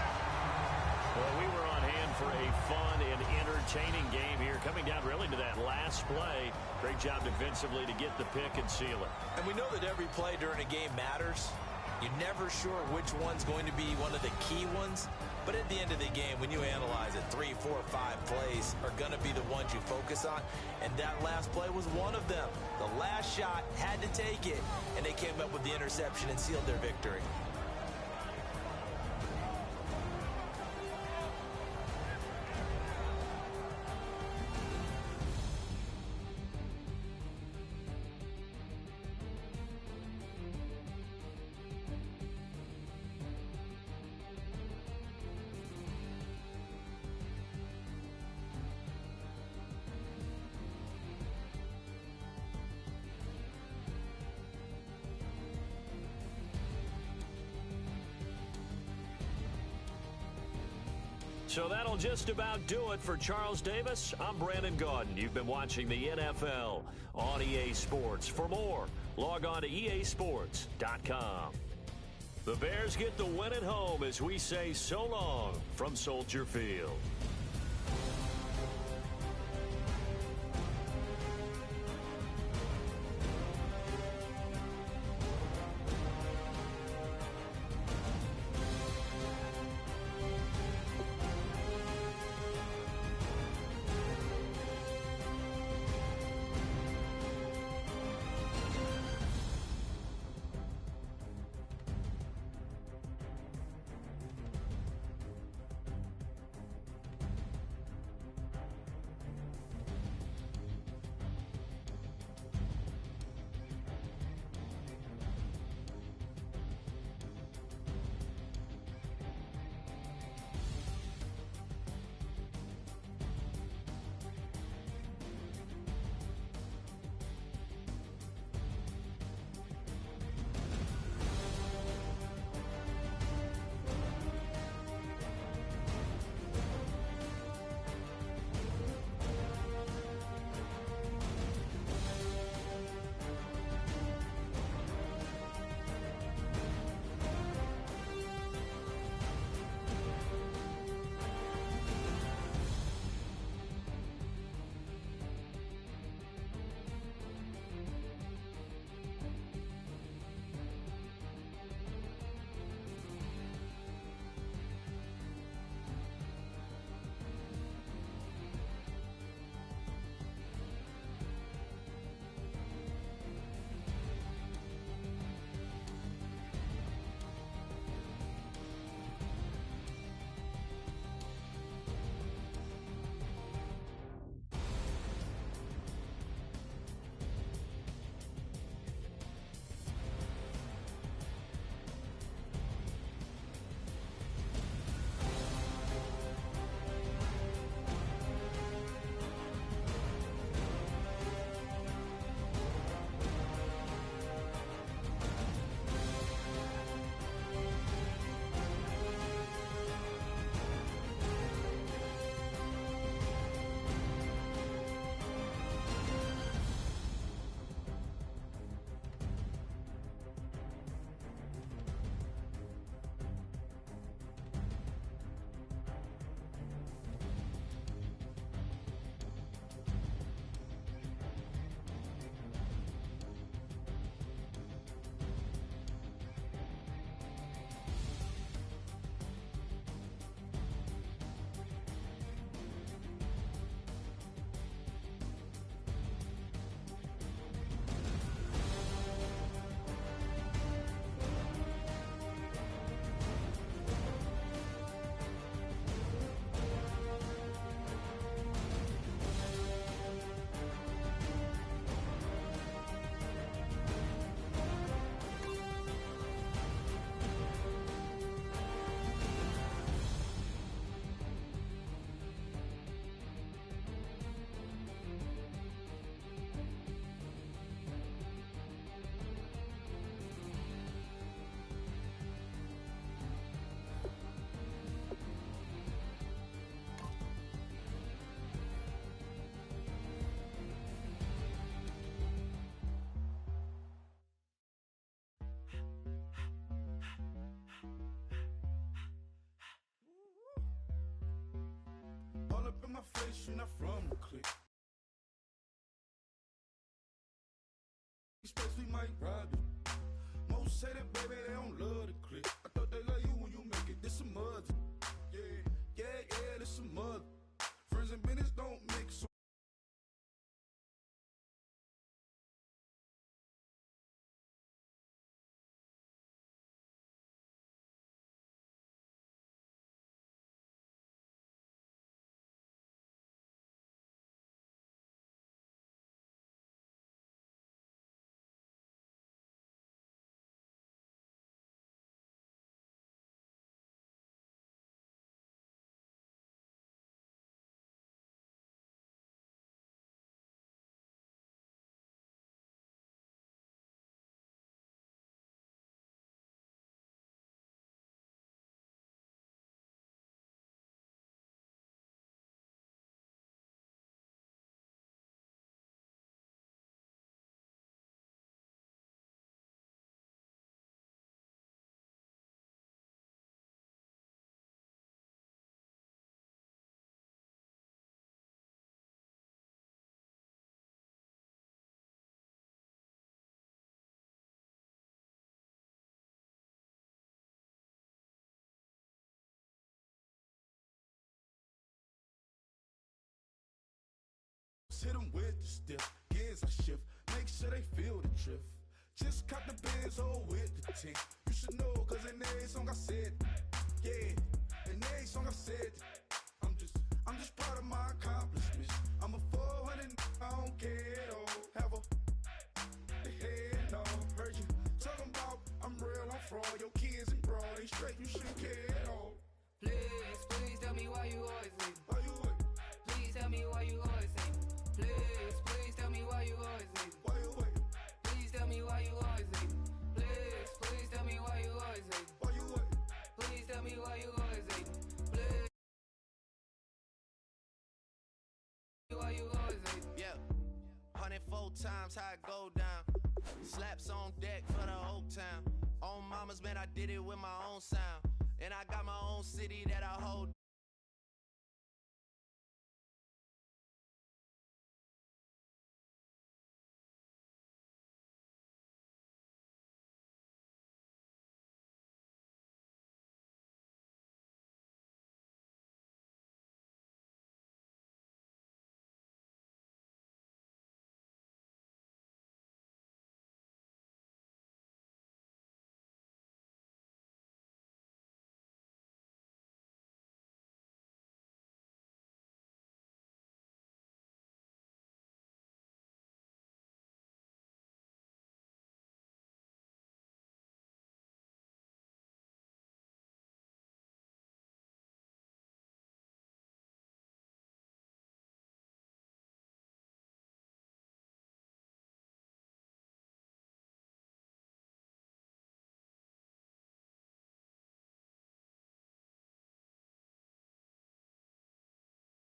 Well, we were on hand for a fun and entertaining game here, coming down really to that last play. Great job defensively to get the pick and seal it. And we know that every play during a game matters. You're never sure which one's going to be one of the key ones. But at the end of the game, when you analyze it, 3, 4, 5 plays are going to be the ones you focus on. And that last play was one of them. The last shot had to take it, and they came up with the interception and sealed their victory. So that'll just about do it for Charles Davis. I'm Brandon Gaudin. You've been watching the NFL on EA Sports. For more, log on to easports.com. The Bears get the win at home as we say so long from Soldier Field. All up in my face, you're not from the clique. Space we might rob you. Most say that, baby, they don't love the clique. I thought they love you when you make it. This some mud. Yeah, this some mud. Friends and business don't mix. hit them with the stiff. Gears I shift, make sure they feel the drift. Just caught the Benz, oh, with the tint. You should know, cause in every song I said, yeah, in every song I said, I'm just proud of my accomplishments. I'm a 400, I don't care at all. Have a head, no, heard you talking about I'm real, I'm fraud. Your kids and broad, they straight, you shouldn't care at all. Please tell me why you always leave. Why you would? Please tell me why you always leave. Please tell me why you always leave. Why you would? Please tell me why you always leave. Please tell me why you always leave. Why you would? Please tell me why you always leave. Why you always leave. Yeah, 104 times how it go down. Slaps on deck for the whole town. On mamas, man, I did it with my own sound. And I got my own city that I hold.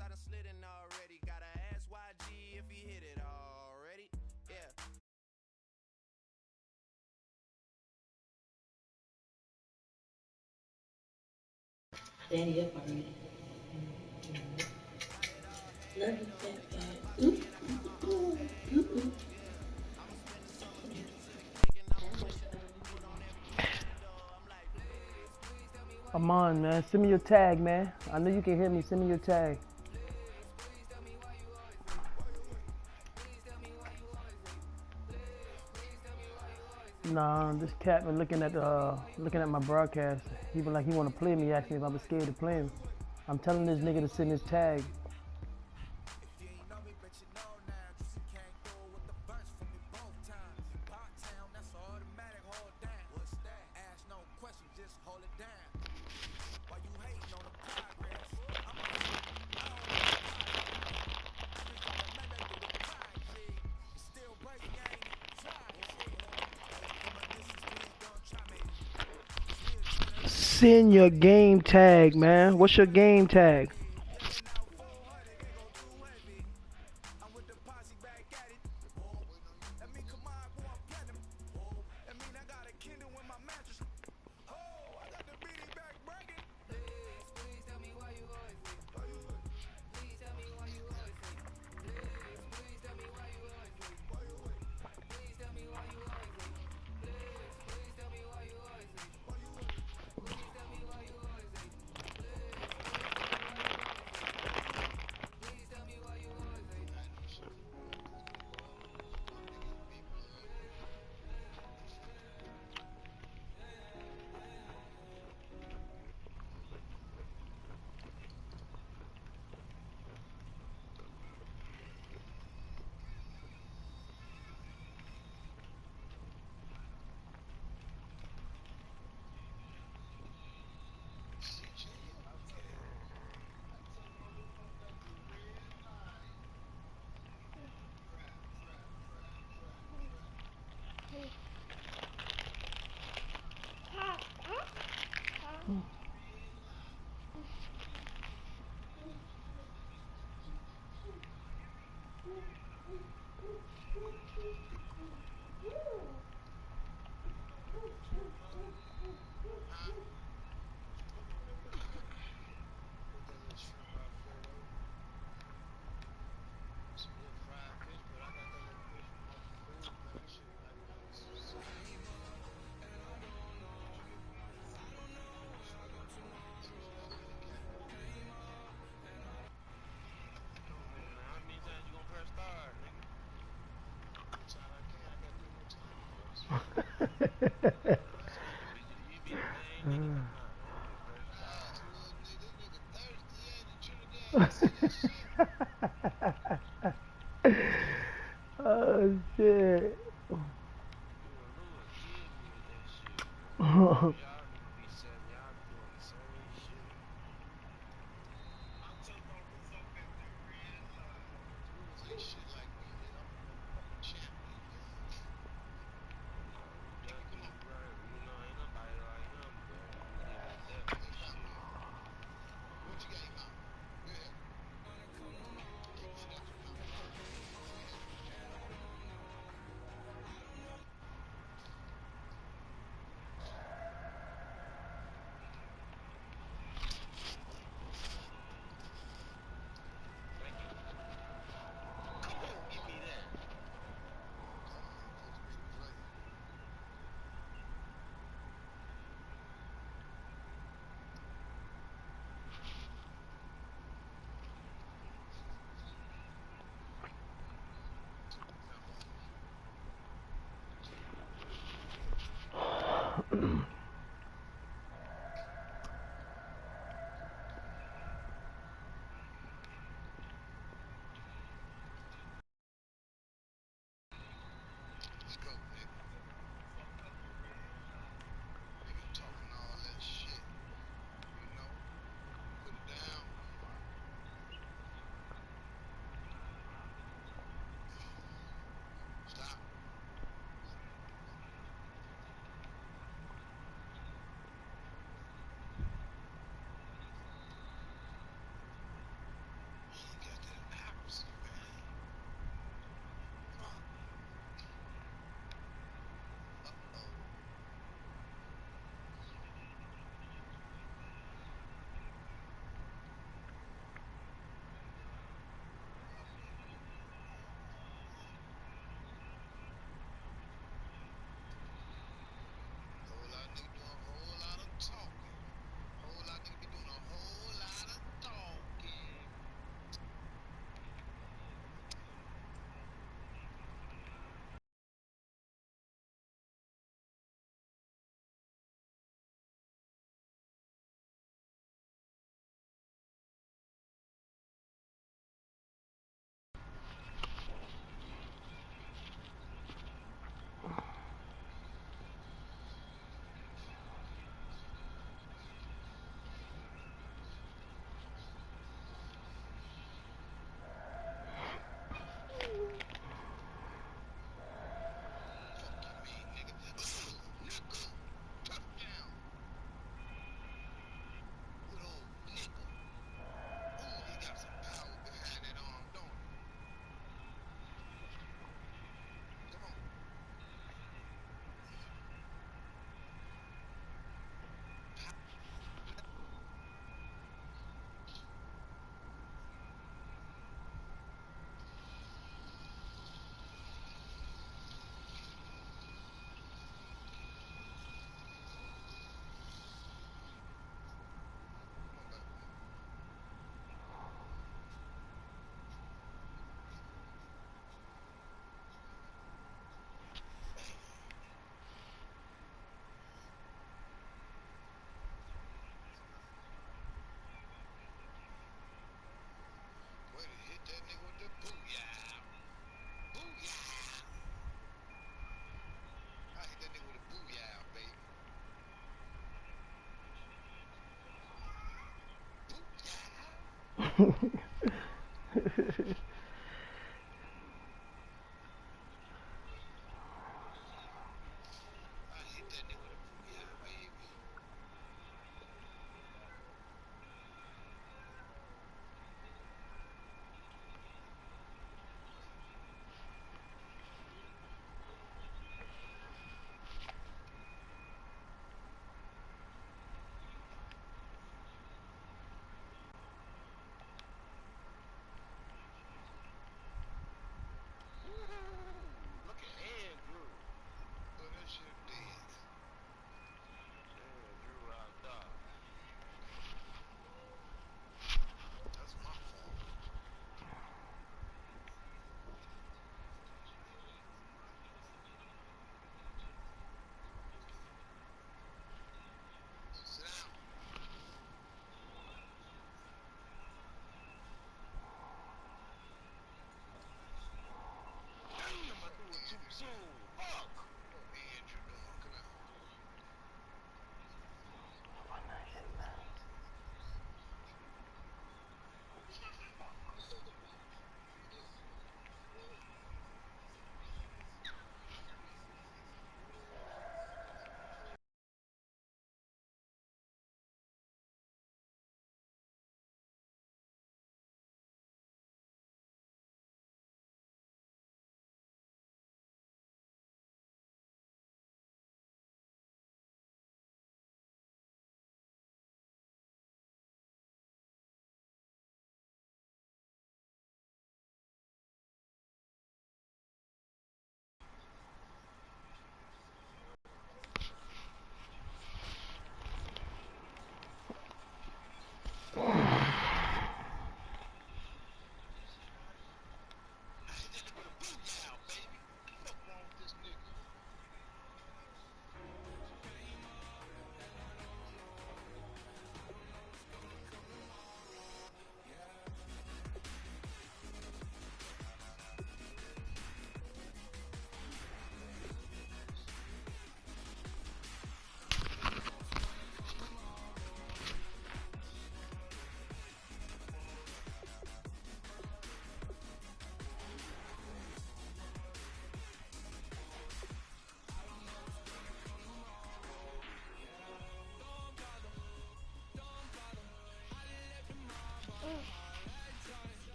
I done slid in already. Gotta ask YG if he hit it already. Yeah. Daddy up already. Love you, Dad. Come on, man. Send me your tag, man. I know you can hear me. Send me your tag. Nah, this cat been looking at my broadcast. He been like he want to play me. He asked me if I was scared to play him. I'm telling this nigga to send his tag. Send your game tag, man. What's your game tag? Oh shit.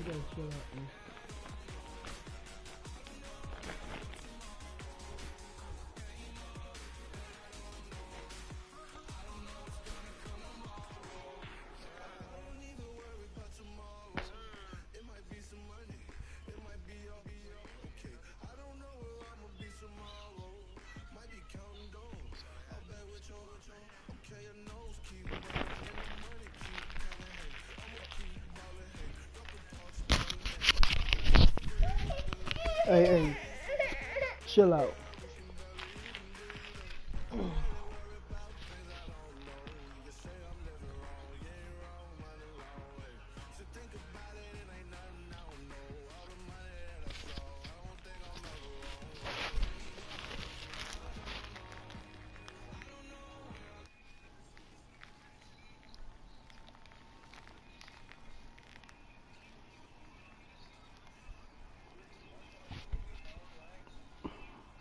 You gotta chill out, man. Hey, chill out.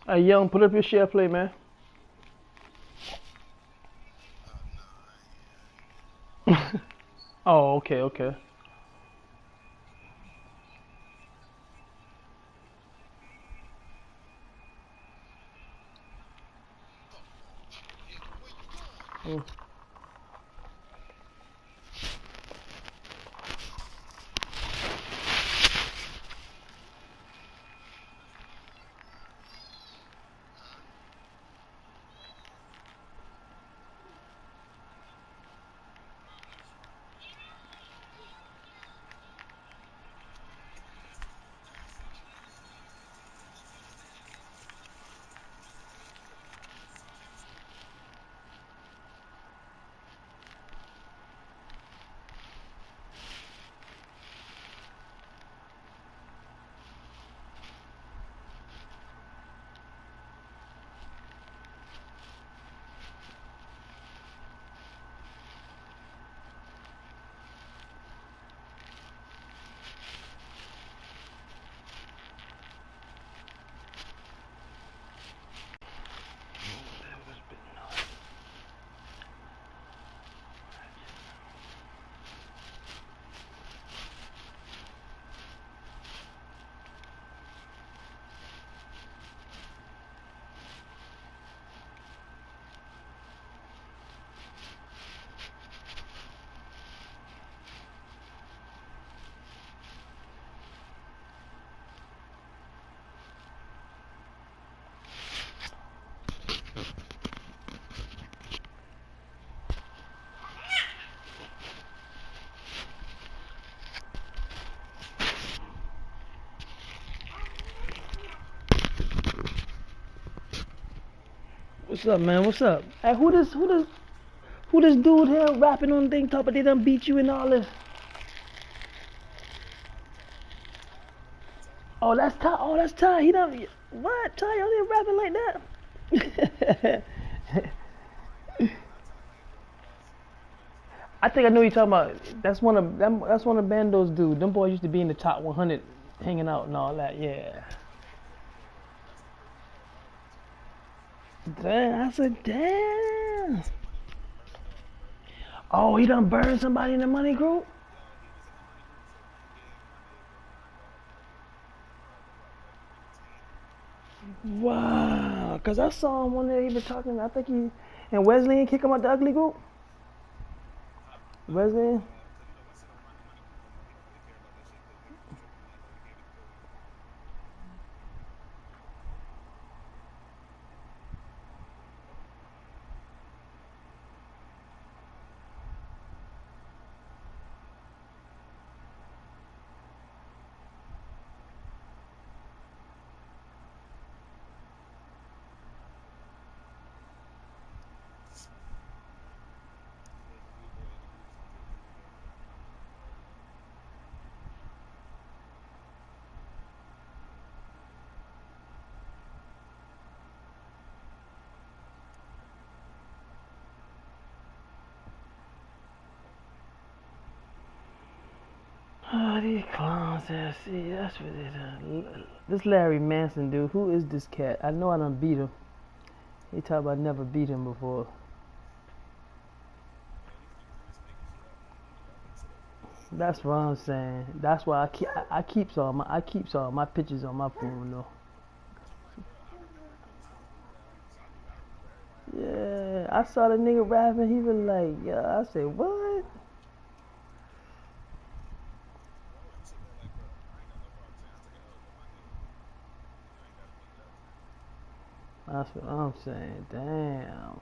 Hey, Young, put up your share play, man. Oh, okay, okay. Mm. What's up, man? What's up? Hey, who this dude here rapping on thing top, but they done beat you and all this? Oh, that's Ty. Oh, that's Ty. He done what? Ty, y'all ain't rapping like that. I think I know you're talking about. That's one of them. That's one of Bando's dude. Them boys used to be in the top 100, hanging out and all that. Yeah. Damn, I said, damn. Oh, he done burned somebody in the money group? Wow. Because I saw him one day, he was talking, I think he, and Wesley kick him out the ugly group? Wesley? Oh, these clowns there. See, that's what it is. This Larry Manson dude, who is this cat? I know I done beat him. He talk about never beat him before. That's what I'm saying. That's why I keeps all my pictures on my phone though. Yeah, I saw the nigga rapping. He was like, yeah. I said, what? That's what I'm saying. Damn.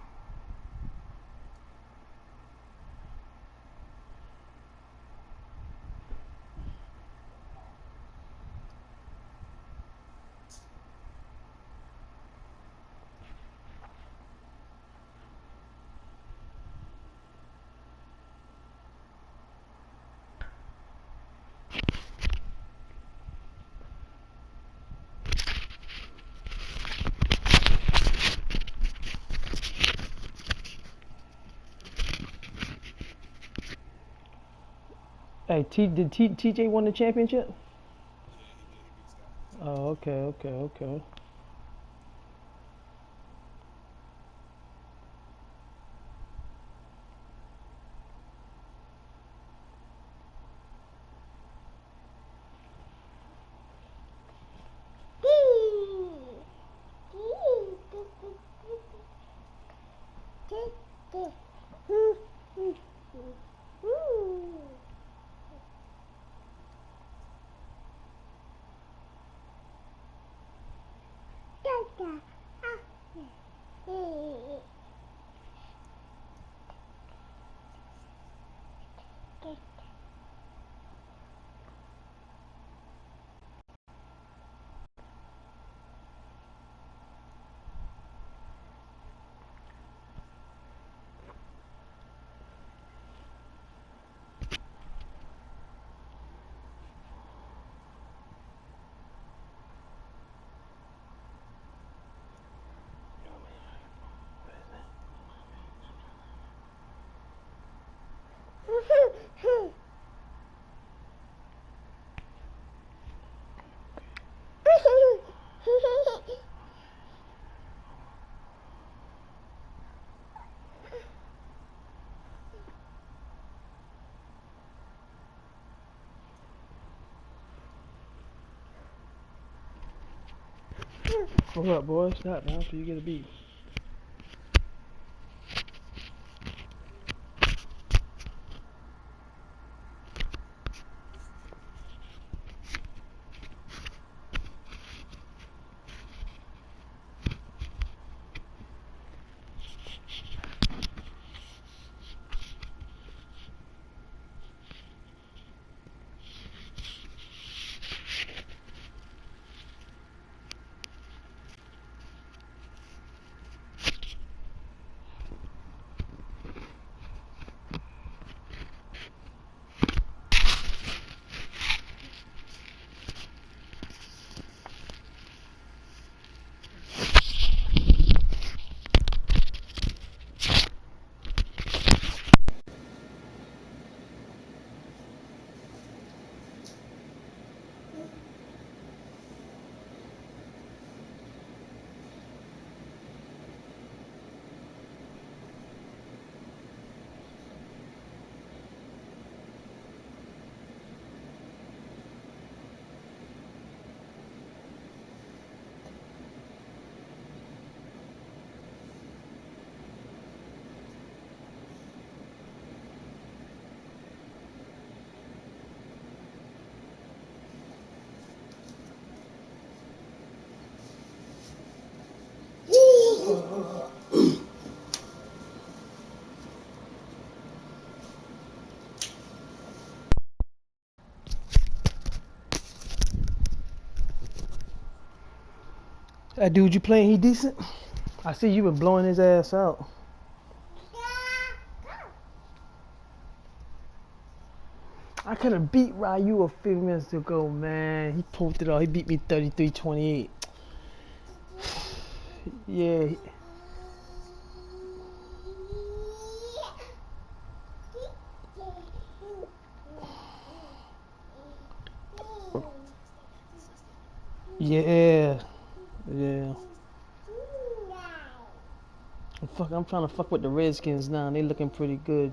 Hey, did TJ win the championship? Oh, okay. Hold up, boy. Stop now so you get a beat. That dude you playing, he decent? I see you been blowing his ass out. I could have beat Ryu a few minutes ago, man. He pulled it off. He beat me 33-28. Yeah. Yeah. Yeah. I'm trying to fuck with the Redskins now. They looking pretty good.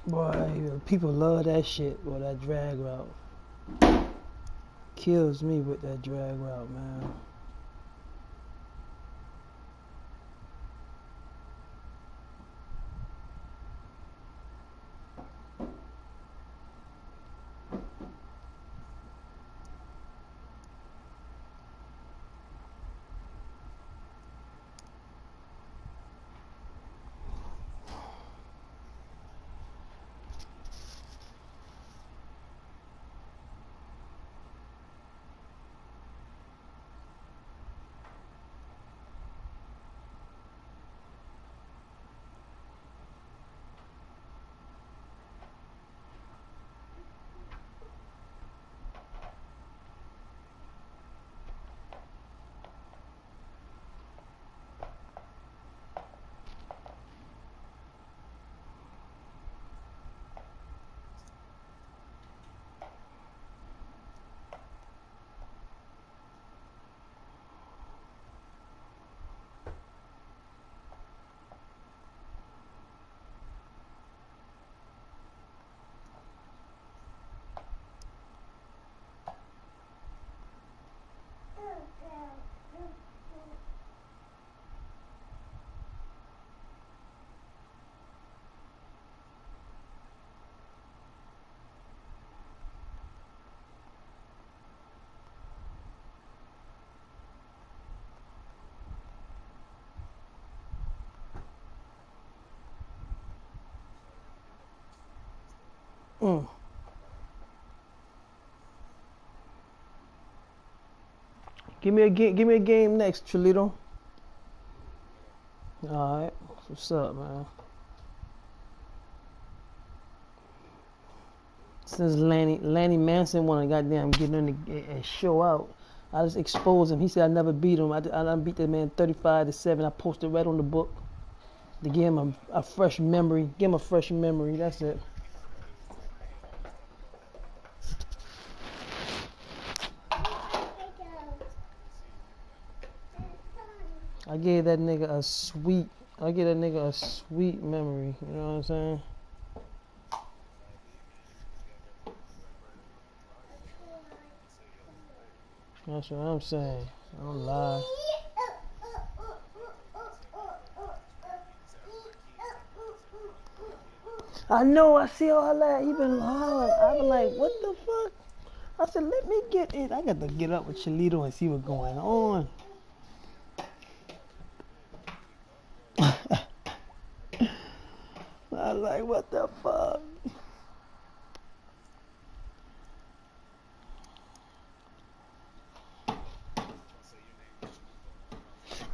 Boy, people love that shit. Boy, that drag route kills me with that drag route, man. Mm. Give me a game next, Cholito. All right, what's up, man? Since Lanny Manson wanna goddamn get in and show out, I just exposed him. He said I never beat him. I done beat that man 35-7. I posted right on the book to give him a fresh memory. Give him a fresh memory. That's it. I gave that nigga a sweet memory. You know what I'm saying? That's what I'm saying. I don't lie. I know, I see all that. He been hollering. I been like, what the fuck? I said, let me get it. I got to get up with Cholito and see what's going on. I was like, what the fuck?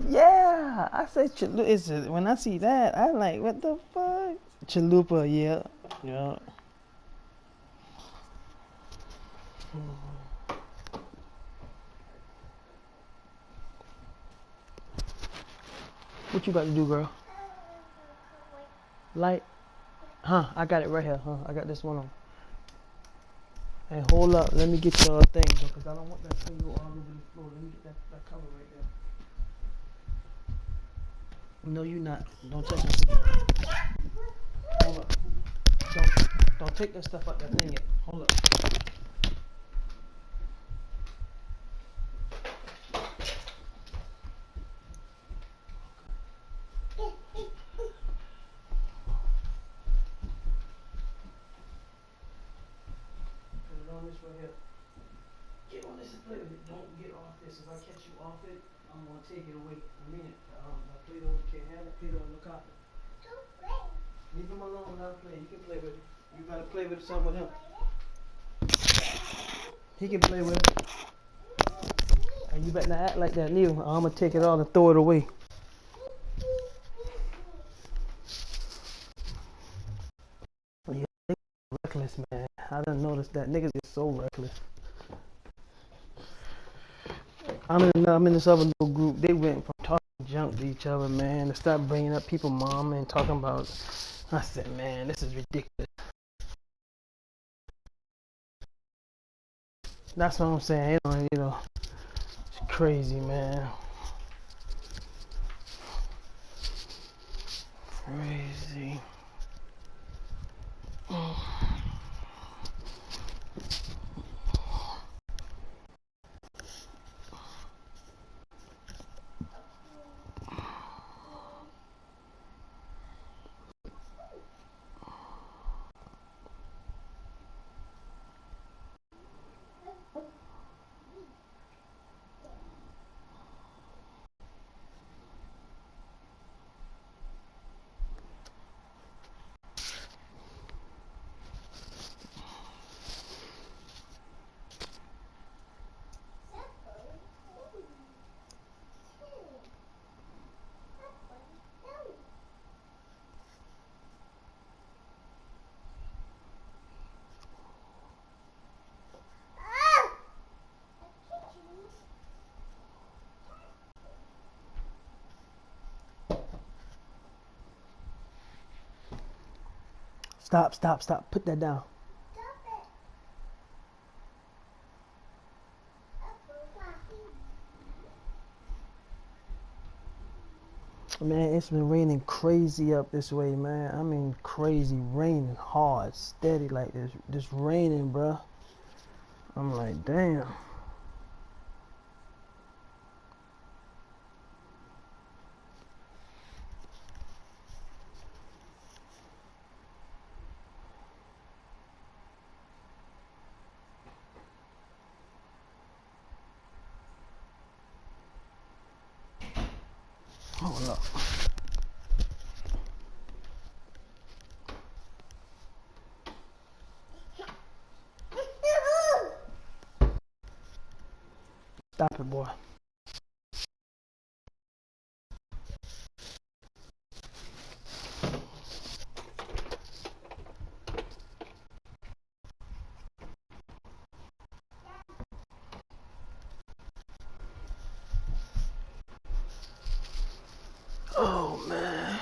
Yeah, I said Chalupa. When I see that, I like, what the fuck? Chalupa, yeah. What you about to do, girl? Light? Huh, I got it right here. Huh, I got this one on. Hey, hold up. Let me get your thing, because I don't want that thing to go all over the floor. Let me get that cover right there. No, you not. Don't touch that. Hold up. Don't take that stuff out that thing yet. Hold up. Put it on this right here. Get on this and play with it. Don't get off this. If I catch you off it, I'm gonna take it away. I mean it. Play-Doh can't have it. Play-Doh no copy. Leave him alone when I play. You can play with it. You gotta play with something with him. He can play with it. And you better not act like that neither. I'm gonna take it all and throw it away. Yeah, reckless, man. I done noticed that niggas is so reckless. I'm in this other little group. They went from talking junk to each other, man, to start bringing up people's mom and talking about. I said, man, this is ridiculous. That's what I'm saying. It's crazy, man. Crazy. Stop, stop, stop. Put that down. Man, it's been raining crazy up this way, man. I mean, crazy, raining hard, steady like this. Just raining, bruh. I'm like, damn. Hold up. Stop it, boy. Oh, man.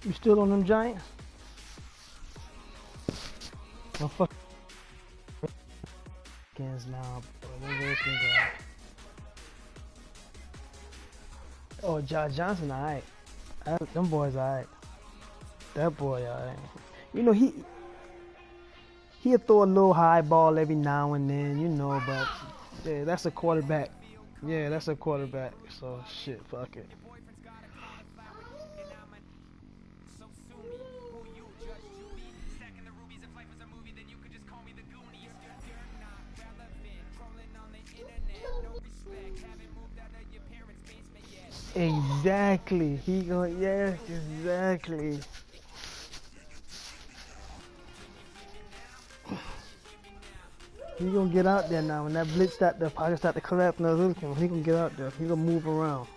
You still on them Giants? Oh, fuck. Now, oh, Josh Johnson, alright. Them boys, alright. That boy, alright. You know, he'll throw a little high ball every now and then, you know, but yeah, that's a quarterback. Yeah, that's a quarterback. So shit, fuck it. Exactly. He going, yes, exactly. He gonna get out there now. When that blitz start, the pocket start to collapse, he gonna get out there. He gonna move around.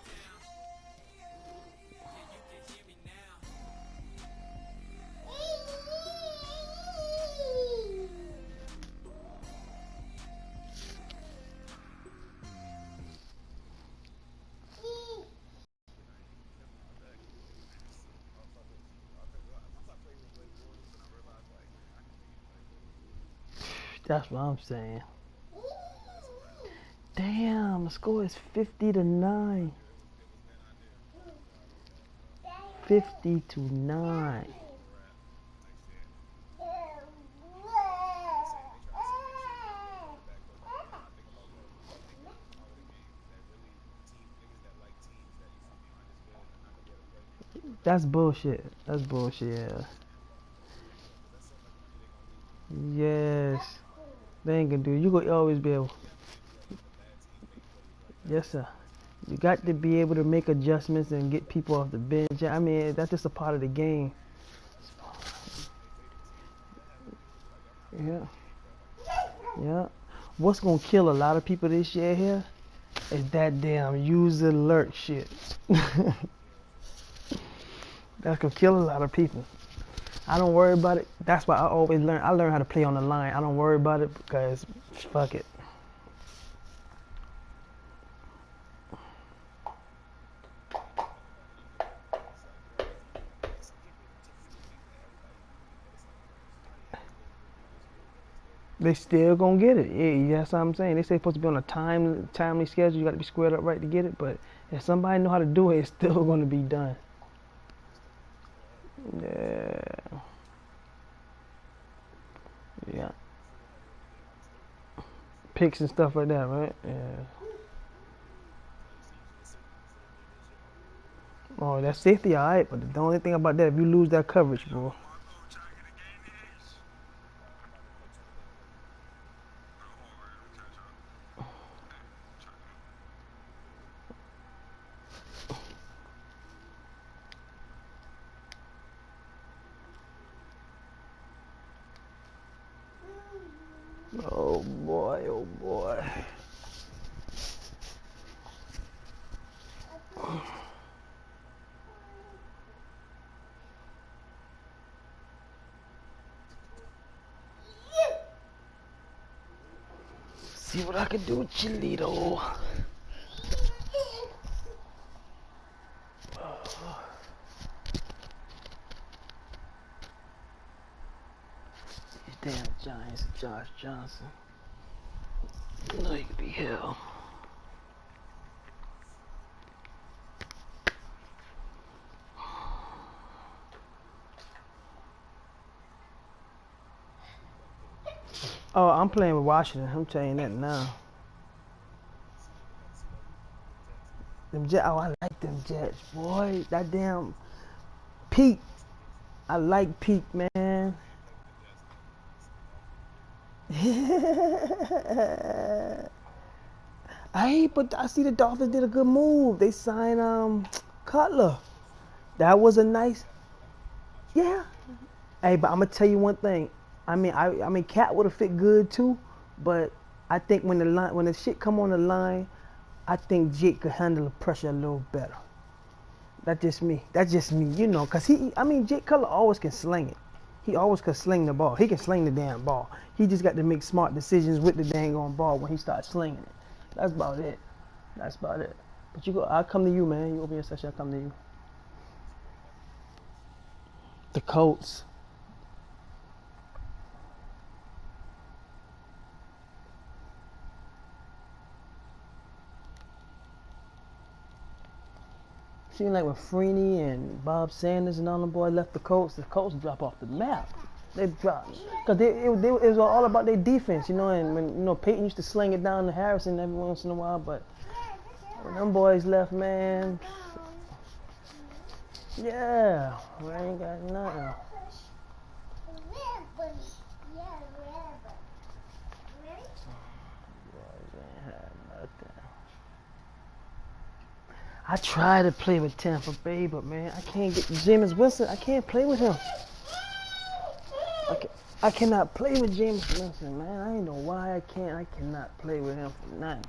That's what I'm saying. Damn, the score is 50-9. 50-9. That's bullshit. That's bullshit. Yeah. Yes. They ain't gonna do it. You gonna always be able. Yes, sir. You got to be able to make adjustments and get people off the bench. I mean, that's just a part of the game. Yeah. Yeah. What's gonna kill a lot of people this year here is that damn user alert shit. That's gonna kill a lot of people. I don't worry about it. That's why I always learn. I learn how to play on the line. I don't worry about it because fuck it. They still gonna get it. Yeah, that's what I'm saying. They say it's supposed to be on a timely schedule. You got to be squared up right to get it. But if somebody know how to do it, it's still gonna be done. Yeah. Yeah. Picks and stuff like that, right? Yeah. Oh, that's safety, all right. But the only thing about that, if you lose that coverage, bro. Oh boy, oh boy. See what I can do with Chilito. These damn Giants, Josh Johnson. No, he could be hell. Oh, I'm playing with Washington. I'm telling you that now. Them Jets. Oh, I like them Jets, boy. That damn Pete. I like Pete, man. But I see the Dolphins did a good move. They signed Cutler. That was a nice. Yeah. Hey, but I'm gonna tell you one thing. I mean, Cat would have fit good too, but I think when the shit come on the line, I think Jake could handle the pressure a little better. That's just me. That's just me, you know, cause Jake Cutler always can sling it. He always can sling the ball. He can sling the damn ball. He just got to make smart decisions with the dang on ball when he starts slinging it. That's about it. That's about it. But I'll come to you, man. You open your session, I'll come to you. The Colts. Seems like when Freeney and Bob Sanders and all them boys left the Colts drop off the map. They dropped. Because it was all about their defense, you know, and when, Peyton used to sling it down to Harrison every once in a while, but when them boys left, man, yeah, we ain't got nothing. I try to play with Tampa Bay, but man, I can't get Jameis Winston. I can't play with him. I cannot play with Jameis Winston, man. I ain't know why I can't. I cannot play with him for nothing.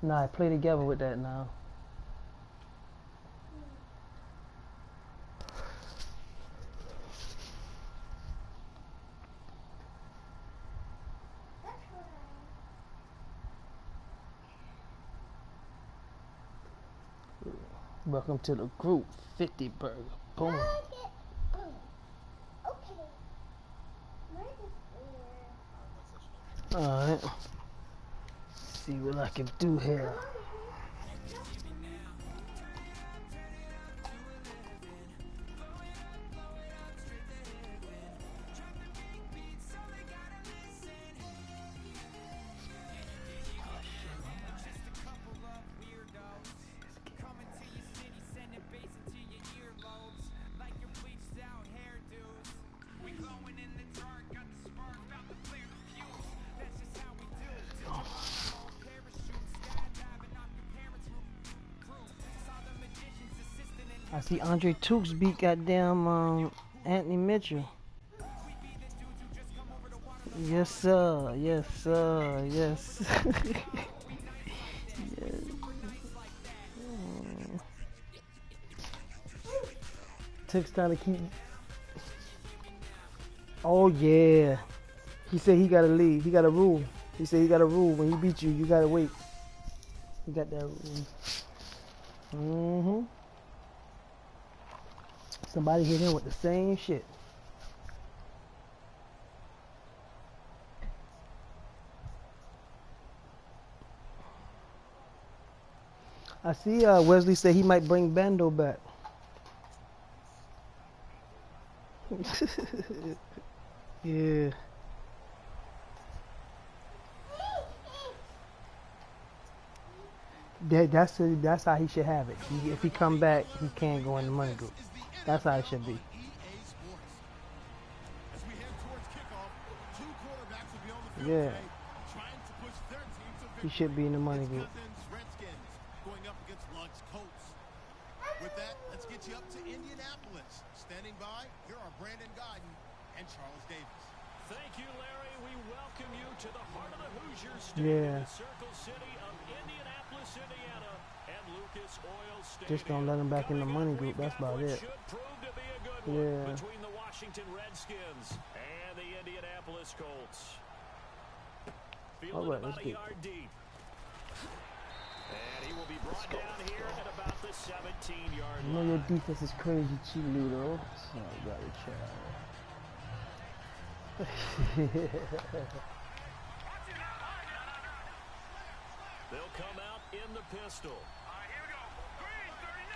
Nah, I play together with that now. Welcome to the group, 50 burger. Boom. Alright. See what I can do here. I see Andre Tukes beat goddamn Anthony Mitchell. Yes, sir. Yes, sir. Yes. Yes. Tukes trying to keep. Oh yeah. He said he gotta leave. He got a rule. He said he got a rule. When he beat you, you gotta wait. He got that rule. Somebody hit him with the same shit. I see Wesley said he might bring Bando back. Yeah. That's how he should have it. If he come back, he can't go in the money group. That's how it should be. Yeah. He should be in the money group. Going up against Lug's Colts. With that, let's get you up to Indianapolis. Standing by, here are Brandon Godden and Charles Davis. Thank you, Larry. We welcome you to the heart of the Hoosiers Stadium, the Circle City of Indianapolis, Indiana, and Lucas Oil Stadium. Just don't let him back in the money group. That's about it. Should prove to be a good one between the Washington Redskins and the Indianapolis Colts. All right, let's get deep. And he will be brought down here at about the 17-yard line. You know your defense is crazy, Cheeto. So I got to try. They'll come out in the pistol. All right, here we go. Green, 39.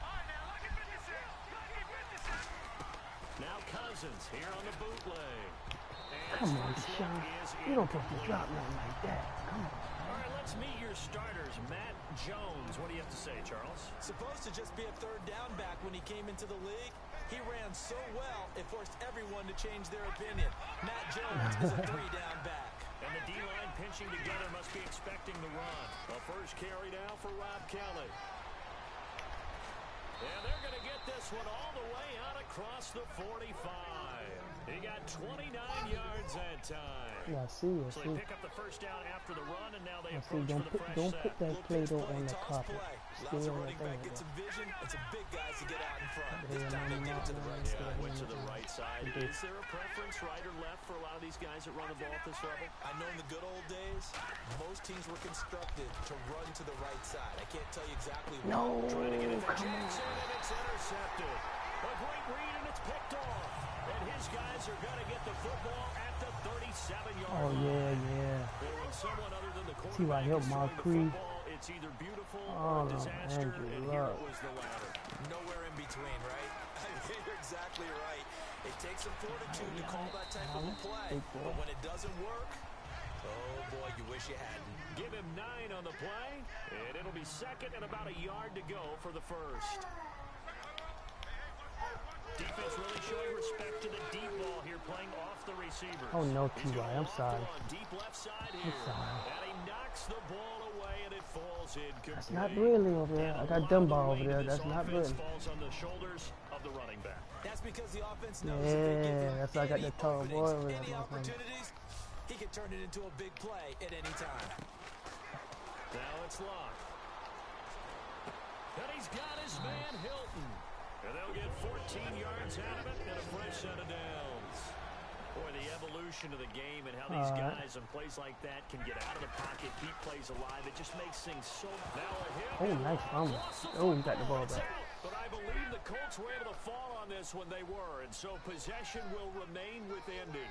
All right, now, lucky 56. Lucky 56. Now Cousins here on the bootleg. Come on, Sean. You don't supposed to drop nothing like that. Come on. All right, let's meet your starters. Matt Jones. What do you have to say, Charles? Supposed to just be a third down back when he came into the league. He ran so well, it forced everyone to change their opinion. Matt Jones is a three-down back. And the D-line pinching together must be expecting the run. The first carry now for Rob Kelly. And they're going to get this one all the way out across the 45. He got 29 yards that time. Yeah, I see. So they pick up the first down after the run, and now they approach don't for the fresh don't set. put that Play-Doh on the carpet. Allows the running back get some vision and some big guys to get out in front. This time they get it to the right side. Went to the right side. Is there a preference, right or left, for a lot of these guys that run the ball at this level? I know in the good old days, most teams were constructed to run to the right side. I can't tell you exactly why. No, trying to get it for come Jackson, on. and it's intercepted. A great read, and it's picked off. And his guys are going to get the football at the 37-yard line. Oh, yeah. When someone other than the See why I helped Mark Cree. It's either beautiful Oh, or disaster, Andrew and here Luck. it was the latter. Nowhere in between, right? You're exactly right. It takes some fortitude to call that type of a play, but when it doesn't work, oh boy, you wish you hadn't. Give him 9 on the play, and it'll be second and about a yard to go for the first. Defense really showing respect to the deep ball here, playing off the receivers. Oh, no, T.Y., I'm sorry. Deep left side here. And he knocks the ball away, and it falls incomplete. That's not really over there. I got Dunbar over there. That's not really. Falls on the shoulders of the running back. That's because the offense knows if they give him that's why I got that tall boy over there. any opportunities, he can turn it into a big play at any time. Now it's locked. And he's got his man Hilton. And they'll get 14 yards out of it and a fresh set of downs. Boy, the evolution of the game and how these guys in plays like that can get out of the pocket, keep plays alive. It just makes things so... Now a hit. Oh, nice fumble. Oh, he got the ball back. But I believe the Colts were able to fall on this when they were, and so possession will remain with Indy.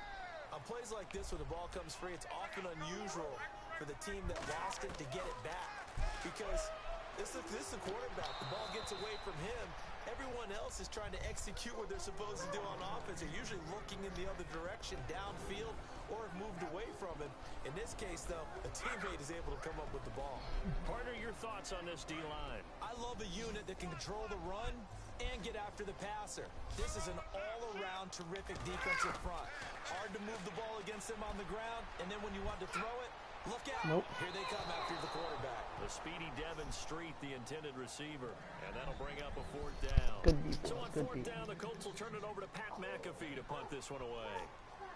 On plays like this, when the ball comes free, it's often unusual for the team that lost it to get it back. Because this is a quarterback. The ball gets away from him. Everyone else is trying to execute what they're supposed to do on offense. They're usually looking in the other direction, downfield, or have moved away from it. In this case, though, a teammate is able to come up with the ball. Partner, your thoughts on this D-line? I love a unit that can control the run and get after the passer. This is an all-around terrific defensive front. Hard to move the ball against them on the ground, and then when you want to throw it, look out. Nope. Here they come after the quarterback. The speedy Devin Street, the intended receiver. And that'll bring up a fourth down. Good defense. So on Good fourth defense. down, the Colts will turn it over to Pat McAfee to punt this one away.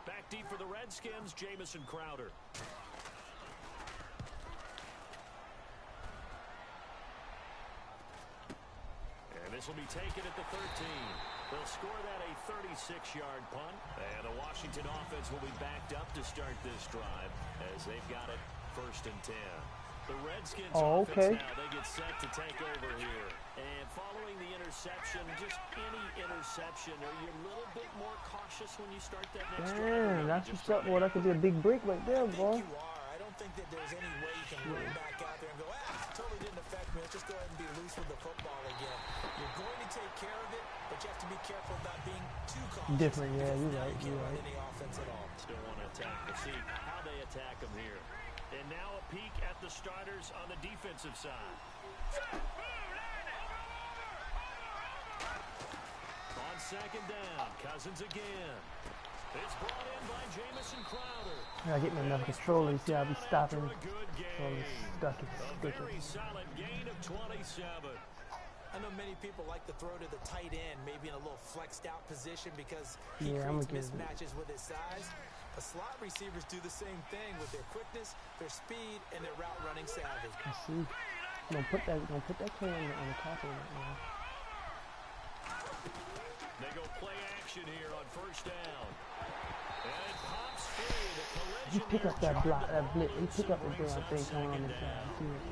Back deep for the Redskins, Jamison Crowder. And this will be taken at the 13. They'll score that a 36-yard punt. And the Washington offense will be backed up to start this drive as they've got it 1st and 10. The Redskins offense now, they get set to take over here. And following the interception, just any interception, are you a little bit more cautious when you start that next drive? That's what's up, boy. That could be a big break right there, boy. I think you are. I don't think that there's any way you can run back out there and go, totally didn't affect me. Let's just go ahead and be loose with the football again. You're going to take care of it, but you have to be careful about being too cautious. Different, yeah, you're right. Any offense at all. Still want to attack. We'll see how they attack them here. And now a peek at the starters on the defensive side. On second down, Cousins again. It's brought in by Jamison Crowder. I gotta get me another controller. You see how I be stopping. Controller's stuck. It's A sticking. very solid gain of 27. I know many people like to throw to the tight end, maybe in a little flexed out position because he Yeah, creates I'm gonna mismatches with his size. The slot receivers do the same thing with their quickness, their speed, and their route running savvy. I see. Don't put that can on the top of it, man. They go play action here on first down. And it pops free. The collision You pick up there that block, jarred that blitz. You the pick up the Wolves damn on thing coming on second the side. down. See it?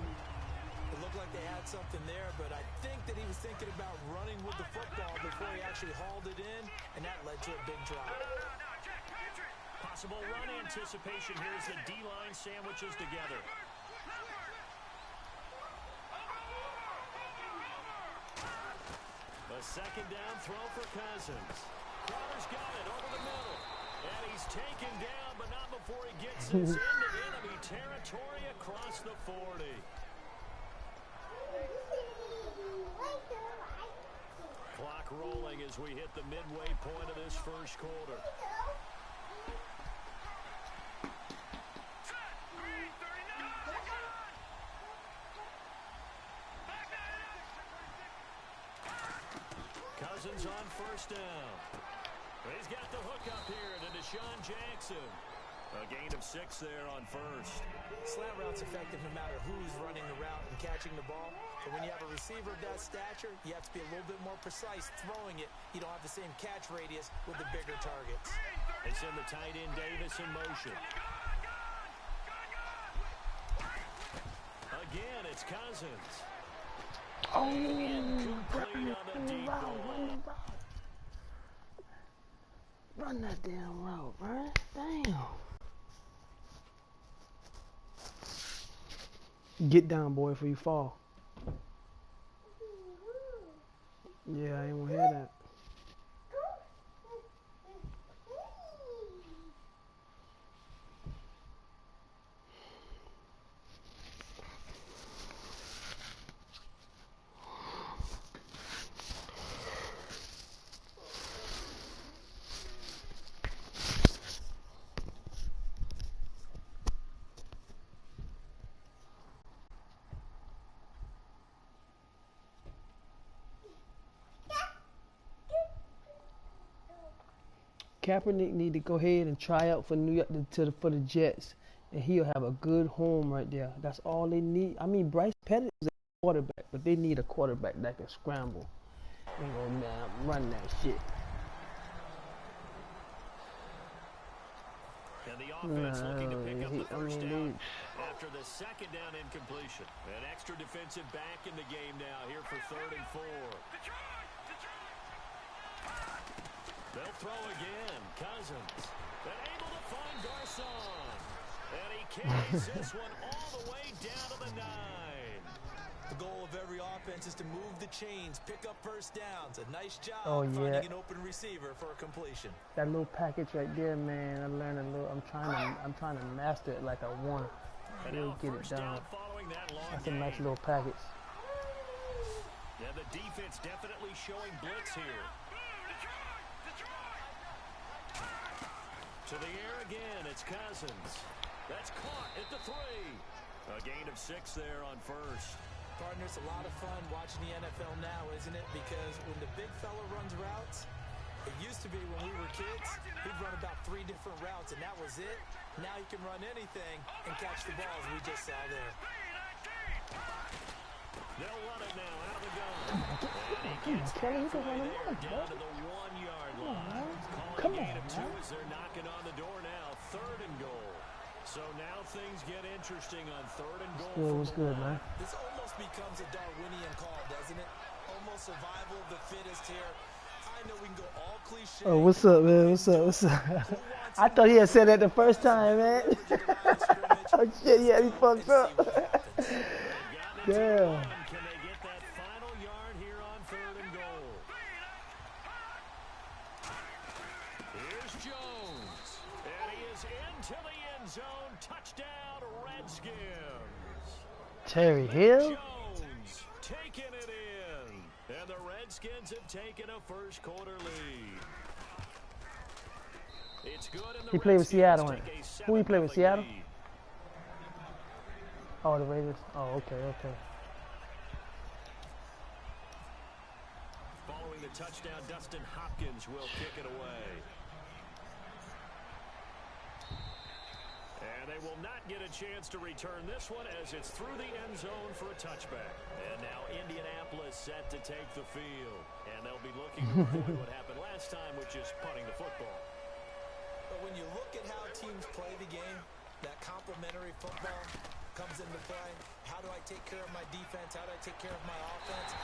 It looked like they had something there, but I think that he was thinking about running with the football before he actually hauled it in, and that led to a big drop. Possible run anticipation here as the D-line sandwiches together. A second down throw for Cousins. Crowder's got it over the middle. And he's taken down, but not before he gets this into enemy territory across the 40. Clock rolling as we hit the midway point of this first quarter. Cousins on first down. He's got the hook up here to Deshaun Jackson. A gain of 6 there on first. Slant route's effective no matter who's running the route and catching the ball. But when you have a receiver of that stature, you have to be a little bit more precise throwing it. You don't have the same catch radius with the bigger targets. They send the tight end Davis in motion. Again, it's Cousins. Oh, Incomplete on the deep ball. Run that damn route, bro. Damn. Get down, boy, before you fall. Yeah, I ain't gonna hear that. Kaepernick need to go ahead and try out for New York for the Jets, and he'll have a good home right there. That's all they need. I mean, Bryce Pettit is a quarterback, but they need a quarterback that can scramble and go down, run that shit. And the offense looking to pick up the first down after the second down incompletion. An extra defensive back in the game now here for 3rd and 4. They'll throw again. Cousins. And able to find Garcon. And he carries this one all the way down to the 9. The goal of every offense is to move the chains, pick up first downs. A nice job an finding open receiver for a completion. That little package right there, man. I learned a little. I'm trying to master it like I want to really get it down. That's a nice little package. Yeah, the defense definitely showing blitz here. To the air again, it's Cousins. That's caught at the 3. A gain of 6 there on first. Partner, it's a lot of fun watching the NFL now, isn't it? Because when the big fella runs routes, it used to be when we were kids, he'd run about 3 different routes, and that was it. Now he can run anything and catch the balls we just saw there. They'll run it now out of the gun. Kelly, you can run it Down to the 1-yard line. Come Calling on, gain of 2 as they're knocking on the door now. 3rd and goal. So now things get interesting on 3rd and goal. Still was good, man. This almost becomes a Darwinian call, doesn't it? Almost survival of the fittest here. I know we can go all cliche. Oh, what's up, man? What's up? I thought he had said that the first time, man. Oh, shit, yeah, he fucked up. Damn. Can they get that final yard here on 3rd and goal? Here's Jones. And he is into the end zone. Touchdown, Redskins. Terry Hill? Jones taking it in. And the Redskins have taken a first quarter lead. It's good in the He played with Seattle. Redskins take a Who he played with, Seattle? lead. Oh, the Raiders. Oh, okay, okay. Following the touchdown, Dustin Hopkins will kick it away. And they will not get a chance to return this one as it's through the end zone for a touchback. And now Indianapolis set to take the field. And they'll be looking to avoid what happened last time, which is punting the football. But when you look at how teams play the game, that complementary football comes into play. How do I take care of my defense? How do I take care of my offense?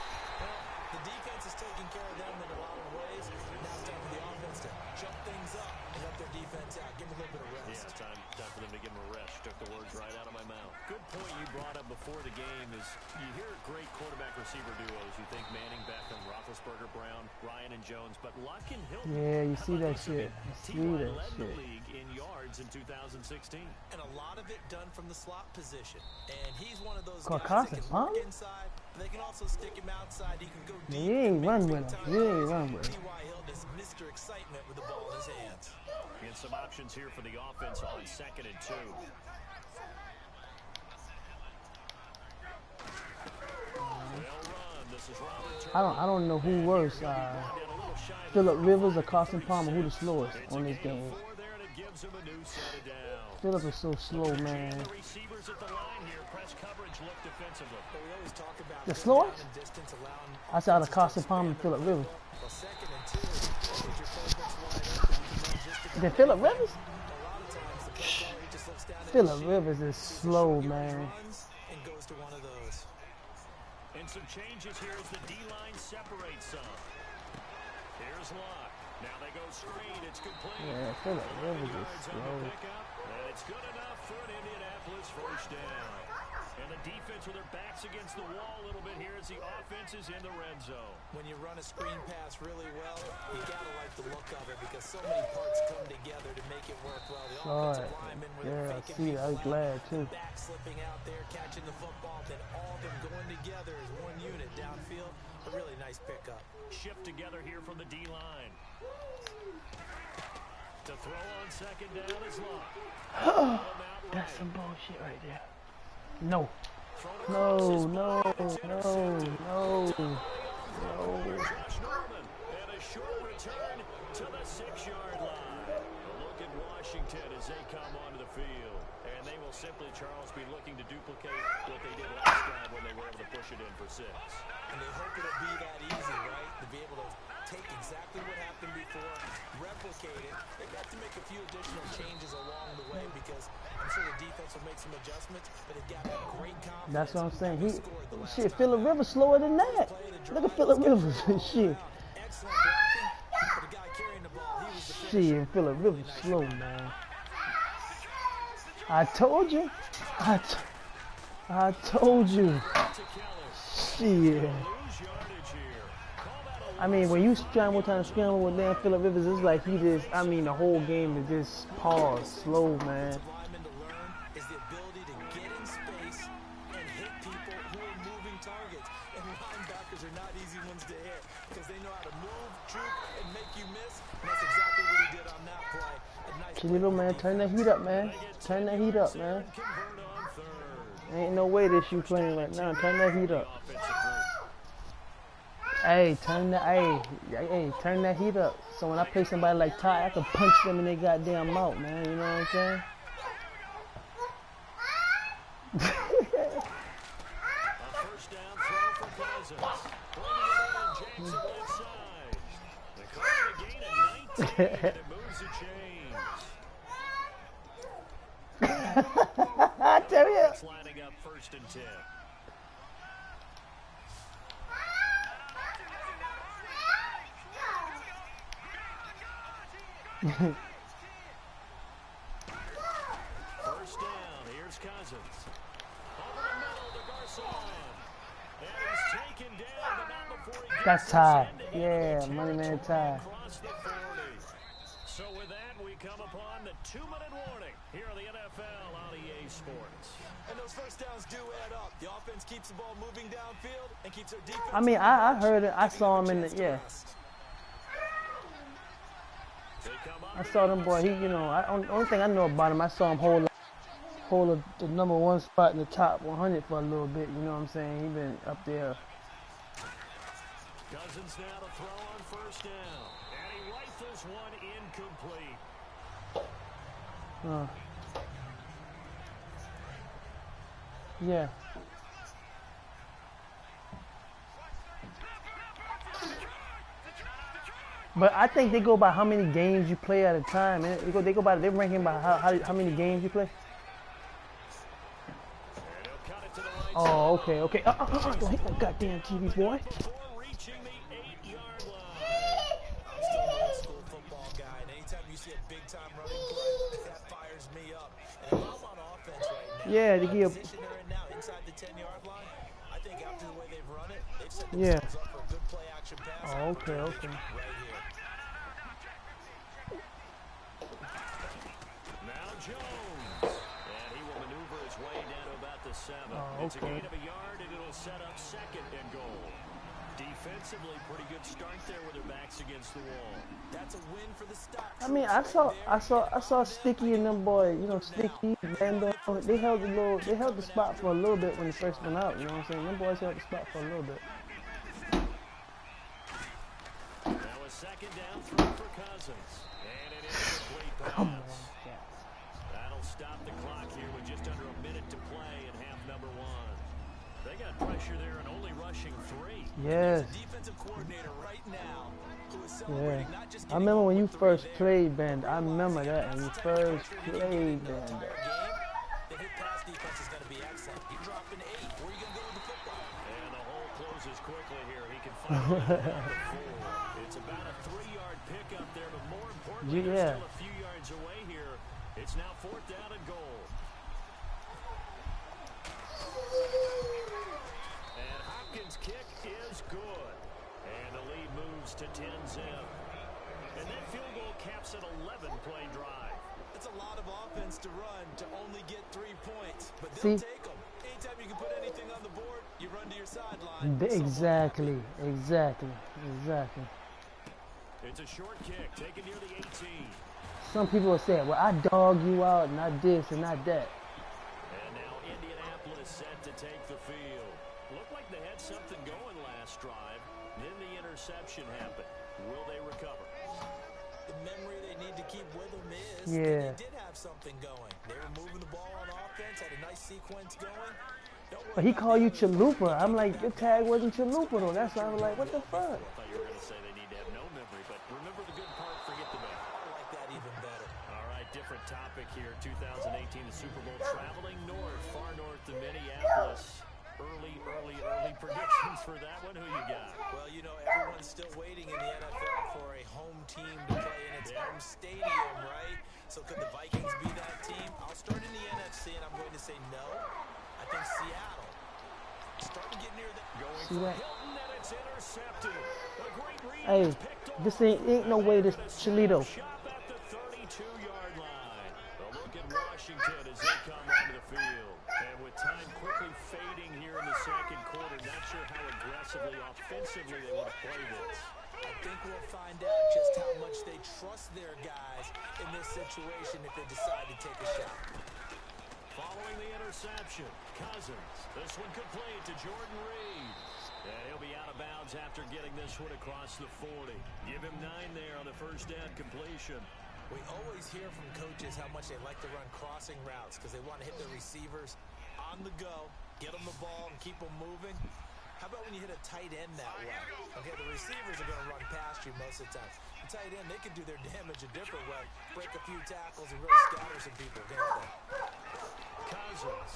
Well, the defense is taking care of them in a lot of ways. Now it's time for the offense to jump things up and help their defense out. Give them a little bit of rest. Yeah, time for them to give them a rest. Took the words right out of my mouth. Good point you brought up before the game is you hear great quarterback-receiver duos. You think Manning, Beckham, Roethlisberger, Brown, Ryan, and Jones. But Luck and Hilton. Yeah, you see that shit. I see that led shit. the league in yards in 2016. And a lot of it done from the slot position. And he's one of those Called guys that Cousins, can work huh? inside. They can also stick him outside. He can go deep. He ain't run with him. He ain't run with him. T.Y. Hilton is Mr. Excitement with the ball in his hands. And some options here for the offense on 2nd and 2. I don't know who worse, Phillip Rivers or Carson Palmer. Who the slowest on this game? Phillip is so slow, man. The slowest? I saw the Carson Palmer and Phillip Rivers. The Phillip Rivers? Phillip Rivers is slow, man. And some changes here as the D-line separates some. Here's Luck. Now they go screen. It's complete. Yeah, Phillip Rivers is slow. And it's good enough for an Indianapolis first down. And the defense with their backs against the wall a little bit here as the offense is in the red zone. When you run a screen pass really well, you gotta like the look of it because so many parts come together to make it work well. The offensive linemen with Yeah, I faking see that. I was glad too. the back slipping out there, catching the football, then all of them going together as one unit downfield. A really nice pickup. Shift together here from the D-line. To throw on 2nd down is Luck. That's some bullshit right there. No. No, no, no, no, no. Josh Norman, and a short return to the 6-yard line. A look at Washington as they come onto the field. And they will simply, Charles, be looking to duplicate what they did last time when they were able to push it in for 6. And they hope it'll be that easy, right? To be able to take exactly what happened before, replicate it. They've got to make a few additional changes along the way because I'm sure the defense will make some adjustments, but they've got great confidence. That's what I'm saying. Shit, Phillip Rivers slower than that. Look at Phillip Rivers. Shit. Excellent blocking, but the guy carrying the ball, he was the Shit, Phillip Rivers slow, man. I told you. I told you. Shit. I mean, when you trying to scramble with damn Phillip Rivers, it's like he just, I mean, the whole game is just paused, slow, man. is the ability to get in space and hit people who are moving targets. And linebackers are not easy ones to hit because they know how to move, troop, and make you miss. And that's exactly what he did on that play. A nice Chinito, man, turn that heat up, man. Turn that heat up, man. Ain't no way this you playing right now. Turn that heat up. Hey, turn that heat up. So when I play somebody like Ty, I can punch them in their goddamn mouth, man. You know what I'm saying? First down throw for Cousins. Bringing it in, Jackson left side. They call it a gain of 19, and it moves the chains. I tell you. It's lining up 1st and 10. First down, here's Cousins. Over the middle to Garcon. And he's taken down, but not before he gets That's Ty. Yeah, money man Ty. across the 40. So with that, we come upon the 2-minute warning here on the NFL on EA Sports. And those first downs do add up. The offense keeps the ball moving downfield and keeps their defense. I mean, I heard it. I saw him in the, yeah. I saw them boy. He, you know, only thing I know about him, I saw him hold the number 1 spot in the top 100 for a little bit. You know what I'm saying? He been up there. Cousins now to throw on first down, and he rifles one incomplete. Yeah. But I think they go by how many games you play at a time. They go by, they're ranking by how many games you play. Oh, okay. Don't hit that goddamn TV, boy. Reaching the 8-yard line. I'm still an old school football guy, and anytime you see a big time running play, that fires me up. And if I'm on offense right now, yeah, they give. Position they're in now inside the 10-yard line, I think after the way they've run it, they've set themselves up for a good play action pass. Oh, okay. Right here. Now Jones, and he will maneuver his way down to about the 7. It's a gain of a yard, and it'll set up 2nd and goal. Defensively, pretty good start there with their backs against the wall. That's a win for the stop. I mean, I saw Sticky and them boys. You know, Sticky, Bando. They held the spot for a little bit when they first went out. You know what I'm saying? Them boys held the spot for a little bit. Now a 2nd down throw for Cousins, and it is a complete pass. Come on. That'll stop the clock here with just under a minute to play in half number 1. They got pressure there and only rushing 3. Yes. Defensive coordinator right now who is Yeah. celebrating not just I remember when you first played, Band. I remember that when you first played, Band. The hit pass defense is going to be excellent. You're dropping 8. Where are you going to go with the football? And the hole closes quickly here. He can finally get it down to 4. It's about a 3-yard pickup there, but more importantly, they're still a few yards away here. It's now 4th down and goal. And Hopkins' kick is good. And the lead moves to 10-zip. And that field goal caps an 11-play drive. It's a lot of offense to run to only get 3 points. But they'll take them. Anytime you can put anything on the board, you run to your sideline. Exactly. It's a short kick taken near the 18. Some people will say, well, I dog you out, and I this and not that. And now Indianapolis set to take the field. Looked like they had something going last drive. Then the interception happened. Will they recover? The memory they need to keep with them is yeah. They did have something going. They were moving the ball on offense, had a nice sequence going. But he called you Chalupa. I'm like, your tag wasn't Chalupa though. That's why I was like, what the fuck? I thought you were going to say they need to have no memory, but remember the good part, forget the bad. I like that even better. All right, different topic here. 2018, the Super Bowl, traveling north, far north to Minneapolis. Early predictions for that one. Who you got? Well, you know, everyone's still waiting in the NFL for a home team to play in its home stadium, right? So could the Vikings be that team? I'll start in the NFC, and I'm going to say no. I think Seattle. Starting to get near the... Going for Hilton, and it's intercepted. A great read. Hey, this ain't no way this Cholito. Shot at the 32-yard line. A look at Washington as they come onto the field. And with time quickly fading here in the second quarter, not sure how aggressively, offensively they want to play this. I think we'll find out just how much they trust their guys in this situation if they decide to take a shot. Following the interception, Cousins. This one complete to Jordan Reed. And he'll be out of bounds after getting this one across the 40. Give him 9 there on the first down completion. We always hear from coaches how much they like to run crossing routes because they want to hit their receivers on the go, get them the ball, and keep them moving. How about when you hit a tight end that way? Okay, the receivers are going to run past you most of the time. The tight end, they can do their damage a different way, break a few tackles and really scatter some people, can't they? Cousins.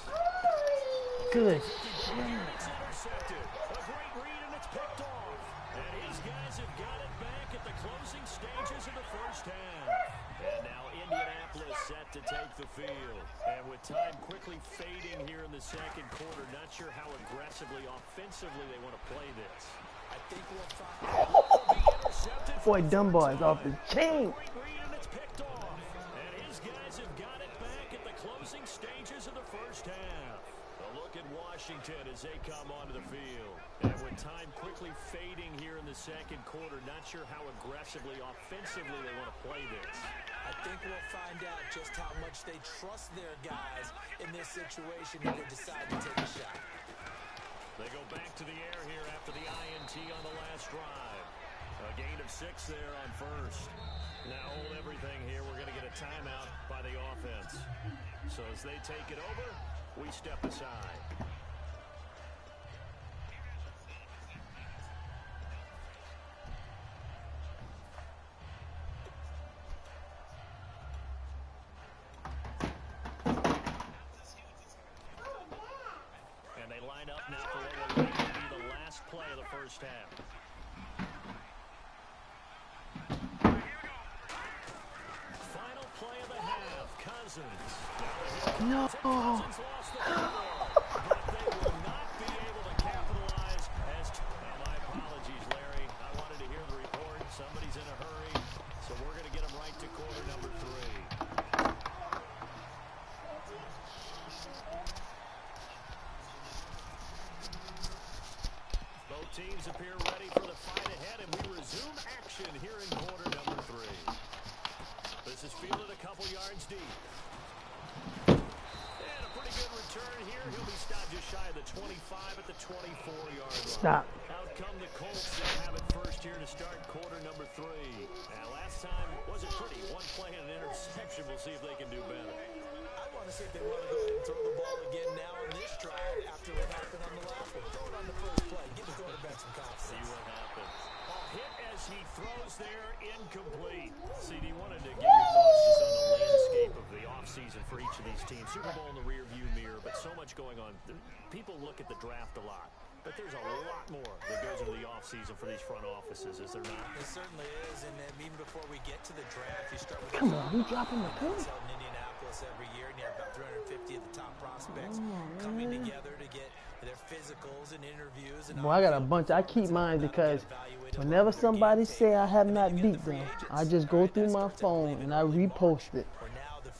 Good. It's intercepted. A great read, and it's picked off. And his guys have got it back at the closing stages of the first half. And now Indianapolis set to take the field. And with time quickly fading here in the second quarter, not sure how aggressively, offensively they want to play this. I think we'll find Boy, Dunbar is off the chain. Washington as they come onto the field. And with time quickly fading here in the second quarter, not sure how aggressively, offensively they want to play this. I think we'll find out just how much they trust their guys in this situation if they decide to take a shot. They go back to the air here after the INT on the last drive. A gain of 6 there on first. Now hold everything here. We're going to get a timeout by the offense. So as they take it over, we step aside. And they line up now for what will likely be the last play of the first half. Final play of the half. Cousins. No. Cousins lost the football, but they will not be able to capitalize as... my apologies, Larry. I wanted to hear the report. Somebody's in a hurry, so we're going to get them right to quarter number 3. Both teams appear ready for the fight ahead, and we resume action here in quarter number 3. This is fielded a couple yards deep. And a pretty good return here. He'll be stopped just shy of the 25 at the 24-yard line. Stop. Out come the Colts. They have it first here to start quarter number 3. Now, last time wasn't pretty. One play and an interception. We'll see if they can do better. I want to see if they want to go ahead and throw the ball again now on this drive after what happened on the last one. Throw it on the first play. Give the quarterback some confidence. See what happens. Hit as he throws there, incomplete. CD, wanted to give your thoughts just on the landscape of the offseason for each of these teams. Super Bowl in the rearview mirror, but so much going on. People look at the draft a lot, but there's a lot more that goes into the offseason for these front offices, is there not? It certainly is, and then even before we get to the draft, you start with... Come on, who's dropping the pin? In Indianapolis every year, and you have about 350 of the top prospects coming together to get their physicals and interviews. And Boy, I got a bunch. I keep mine because whenever somebody say I have not beat them, I just go through my phone and I repost it.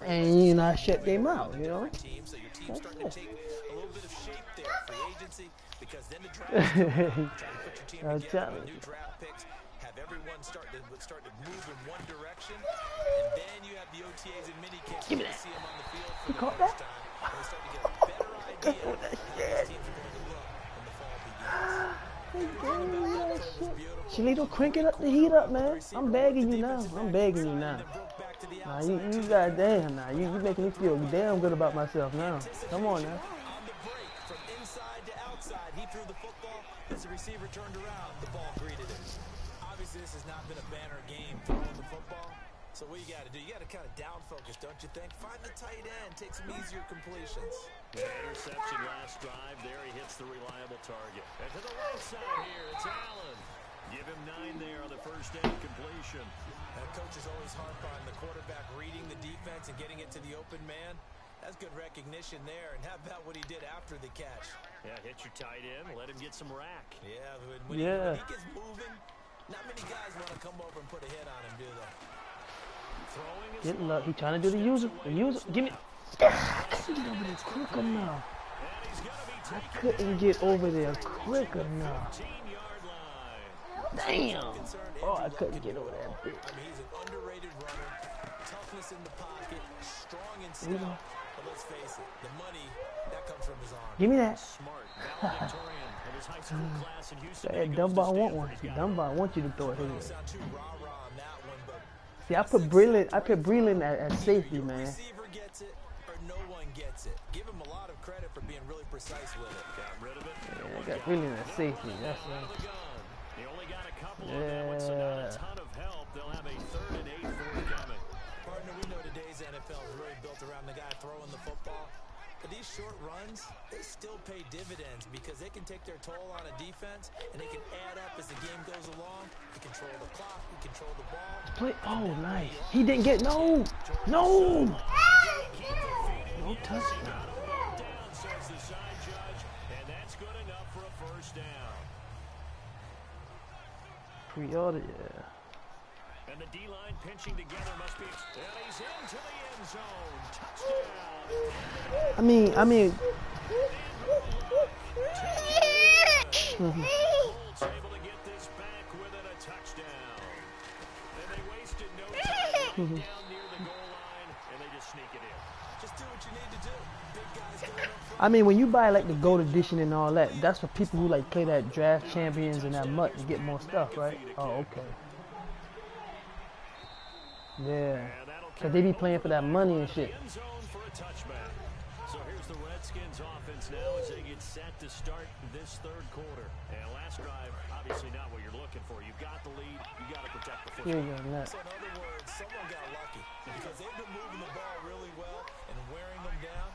And, you know, I shut them out, you know? So your team's starting to take a little bit of shape there, free agency, because then the draft trying to put your team together with new draft picks, have everyone start to move in one direction, and then you have the OTAs and minicamps. Give me that. See them on the field for You the caught first that? time. They start to get a better idea of how these teams are going to look when the fall begins. Shalito, crank it up the heat up, man. I'm begging you now. I'm begging you now. Nah, you goddamn now. You making me feel damn good about myself now. Come on now. On the break, from inside to outside, he threw the football. As the receiver turned around, the ball greeted him. Obviously, this has not been a banner game throwing the football. So what you got to do? You got to kind of down focus, don't you think? Find the tight end, take some easier completions. Interception last drive. There he hits the reliable target. And to the right side here, it's Allen. Give him 9 there on the first down completion. Coach is always harp on the quarterback reading the defense and getting it to the open man. That's good recognition there. And how about what he did after the catch? Yeah, hit your tight end, let him get some rack. Yeah, when he gets moving, not many guys want to come over and put a hit on him, do they? Get luck. He trying to do the user. The user. Give me. I couldn't get over there quick enough. I couldn't get over there quick enough. Damn. Oh, I couldn't get over that bit. I mean, he's an underrated runner. Toughness in the pocket, strong and stout. But let's face it, the money, that comes from his arm. Give me that. Smart, valedictorian of his high school class in Houston. Hey, Dunbar want one. Dunbar want you to throw it here. See, I put Breland at safety, man. Receiver gets it, or no one gets it. Give him a lot of credit for being really precise with it. Got rid of it. Yeah, I got Breland at safety. That's right. He only got a couple of that one, so not a ton of help. They'll have a 3rd and 8 forthcoming. Partner, we know today's NFL is really built around the guy throwing the football. But these short runs, they still pay dividends because they can take their toll on a defense and they can add up as the game goes along. You control the clock, you control the ball. Oh, nice. He didn't get no touchdown. Says the side judge, and that's good enough for a first down. Pre-order, yeah. And the D-line pinching together must be... And he's into the end zone. Touchdown. I mean... Colts able to get this back within a touchdown. And they wasted no time right down near the goal line, and they just sneak it in. Just do what you need to do. Big guys going up front. I mean, when you buy like the gold edition and all that, that's for people who like play that draft champions and that much to get more stuff, right? Oh, okay. Yeah, cause they be playing for that money and shit. So here's the Redskins offense now as they get set to start this third quarter. And last drive, obviously not what you're looking for. You've got the lead. You got to protect the football. Yeah, So in other words, someone got lucky because they've been moving the ball really well and wearing them down.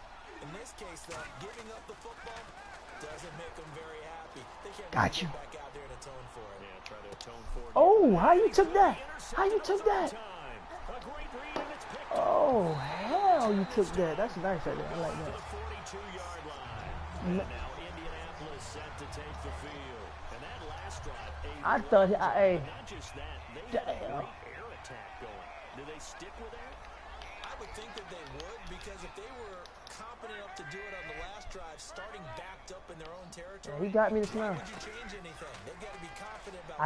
In this case, though, giving up the football doesn't make them very happy. They can't got you. get back out there and atone for it. Yeah, try to atone for it. Oh, how you took that? How you took that? Oh, hell, you took that. That's nice right there. I like that. 42-yard line. And now Indianapolis set to take the field. And that last drive, I thought, not just that, they had a great air attack going. Do they stick with that? I would think that they would, because if they were competent enough to do it on the last drive, starting backed up in their own territory, he got me this why now. would you change anything? They've got to be confident about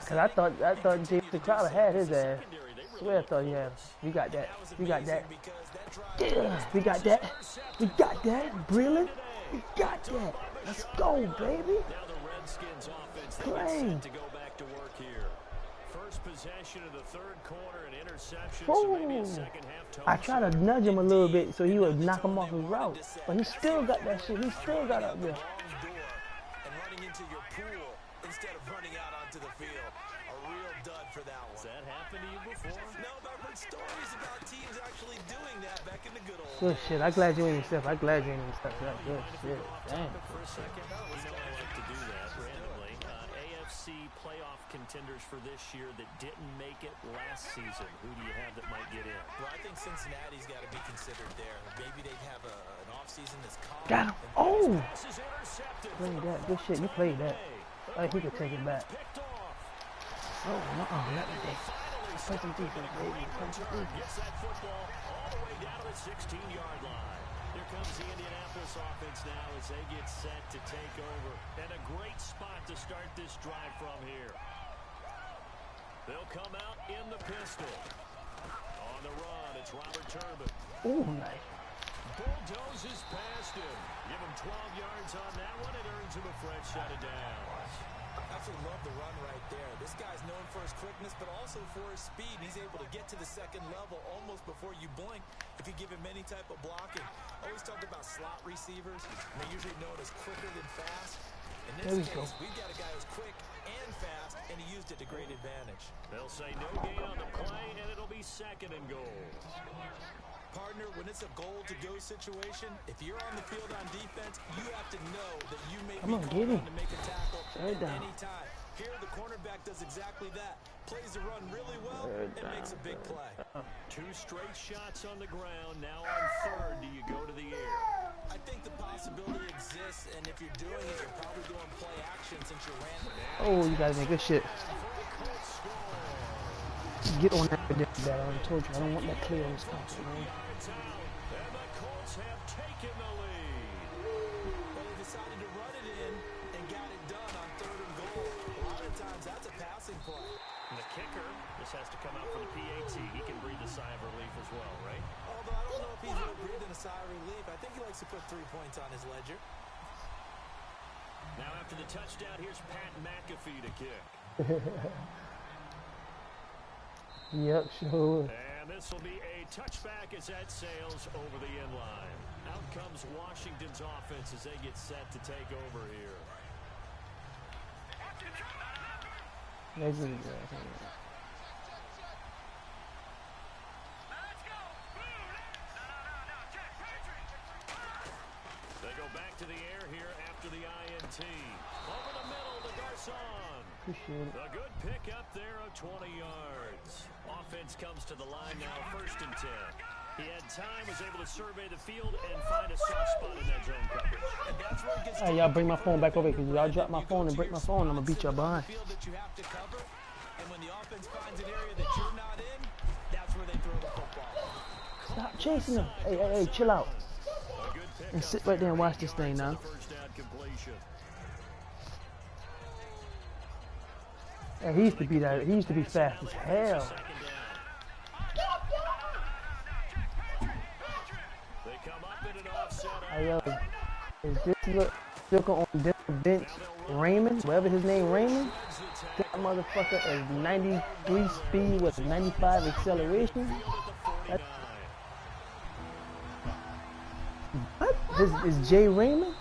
Cause I thought James Crowder had his ass. I swear I thought he had. We got that. We got that. Yeah, we got that. We got that. Brilliant. We got that. Let's go, baby. Now the Redskins offense Play. to go back to work here. First possession of the third quarter, an interception, so maybe a second half. I tried to nudge him a little bit so he would knock him off his route, but he still got that shit. He still got up there. And running into your pool instead of running out onto the field. A real dud for that one. Has that happened to you before? No, but I've heard stories about teams actually doing that back in the good old Good shit. I'm glad you ain't step. I'm glad you ain't step. That good shit. Damn. For a second, you know I like to do that randomly. AFC playoff contenders for this year that didn't make it last season. Who do you have that might get in? Well, I think Cincinnati's got to be considered there. Maybe they'd have an offseason that's calm. Got him. Oh! Play that. Good shit. You played that. Like he could take it back. Oh, not today. Play some defense, baby. Play some defense. Gets that football all the way down to the 16-yard line. Here comes the Indianapolis offense now as they get set to take over. And a great spot to start this drive from here. They'll come out in the pistol. On the run, it's Robert Turbin. Oh, nice. Bulldozes past him. Give him 12 yards on that one. It earns him a fresh set of downs. Absolutely love the run right there. This guy's known for his quickness, but also for his speed. He's able to get to the second level almost before you blink if you give him any type of blocking. Always talked about slot receivers, and they're usually known as quicker than fast. In this case, we've got a guy who's quick and fast, and he used it to great advantage. They'll say no gain on the play, and it'll be second and goal. Partner, when it's a goal-to-go situation, if you're on the field on defense, you have to know that you may be called on to make a tackle at any time. Here, the cornerback does exactly that. Plays the run really well and makes a big play. Two straight shots on the ground. Now on third, do you go to the air? I think the possibility exists, and if you're doing it, you're probably doing play action since you ran. Oh, you guys make good shit. Get on that. I told you, I don't want that clear on this couch, man. And the Colts have taken the lead. But they decided to run it in and got it done on third and goal. A lot of times, that's a passing play. And the kicker just has to come out for the PAT. He can breathe a sigh of relief as well, right? Although I don't know if he's really breathing a sigh of relief. I think he likes to put 3 points on his ledger. Now after the touchdown, here's Pat McAfee to kick. Yep, sure. And this will be a touchback as that sails over the end line. Out comes Washington's offense as they get set to take over here. That's really good. They go back to the air here after the INT. Over the middle to Garcon. Appreciate it. A good pick up there of 20 yards. Offense comes to the line now, 1st and 10. He had time, was able to survey the field and find a soft spot in that zone coverage. And that's where it gets hey, y'all bring my phone back over here, because y'all drop my phone and break my phone, I'm going to beat y'all behind. That you have to cover, and when the offense finds an area that you're not in, that's where they throw the football. Stop chasing them. Hey, chill out. And sit right there and watch this thing now. Yeah, he used to be that. He used to be fast as hell. They come up in an offset. Hey, yo, is this looking on this bench Raymond, whatever his name, Raymond? That motherfucker is 93 speed with 95 acceleration. What? This is Jay Raymond?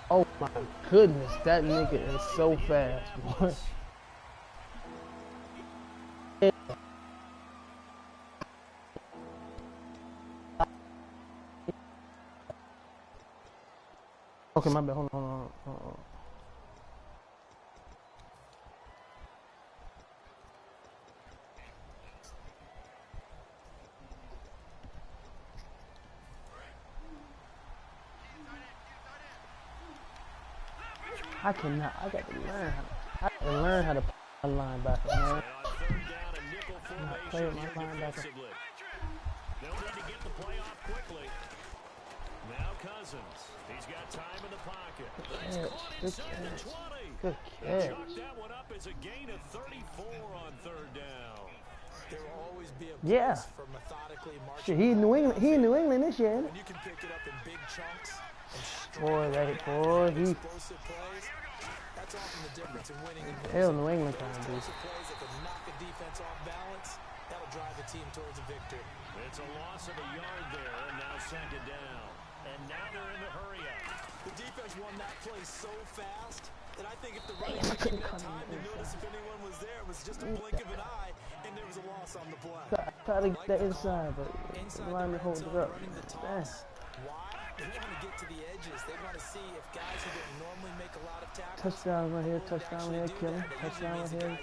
Oh my goodness, that nigga is so fast, boy. Okay, my bad. Hold on. I cannot. I got to learn. I got to learn how to play my linebacker, man. I'm not playing my linebacker. They'll need to get the play off quickly. Now Cousins. He's got time in the pocket. Good catch. Good catch. Chalk that one up as a gain of 34 on third down. There will always be a place for methodically marching. Shit, he in New England. He in New England this year. And you can pick it up in big chunks. Boy, he. That's often the difference in winning and losing. Hell, New England kind of Explosive plays that can knock a defense off balance. That'll drive the team towards a victory. It's a loss of a yard there, and now second down. And now they're in the hurry up. The defense won that play so fast that I think if the running back didn't have time to notice if anyone was there, it was just a blink of an eye, and there was a loss on the play. Try to get that inside, but line to hold it up. Why? They want to get to the edges. They want to see if guys who don't normally make a lot of tackles. Touchdown right here, touchdown right here, kill him. Touchdown right here.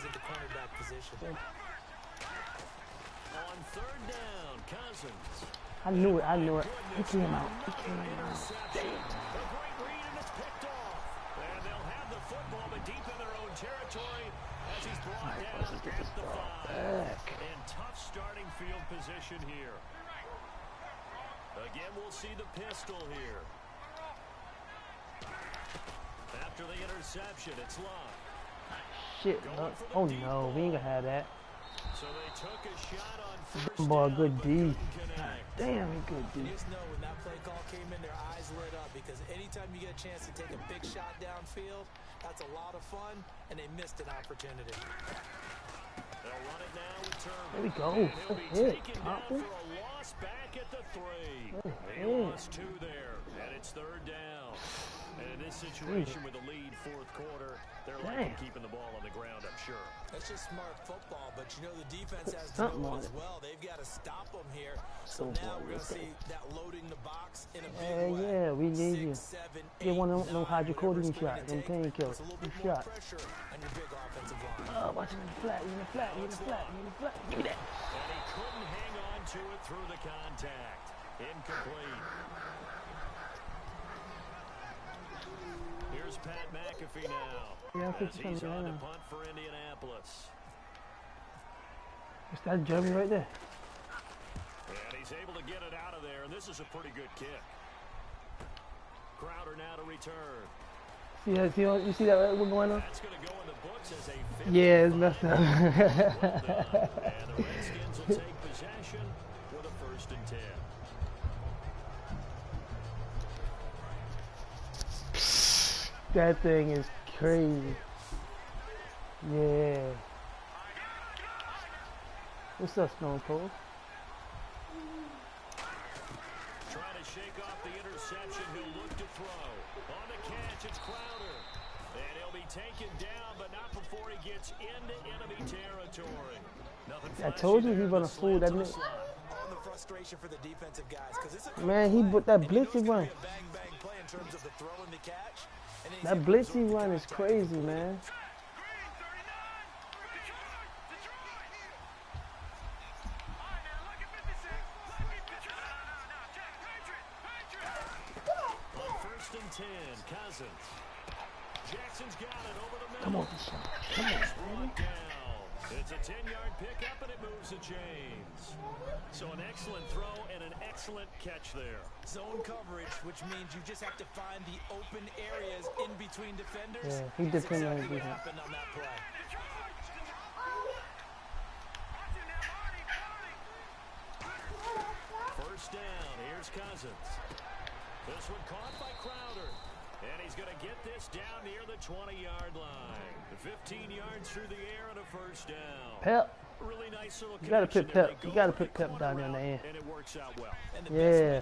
On third down, Cousins. I knew it. He came out. A great read, and it's picked off. And they'll have the football, but deep in their own territory as he's brought down at the 5. And tough starting field position here. Again, we'll see the pistol here. After the interception, it's Love. Shit, oh no, we ain't gonna have that. So they took a shot on first Boy, down, good but D. couldn't connect. Damn, he good D. You just know when that play call came in, their eyes lit up because anytime you get a chance to take a big shot downfield, that's a lot of fun, and they missed an opportunity. They'll run it now with Turner. There we go. He'll be taken down for a loss back at the 3. They lost 2 there, and it's third down. And in this situation with the lead fourth quarter, they're likely keeping the ball on the ground, I'm sure. That's just smart football, but you know the defense has to know it as well. They've got to stop them here. So now we're going to see that loading the box in a big way. Yeah, we need you. 6, 7, 8, Get one of them 9, hydrocodone shots, them painkillers. Some Shot. pressure on your big offensive line. Oh, watch him in the flat, in the flat. Give me that. And he couldn't hang on to it through the contact. Incomplete. Here's Pat McAfee now. Yeah, as he's on to punt for Indianapolis. It's that German right there. And he's able to get it out of there, and this is a pretty good kick. Crowder now to return. You see that right? What's going on? That's going to go in the books as a Yeah, it's messed up. And the Redskins will take possession with a 1st and 10. That thing is crazy. Yeah. What's up, Stone Cold? Trying to shake off the interception. He'll look to throw. On the catch, it's Crowder. And he'll be taken down, but not before he gets into enemy territory. I told you he run a fool, that nigga. All the frustration for the defensive guys, because it's a Man, he put that blitzy run. bang play in terms of the throw and the catch. That blitzy run is crazy, man. On 1st and 10, Cousins. Jackson's got it over the middle. Come on, come on. It's a 10-yard pickup, and it moves the chains. So an excellent throw and an excellent catch there. Zone coverage, which means you just have to find the open areas in between defenders. Yeah, he depends on exactly what defense. happened on that play. first down. Here's Cousins. This one caught by Crowder. And he's going to get this down near the 20-yard line. 15 yards through the air and a first down. Pep. Really nice little You gotta put connection Pep. You gotta put Pep down there in the end. and it works out well. Yeah.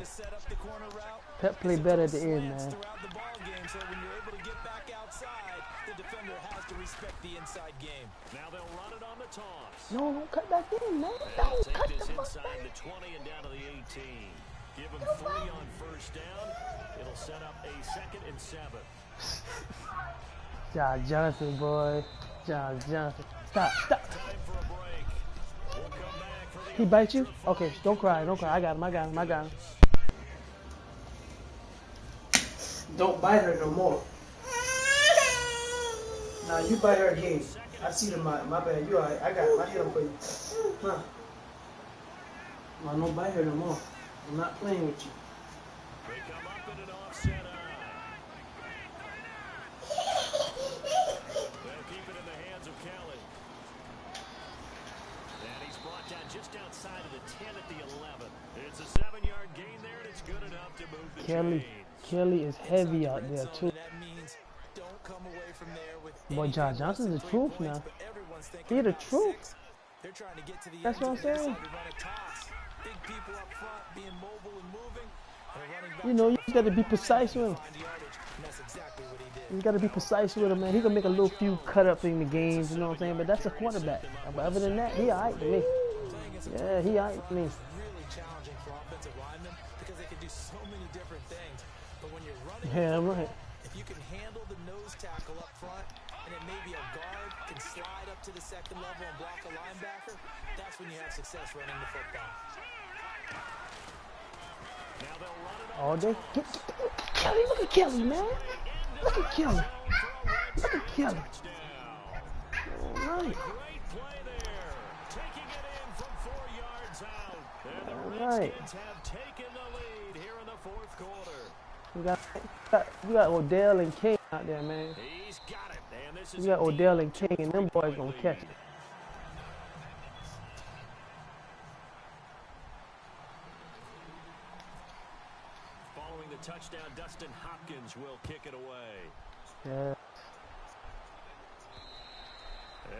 Pep play better at the end, man. Throughout the ball game, so when you're able to get back outside, the defender has to respect the inside game. Now they'll run it on the toss. No, don't cut back in, man. They'll Don't take cut this the fuck inside back. the 20 and down to the 18. Give him 3 on first down. It'll set up a 2nd and 7. John Johnson, boy. John Johnson. Stop. Time for a break. We'll come back for the He bite you? Okay, don't cry. I got him. Don't bite her no more. Now you bite her again. I see the my bad. You alright. I got him. I hit him for you. Huh. Now don't bite her no more. I'm not playing with you. They come up in an offset eye. They'll keep it in the hands of Kelly. And he's brought down just outside of the 10 at the 11. It's a 7-yard gain there, and it's good enough to move the chains. Kelly is heavy out there too. Boy, John Johnson's the truth now. He the truth. That's what I'm saying. You know, you gotta be precise with him. You gotta be precise with him, man. He can make a little few cut up in the games, you know what I'm saying? But that's a quarterback. But other than that, he alright to me. Yeah, he alright to me. Yeah, right. If you can handle the nose tackle up front, and then maybe a guard can slide up to the 2nd level and block a linebacker, that's when you have success running the football. Now they'll run it All day. Kelly, look at Kelly, man. Look at Kelly. Look at Kelly. All right. Great play there. Taking it in from 4 yards out. And the All right. Redskins have taken the lead here in the 4th quarter. We got Odell and King out there, man. He's got it. And this is We got Odell and King, and them boys gonna catch it. Following the touchdown, Dustin Hopkins will kick it away. Yeah.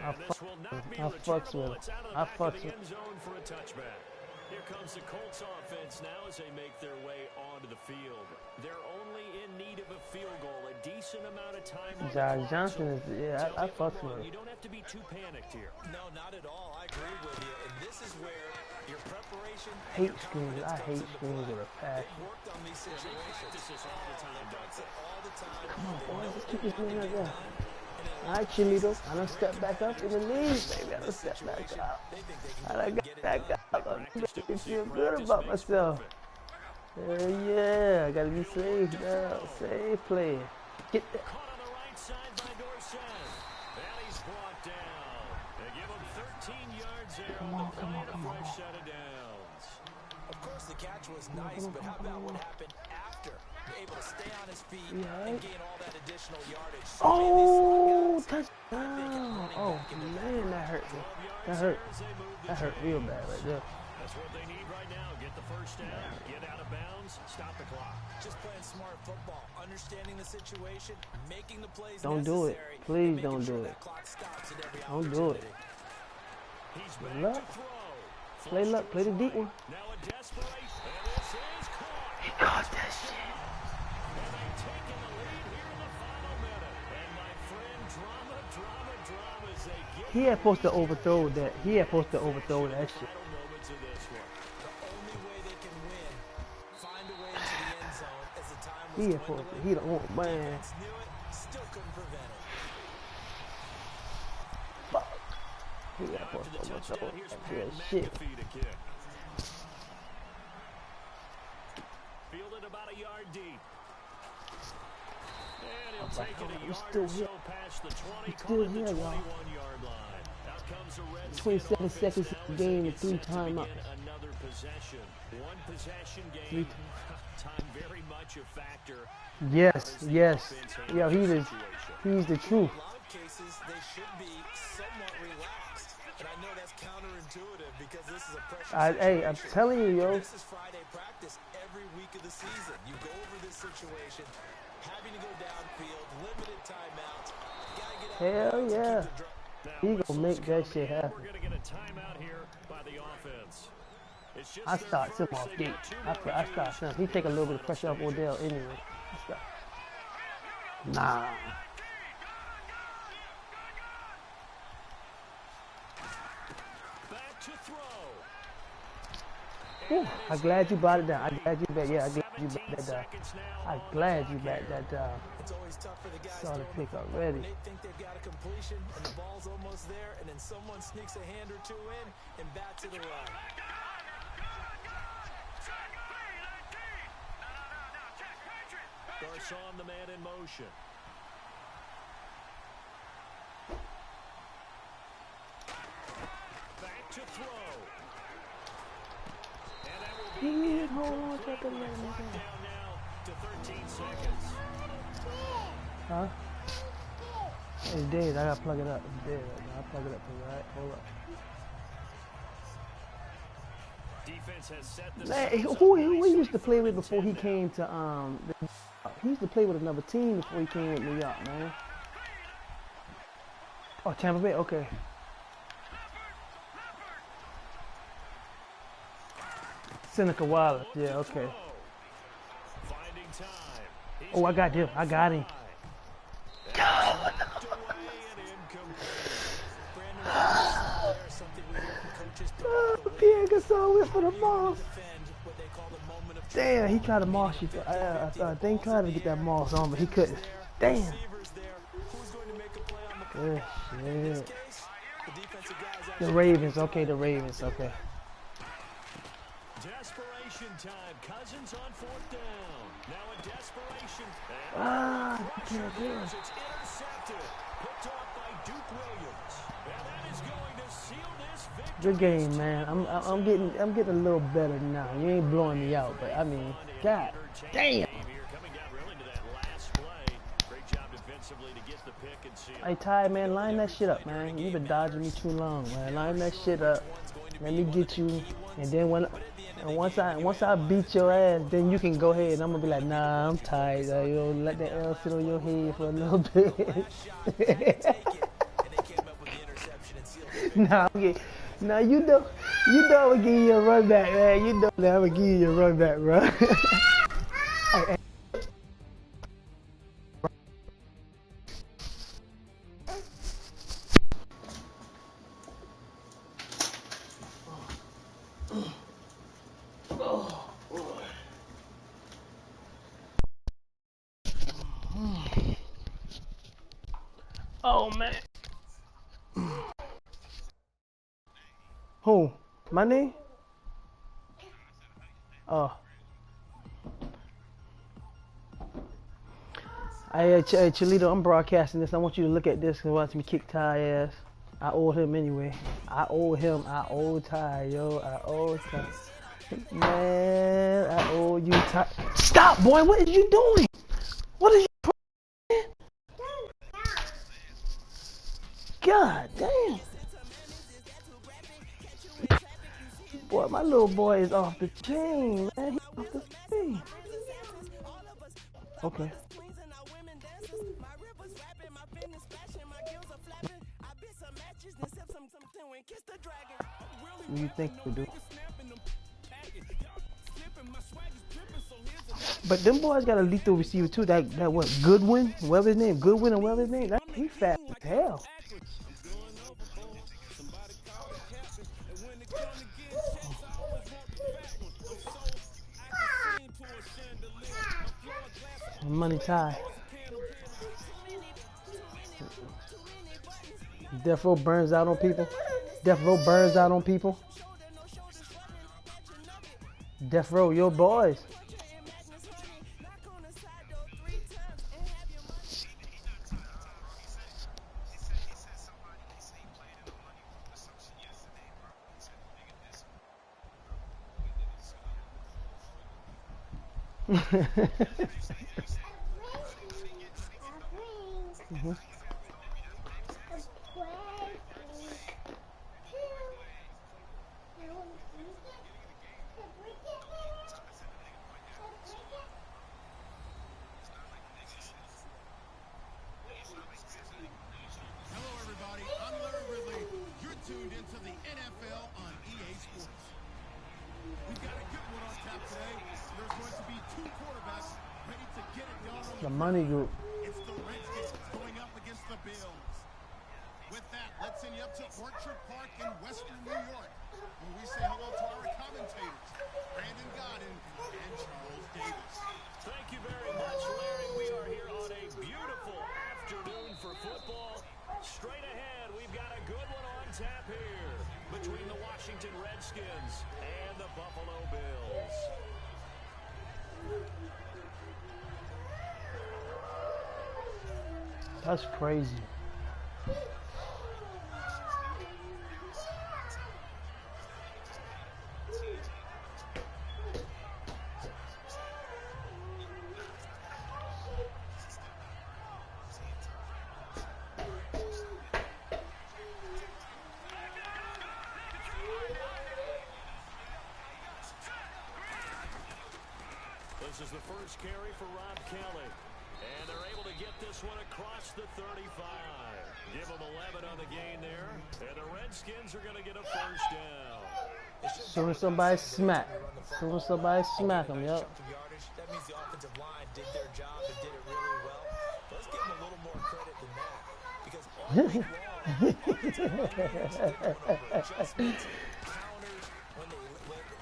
And this will not be I fucks returnable. with It's out of the him. I back of fucks the with end zone for a touchback. Here comes the Colts offense now as they make their way onto the field. They're only in need of a field goal, a decent amount of time on the Josh clock. Johnson is, yeah, I fucks with You him. don't have to be too panicked here. No, not at all. I agree with you. And this is where your preparation Hate screens. I hate screens with a passion. worked on these situations. Practice this all the time, don't they? All the time. Come on, boys, let's keep this man right there. All right, Chimito, I done stepped back up in the knees, baby. I done stepped back up. I done got back up. I'm making me feel good about myself. Yeah, I gotta be safe now. Safe play. Get that. Caught on the right side by Dorsett. And he's brought down. They give him 13 yards there on the play and a fresh set of downs. Of course, the catch was nice, but how about what happened after? You're able to stay on his feet and gain all that additional yardage. Oh, touchdown. Oh, man, that hurt me. That hurt. That hurt real bad right there. That's what they need right now. Get the first down. Get out of bounds. Stop the clock. Just playing smart football, understanding the situation, making the plays Don't do it. necessary, Please and making don't sure do that it. clock stops at every Don't do it. He's Good back luck. to throw. Play luck. Play the deep one. Now a desperation. And this is caught. He caught that shit. And they've taken the lead here in the final minute. And my friend, drama as they get He had supposed to overthrow that. He had supposed to overthrow that shit. final moments of this one. The only way they can win, find a way into the end zone as the time was He had supposed to. He the oh man. Defense knew it, still couldn't prevent it. Fuck. He had After supposed the to overthrow touchdown, here's that Pat shit. McAfee to kick. Fielded about a yard deep. And he'll take it a He's yard still or here. so past the 20, He's call still it the here, y'all. 21-yard line. Out comes the Redskins 27 offense seconds now in as the they game get and 3 set to timeouts. begin another possession. One possession game. Time very much a factor. Yes, yes. Yeah, he's the truth. In a lot of cases, they should be somewhat relaxed. And I know that's counterintuitive because this is a pressure Hey, I'm telling you, yo. This is Friday practice. of the season. You go over this situation, having to go downfield, limited timeouts. Gotta get out Hell to yeah. keep the drive. He gonna make that shit happen. We're going to get a timeout here by the offense. It's just I their start him first. off They've gate. got 2 I more start views. him. He take a little bit of pressure off Odell anyway. Nah. Back to throw. Whew, I'm glad you brought it down. I'm glad you back. Yeah, I'm glad you backed that down. I'm glad you backed that down. It's always tough for the guys Saw the throwing pick football already. when they think they've got a completion and the ball's almost there, and then someone sneaks a hand or two in and bats it away. Garcon, the man in motion. Back to throw. And that will be Hold on, complete. take a minute. Clock down now to 13 seconds. Huh? It's dead. I gotta plug it up. It's dead right now. I'll plug it up for you, alright? Hold up. Defense has set the Man, who he used to play with before he came to he used to play with another team before he came with New York, man. Oh, Tampa Bay, okay. Seneca Wallace, yeah, okay. Finding time. Oh, I got him. I got him. Pierre Gasol went for the moss. Damn, he tried to moss you. I think he tried to get that moss on, but he couldn't. Damn. Good shit. The Ravens, okay, the Ravens, okay. Desperation time. Cousins on 4th down. Now a desperation. Ah, It's intercepted. Picked off by Duke Williams. And that is going to seal this victory. Good game, man. I'm getting a little better now. You ain't blowing me out, but I mean, God damn. Hey Ty, man, line that shit up, man. You been dodging me too long, man. Line that shit up. Let me get you, and then once I beat your ass, then you can go ahead. And I'm gonna be like, nah, I'm tired. You know, let that L sit on your head for a little bit. Nah, you know, I'm gonna give you a run back, man. You know that I'm gonna give you a run back, bro. Hey, oh man. Who? My name? Oh. Hey, Cholito, I'm broadcasting this. I want you to look at this and watch me kick Ty ass. I owe him anyway. I owe Ty, yo. I owe Ty. Man, I owe you Ty. Stop, boy. What are you doing? What are you doing? God damn. Boy, my little boy is off the chain, man. He's off the chain. Okay. What do you think we do? But them boys got a lethal receiver too. That what? Goodwin, whatever his name, Goodwin or whatever his name. That, he fast as hell. Money Ty. Death Row burns out on people. Death Row burns out on people. Death Row, your boys. Mm-hmm. The money group. It's the Redskins going up against the Bills. With that, let's send you up to Orchard Park in Western New York, where we say hello to our commentators, Brandon Godden and Charles Davis. Thank you very much, Larry. We are here on a beautiful afternoon for football. Straight ahead, we've got a good one on tap here between the Washington Redskins and the Buffalo Bills. That's crazy. This is the first carry for Rob Kelly. And they're able to get this one across the 35. Give them 11 on the gain there. And the Redskins are going to get a first down. Soon as somebody smack. Soon as somebody smack them, yep. That means the offensive line did their job and did it really well. Let's give them a little more credit than that. Because all week long, offensive line needs to go over adjustments, counters, when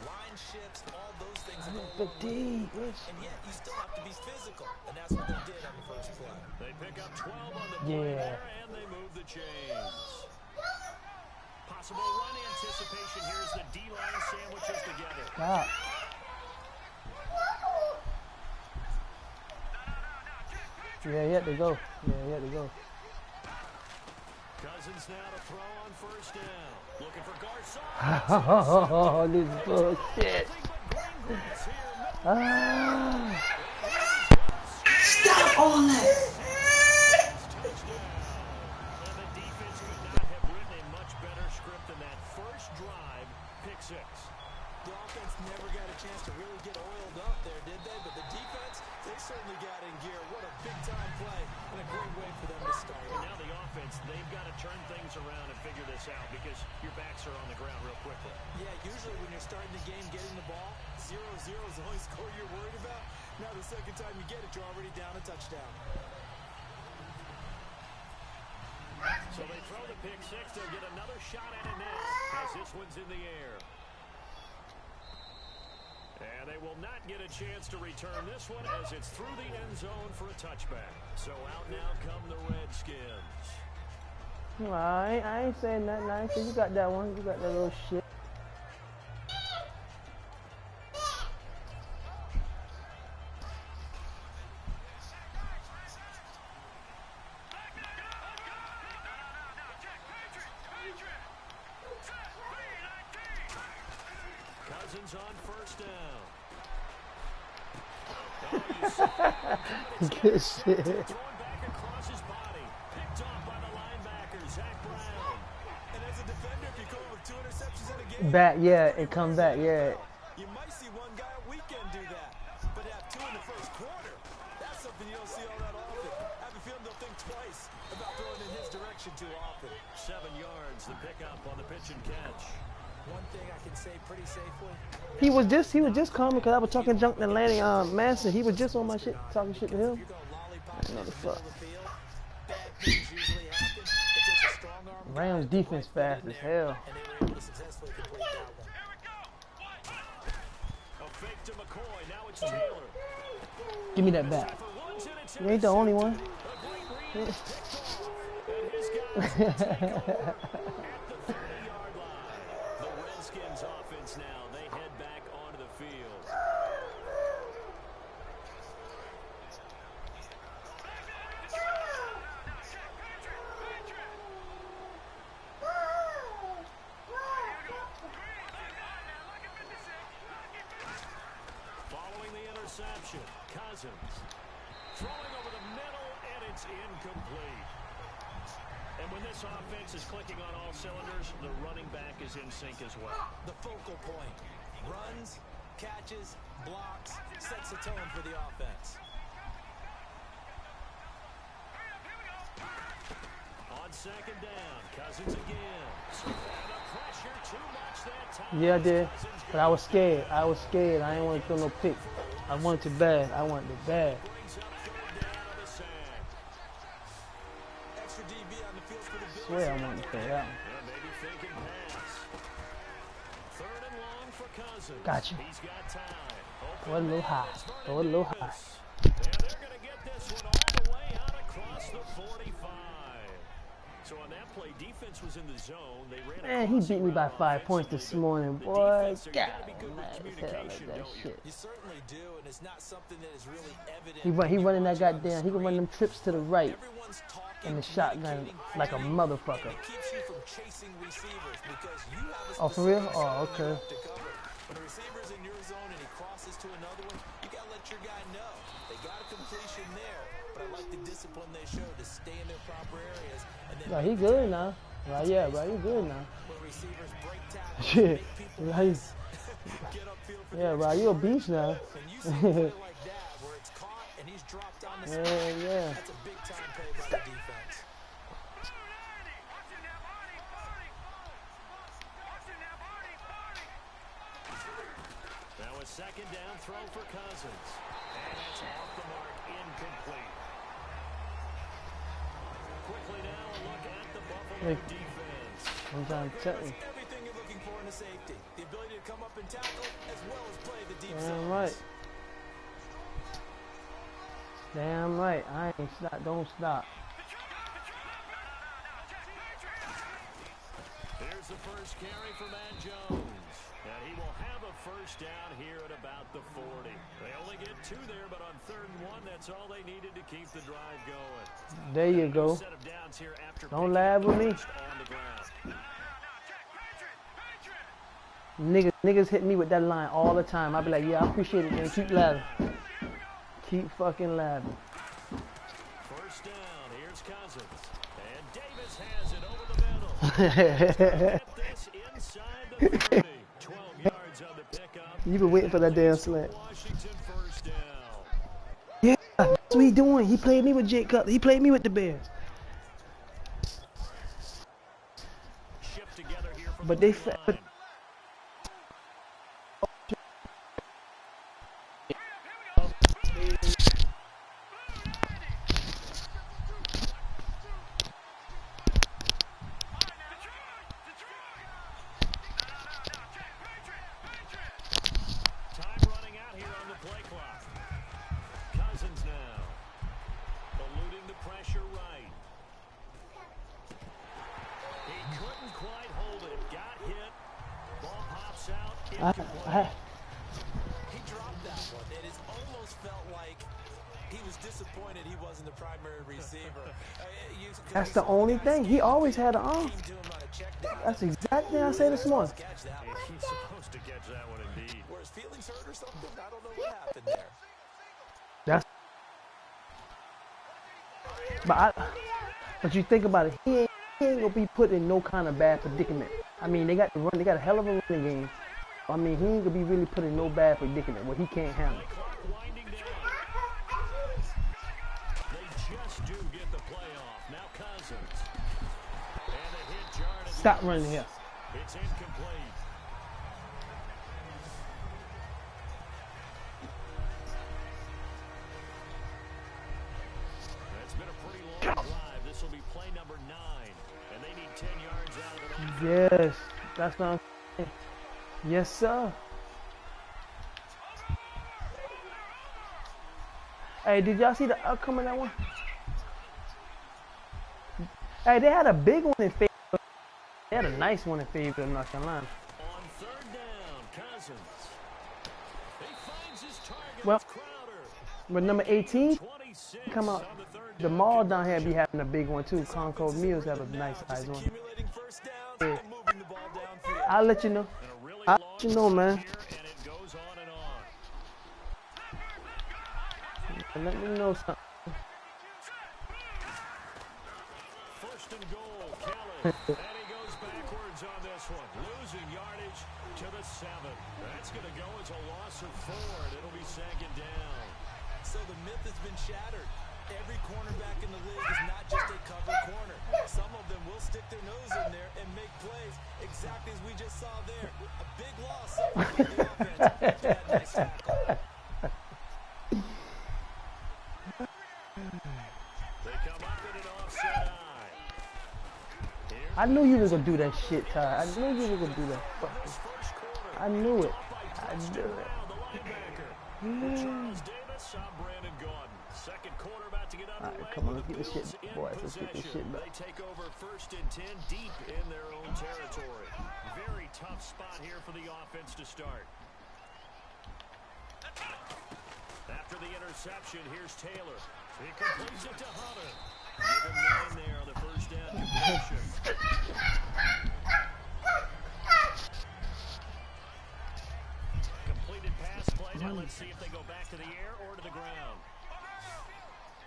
line shifts, all those things. But D, and yet you still have to be physical. And that's what they did on the first play. They pick up 12 on the play there, and they move the chains. Possible run anticipation. Here's the D-line sandwiches together. Stop. Yeah, he had to go. Yeah, he had to go. Cousins now to throw on first down. Looking for Garcon. Oh, this bullshit. Ah. Stop all that. And the defense could not have written a much better script than that first drive, pick six. The offense never got a chance to really get oiled up there, did they? But the defense, they certainly got in gear. What a big-time play and a great way for them to start. And now the offense, they've got to turn things around and figure this out because your backs are on the ground real quickly. Yeah, usually when you're starting the game getting the ball, 0-0 is the only score you're worried about. Now the second time you get it, you're already down a touchdown. So they throw the pick six. They'll get another shot at it now as this one's in the air. And they will not get a chance to return this one as it's through the end zone for a touchback. So out now come the Redskins. Well, I ain't saying nothing nice. You got that one. You got that little shit. Cousins on first down. Good shit. Throwing back across his body. Picked off by the linebacker, Zach Brown. And as a defender, if you come with 2 interceptions in a game, Back, yeah, and come back, yeah. you might see one guy a weekend do that. But have 2 in the first quarter, that's something you don't see all that often. I have a feeling they'll think twice about throwing in his direction too often. 7 yards, the pickup on the pitch and catch. One thing I can say pretty safely. He was just coming because I was talking junk to Lanny Manson. He was just on my shit, talking shit to him. I know the fuck. Rams defense fast as hell. Give me that back. You ain't the only one. Offense now, they head back onto the field. Following the interception, Cousins throwing over the middle, and it's incomplete. And when this offense is clicking on all cylinders, the running back is in sync as well. The focal point. Runs, catches, blocks, sets the tone for the offense. On second down, Cousins again. So the pressure too much that time. Yeah, I did. But I was scared. I didn't want to throw no pick. I wanted it bad. I wanted it bad. Brings up third down swear I want to play that one. Maybe thinking pass. Third and long for Cousins. Gotcha. He's got time. Throw it a little high. Throw it a little high. And they're going to get this one all the way out across the 45. So on that play, defense was in the zone. They ran. Man, he beat me by 5 points this morning, boy. God, hell like that shit. You certainly do, and it's not something that is really evident. He running that goddamn. He can run them trips to the right in the shotgun like a motherfucker. Oh, for real? Oh, okay. When a receiver's in your zone and he crosses to another one, you gotta let your guy know. They got a completion there, but I like the discipline they showed to stay in their proper areas. And then he good now. Right, yeah, right, he good now. when receivers break tackles, Shit. make people Right. get upfield for Yeah, their right, you a beast now. And you see a play like that where it's caught and he's dropped on the spot. Yeah. That's a big time play by the defense. Now a second down throw for Cousins. And it's off the mark, incomplete. Quickly now a look at the Buffalo defense. I'm trying to tell you. Everything you're looking for in a safety. The ability to come up and tackle as well as play the deep Damn zones. right. Damn right. I ain't stop. Don't stop. Here's the first carry for Matt Jones. And he will have a first down here at about the 40. They only get 2 there, but on 3rd and 1, that's all they needed to keep the drive going. There you go. Set of downs here after Don't laugh with me. on the ground. Niggas hit me with that line all the time. I be like, yeah, I appreciate it, man. Keep laughing. Keep fucking laughing. First down, here's Cousins. And Davis has it over the middle. Get this inside the 30. 12 yards on the pickup. You been waiting for that damn slant. Washington first down. Yeah, that's what he doing. He played me with Jake Cutler. He played me with the Bears. Shift together here from But the they line. Time running out here on the play clock. Cousins now. Eluding the pressure right. He couldn't quite hold it. Got hit. Ball pops out. Incomplete. He dropped that one. It has almost felt like he was disappointed he wasn't the primary receiver. That's the only thing. He always had an arm. That's exactly what I said this morning. He's supposed to catch that one indeed. Were his feelings hurt or something? I don't know what happened there. But you think about it, he ain't gonna be put in no kind of bad predicament. I mean, they got to run. They got a hell of a running game. I mean, he ain't gonna be really put in no bad predicament where he can't handle. Winding down. They just do get the play off. Now Cousins. And a hit yard. Stop running here. It's incomplete. That's been a pretty long drive. This will be play number 9. And they need 10 yards out of it. Yes, that's what I'm saying. Yes, sir. Hey, did y'all see the outcome of that one? Hey, they had a big one in favor. They had a nice one in favor of North Carolina. On 3rd down, Cousins. He finds his target. Well, It's Crowder. with number 18, 26 come out. on the 3rd The down. mall down here be having a big one too. Concord Mills have a nice size one. Accumulating first downs Yeah. and moving the ball downfield. I'll let you know. And a really I'll long let you know, man. here, and it goes on and on. Let me know something. First and goal, Kelly. And he goes backwards on this one. Losing yardage to the 7. That's going to go as a loss of 4, and it'll be 2nd down. So the myth has been shattered. Every cornerback in the league is not just a cover corner. Some of them will stick their nose in there and make plays exactly as we just saw there. A big loss for the offense after that nice tackle. They come up in an offset eye. I knew you was gonna do that shit, Ty. I knew you was gonna do that. Fucking. I knew it. I knew it. Alright, come on, let's get this shit, boys. Let's get this shit back. They take over 1st and 10 deep in their own territory. Very tough spot here for the offense to start. After the interception, here's Taylor. He completes it to Hunter. Give him 9 there on the first down completion. Completed pass play. Now let's see if they go back to the air or to the ground.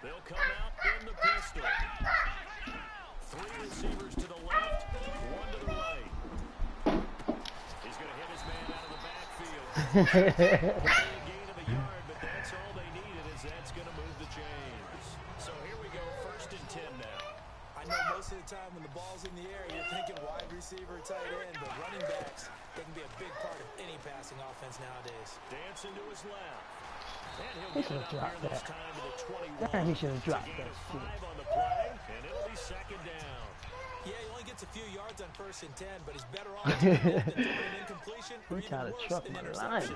They'll come out in the pistol. 3 receivers to the left, 1 to the right. He's going to hit his man out of the backfield. Gain of a yard, but that's all they needed, as that's going to move the chains. So here we go, 1st and 10 now. I know most of the time when the ball's in the air, you're thinking wide receiver, tight end, but running backs, they can be a big part of any passing offense nowadays. Dancing to his left. He should have dropped that. Damn, he should have dropped that shit. On the play, and it'll be 2nd down. Yeah, he only gets a few yards on 1st and 10, but he's better off than an incompletion or even worse, an interception.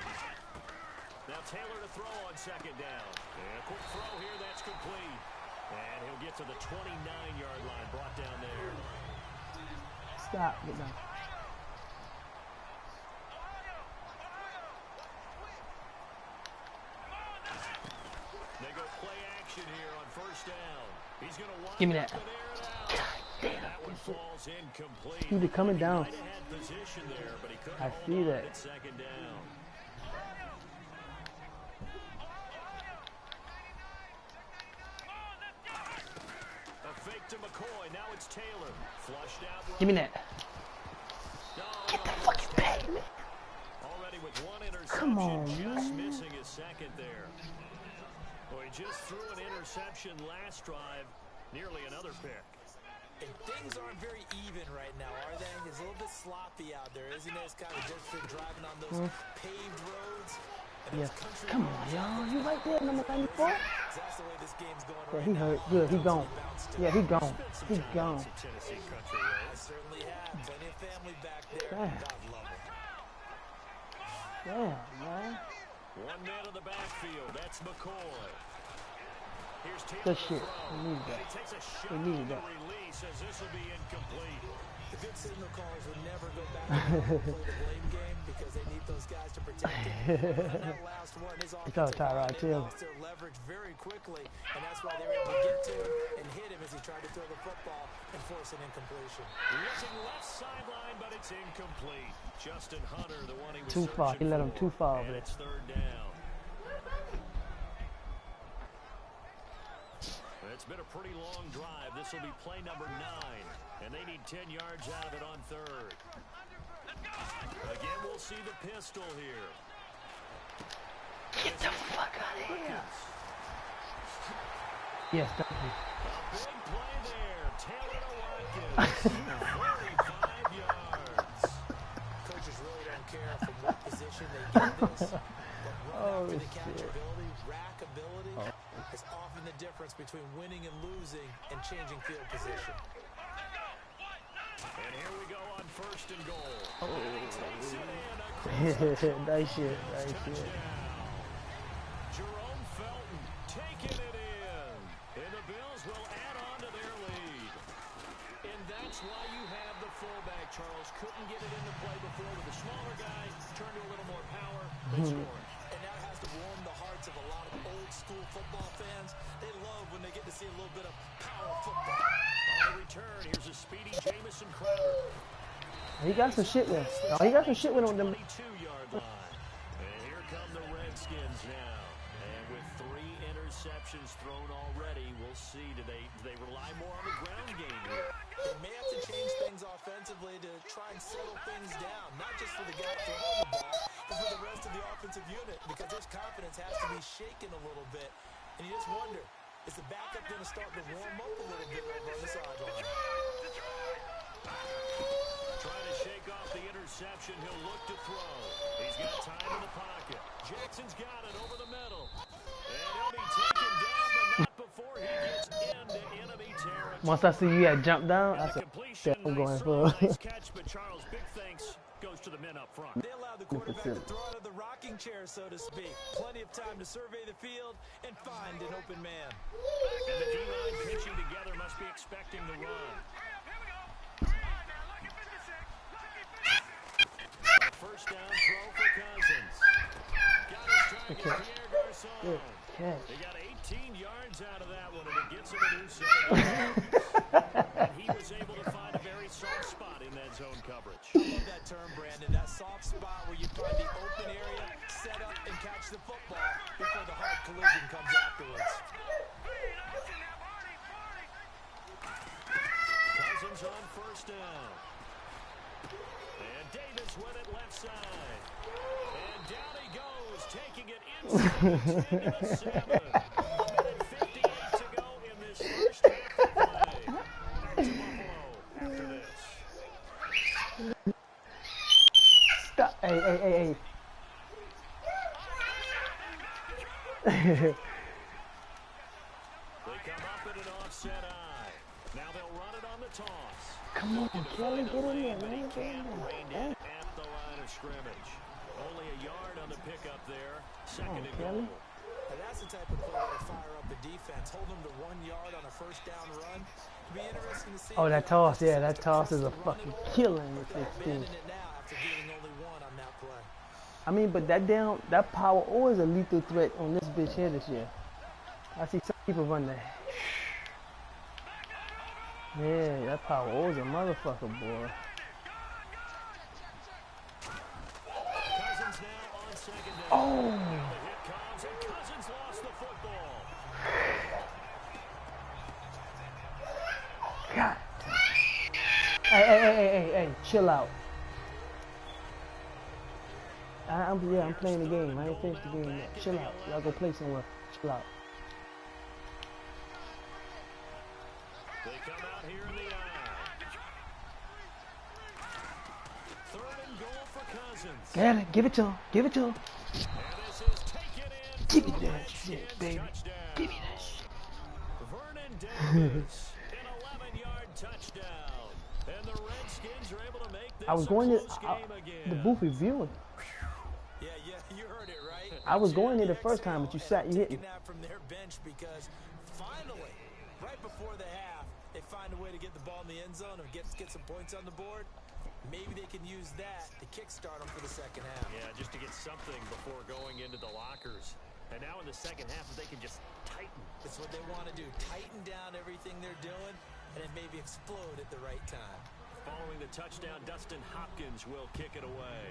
Now Taylor to throw on 2nd down. And a quick throw here, that's complete. And he'll get to the 29-yard line, brought down there. Stop, get down. They go play action here on 1st down. He's going to wind Give me that. That one falls incomplete. He be coming down. There, but he I see that. 2nd down. A fake to McCoy. Now it's Taylor. Flushed out. Right. Give me that. Get the fucking bag, man. Already with 1 interception. Come on, just man. missing his 2nd there. Well, he just threw an interception last drive. Nearly another pick. And things aren't very even right now, are they? It's a little bit sloppy out there, isn't it? It's kind of just for driving on those paved roads. Yeah. Come on, y'all. You right there, number 94? That's the way this game's going Yeah, right he now. hurt. Good, he gone. Yeah, he gone. He gone. Tennessee country road. I certainly have. Plenty of family back there. Damn. God love it. Damn, man. 1 man in the backfield. That's McCoy. Here's Taylor. Good shit. We needed that. He takes a shot We needed that. release as this will be incomplete. The good signal callers will never go back and play the blame game because they need those guys to protect him. On that last one, his offensive line, they lost their leverage very quickly, and that's why they were able to get to him and hit him as he tried to throw the football and force an incompletion. Looking left sideline, but it's incomplete. Justin Hunter, the one he was Too far. He let him too far over and there. it's 3rd down. It's been a pretty long drive. This will be play number 9, and they need 10 yards out of it on 3rd. Again, we'll see the pistol here. Get the fuck out of here. Yes, thank you. A big play there. Taylor to Watkins. 45 yards. Coaches really don't care from what position they get this. But run after the catchability, rack ability is often the difference between winning and losing and changing field position. And here we go on 1st and goal. Nice shit. Nice shit. Jerome Felton taking it in. And the Bills will add on to their lead. And that's why you have the fullback, Charles. Couldn't get it into play before with the smaller guy. Turned to a little more power. They scored. And that has to warm the hearts of a lot of old-school football fans. They love when they get to see a little bit of power football. On the return, here's a speedy Jamison Crowder. He got some shit with him. Oh, he got some shit with him. 22-yard line. And here come the Redskins now. And with 3 interceptions thrown already, we'll see. Do they rely more on the ground game here? They may have to change things offensively to try and settle things down. Not just for the guy throwing the ball, but for the rest of the offensive unit. Because his confidence has to be shaken a little bit. And you just wonder, is the backup going to start to warm up a little bit over on the sideline? Trying to shake off the interception. He'll look to throw. He's got time in the pocket. Jackson's got it over the middle. And he'll be taken down, but not before he gets into enemy territory. Once I see you had jumped down, I said, that I'm going for. Nice catch, but Charles, big thanks goes to the men up front. They allowed the quarterback to throw out of the rocking chair, so to speak. Plenty of time to survey the field and find an open man. And the D-line pitching together must be expecting the run. A first down throw for Cousins. Got his target, Pierre Garçon. They got 18 yards out of that one, and it gets him a new set of yards. And he was able to find a very soft spot in that zone coverage. I love that term, Brandon. That soft spot where you find the open area, set up, and catch the football before the hard collision comes afterwards. Cousins on first down. And Davis with it left side. And down he goes, taking it inside the 10 to the 7. Minute 58 to go in this first half of play. To Buffalo after this. Stop. Hey. They come up in an offset eye. Now they'll run it on the toss. Come on, Kelly, get in there, But he man. can't rein in at the line of scrimmage. Only a yard on the pickup there. Second and goal. And that's the type of play that'll fire up the defense. Hold them to 1 yard on a first down run. It'll be interesting to see. Oh, that toss, yeah, that toss is a fucking killing with this team. Abandoning it now after getting only one on that play. I mean, but that power always a lethal threat on this bitch here this year. I see some people run that. Yeah, that power always a motherfucker, boy. Cousins now on second down. Oh! The hit comes, and Cousins lost the football. God. Hey, chill out. I'm playing the game. I ain't finished the game yet. Chill out. Y'all go play somewhere. Chill out. They come out here in the eye. Third and goal for Cousins. Get it. Give it to him. Give it to him. And this is taken in. Give me that shit, baby. Touchdown. Give me that shit. Vernon Davis, an 11-yard touchdown. And the Redskins are able to make this I was a going close to game again. the booth reviewing. Yeah, you heard it, right? I was going there the first time, but you sat and hit me. From their bench because finally, right before the half, they find a way to get the ball in the end zone and get some points on the board. Maybe they can use that to kickstart them for the second half. Yeah, just to get something before going into the lockers. And now in the second half, if they can just tighten. That's what they want to do. Tighten down everything they're doing and then maybe explode at the right time. Following the touchdown, Dustin Hopkins will kick it away.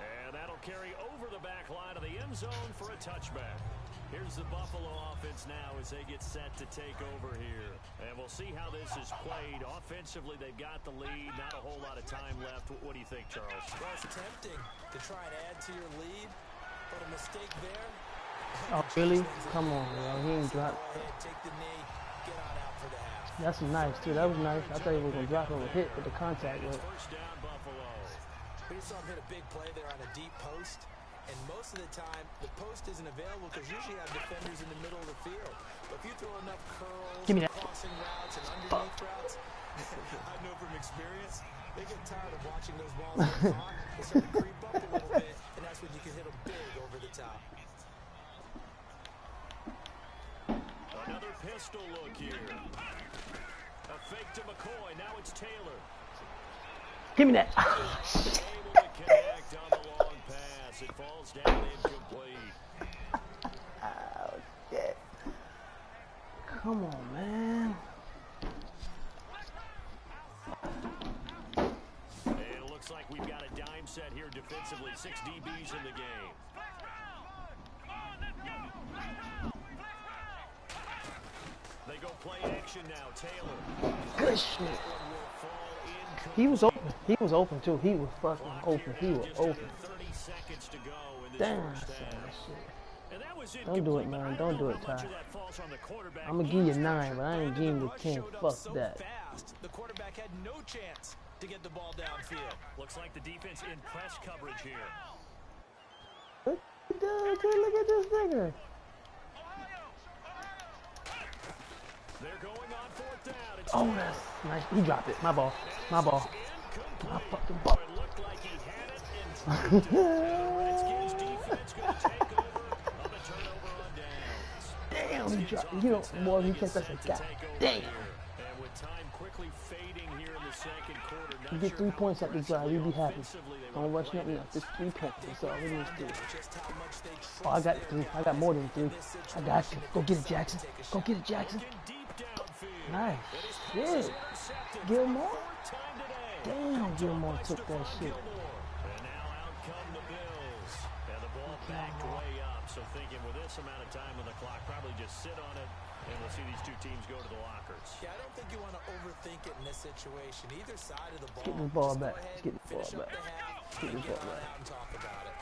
And that'll carry over the back line of the end zone for a touchback. Here's the Buffalo offense now as they get set to take over here. And we'll see how this is played. Offensively, they've got the lead. Not a whole lot of time left. What do you think, Charles? Well, it's tempting to try and add to your lead, but a mistake there. Oh, really? Come on, yo. He ain't dropped. Go ahead, take the knee, get on out for the half. That's nice, too. That was nice. I thought he was going to drop him a hit with the contact. But First down, Buffalo. We saw him hit a big play there on a deep post. And most of the time, the post isn't available because usually you have defenders in the middle of the field. But if you throw enough curls, Give me that. crossing routes, and underneath routes, I know from experience, they get tired of watching those balls get caught. They start to creep up a little bit, and that's when you can hit them big over the top. Another pistol look here. A fake to McCoy. Now it's Taylor. give me that. Able to connect on the long pass. It falls down incomplete. Oh, shit. Come on, man. And it looks like we've got a dime set here defensively. 6 DBs in the game. They go play action now. Taylor. Good shit. He was open. He was open, too. He was fucking open. He was open. 30 seconds to go in this Damn, first son, half. that shit. And that was Don't do it, man. Don't do it, Ty. I'm going to give you 9, but I ain't giving you 10. Fuck that. The quarterback had no chance to get the ball downfield. Looks like the defense in press coverage here. Look at this nigga. They're going on fourth down. It's Oh, that's nice. He dropped it. My ball. My ball. My fucking ball. It looked like he had it and dropped it. The Redskins defense going to take over on the turnover on downs. Damn, he dropped it. You know, boy, he catch us a guy. Damn. And with time quickly fading here in the second quarter, You get 3 points up the drive, you'll be happy. Don't rush nothing else. Just 3 points. That's all we need to do. Oh, I got 3. I got more than 3. I got you. Go get it, Jackson. Go get it, Jackson. Nice shit. Gilmore? Damn, Gilmore took that shit. And now out come the Bills. And the ball backed way up. So thinking with this amount of time on the clock, probably just sit on it. And we'll see these two teams go to the lockers. Yeah, I don't think you want to overthink it in this situation. Either side of the ball. Get this ball back. Let's get this ball back. Get this ball back. Out and talk about it.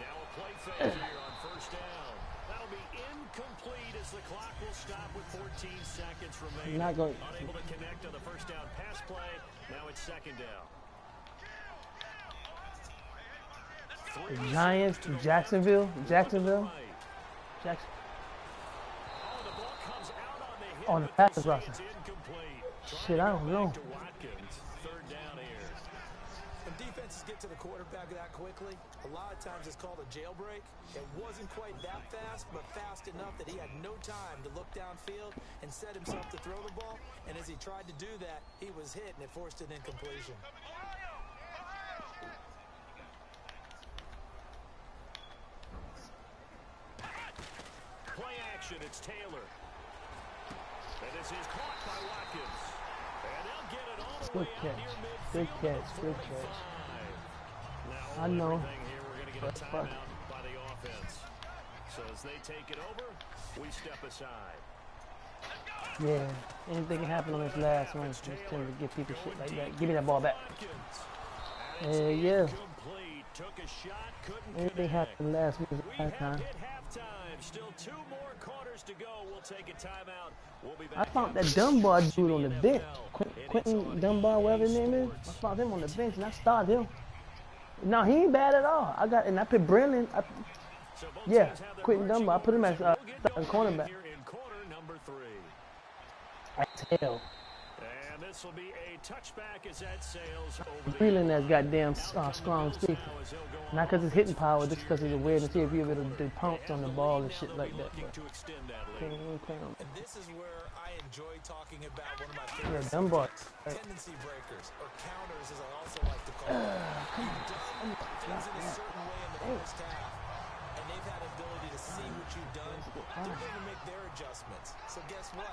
Now a play fake here on first down. That'll be incomplete as the clock will stop with 14 seconds remaining. Not going. Unable to connect on the first down pass play. Now it's second down. The Giants, Jacksonville. Jackson. On the pass rusher. Shit, I don't know. Third down here. When defenses get to the quarterback that quickly, a lot of times it's called a jailbreak. It wasn't quite that fast, but fast enough that he had no time to look downfield and set himself to throw the ball. And as he tried to do that, he was hit and it forced an incompletion. Play action, it's Taylor. And this is caught by Watkins. And they'll get it all the Good way out catch. here midfield. Good catch. Good catch. Now, I know. here, we're going to get a timeout by the offense. So as they take it over, we step aside. Yeah, anything can happen on this last one. Just tend to give people shit like that. Give me that ball back. Yeah. Anything happened last minute last time. Still 2 more quarters to go. We'll take a timeout. We'll be back. I found that Dunbar dude on the bench. Quentin Dunbar, whatever his name is. I found him on the bench and I started him. No, he ain't bad at all. I put Brennan. Yeah, Quentin Dunbar. I put him as starting cornerback. I tell. And this will be a touchback as that sails over. Freeland has goddamn strong speed. Not because it's hitting power, just because he's aware to see if you're able to pounce on the ball and shit like that. And this is where I enjoy talking about one of my favorite Dunbar. tendency breakers, or counters as I also like to call them. You've done things in a certain way in the first half, and they've had ability to see what you've done. They're going to make their adjustments. So guess what?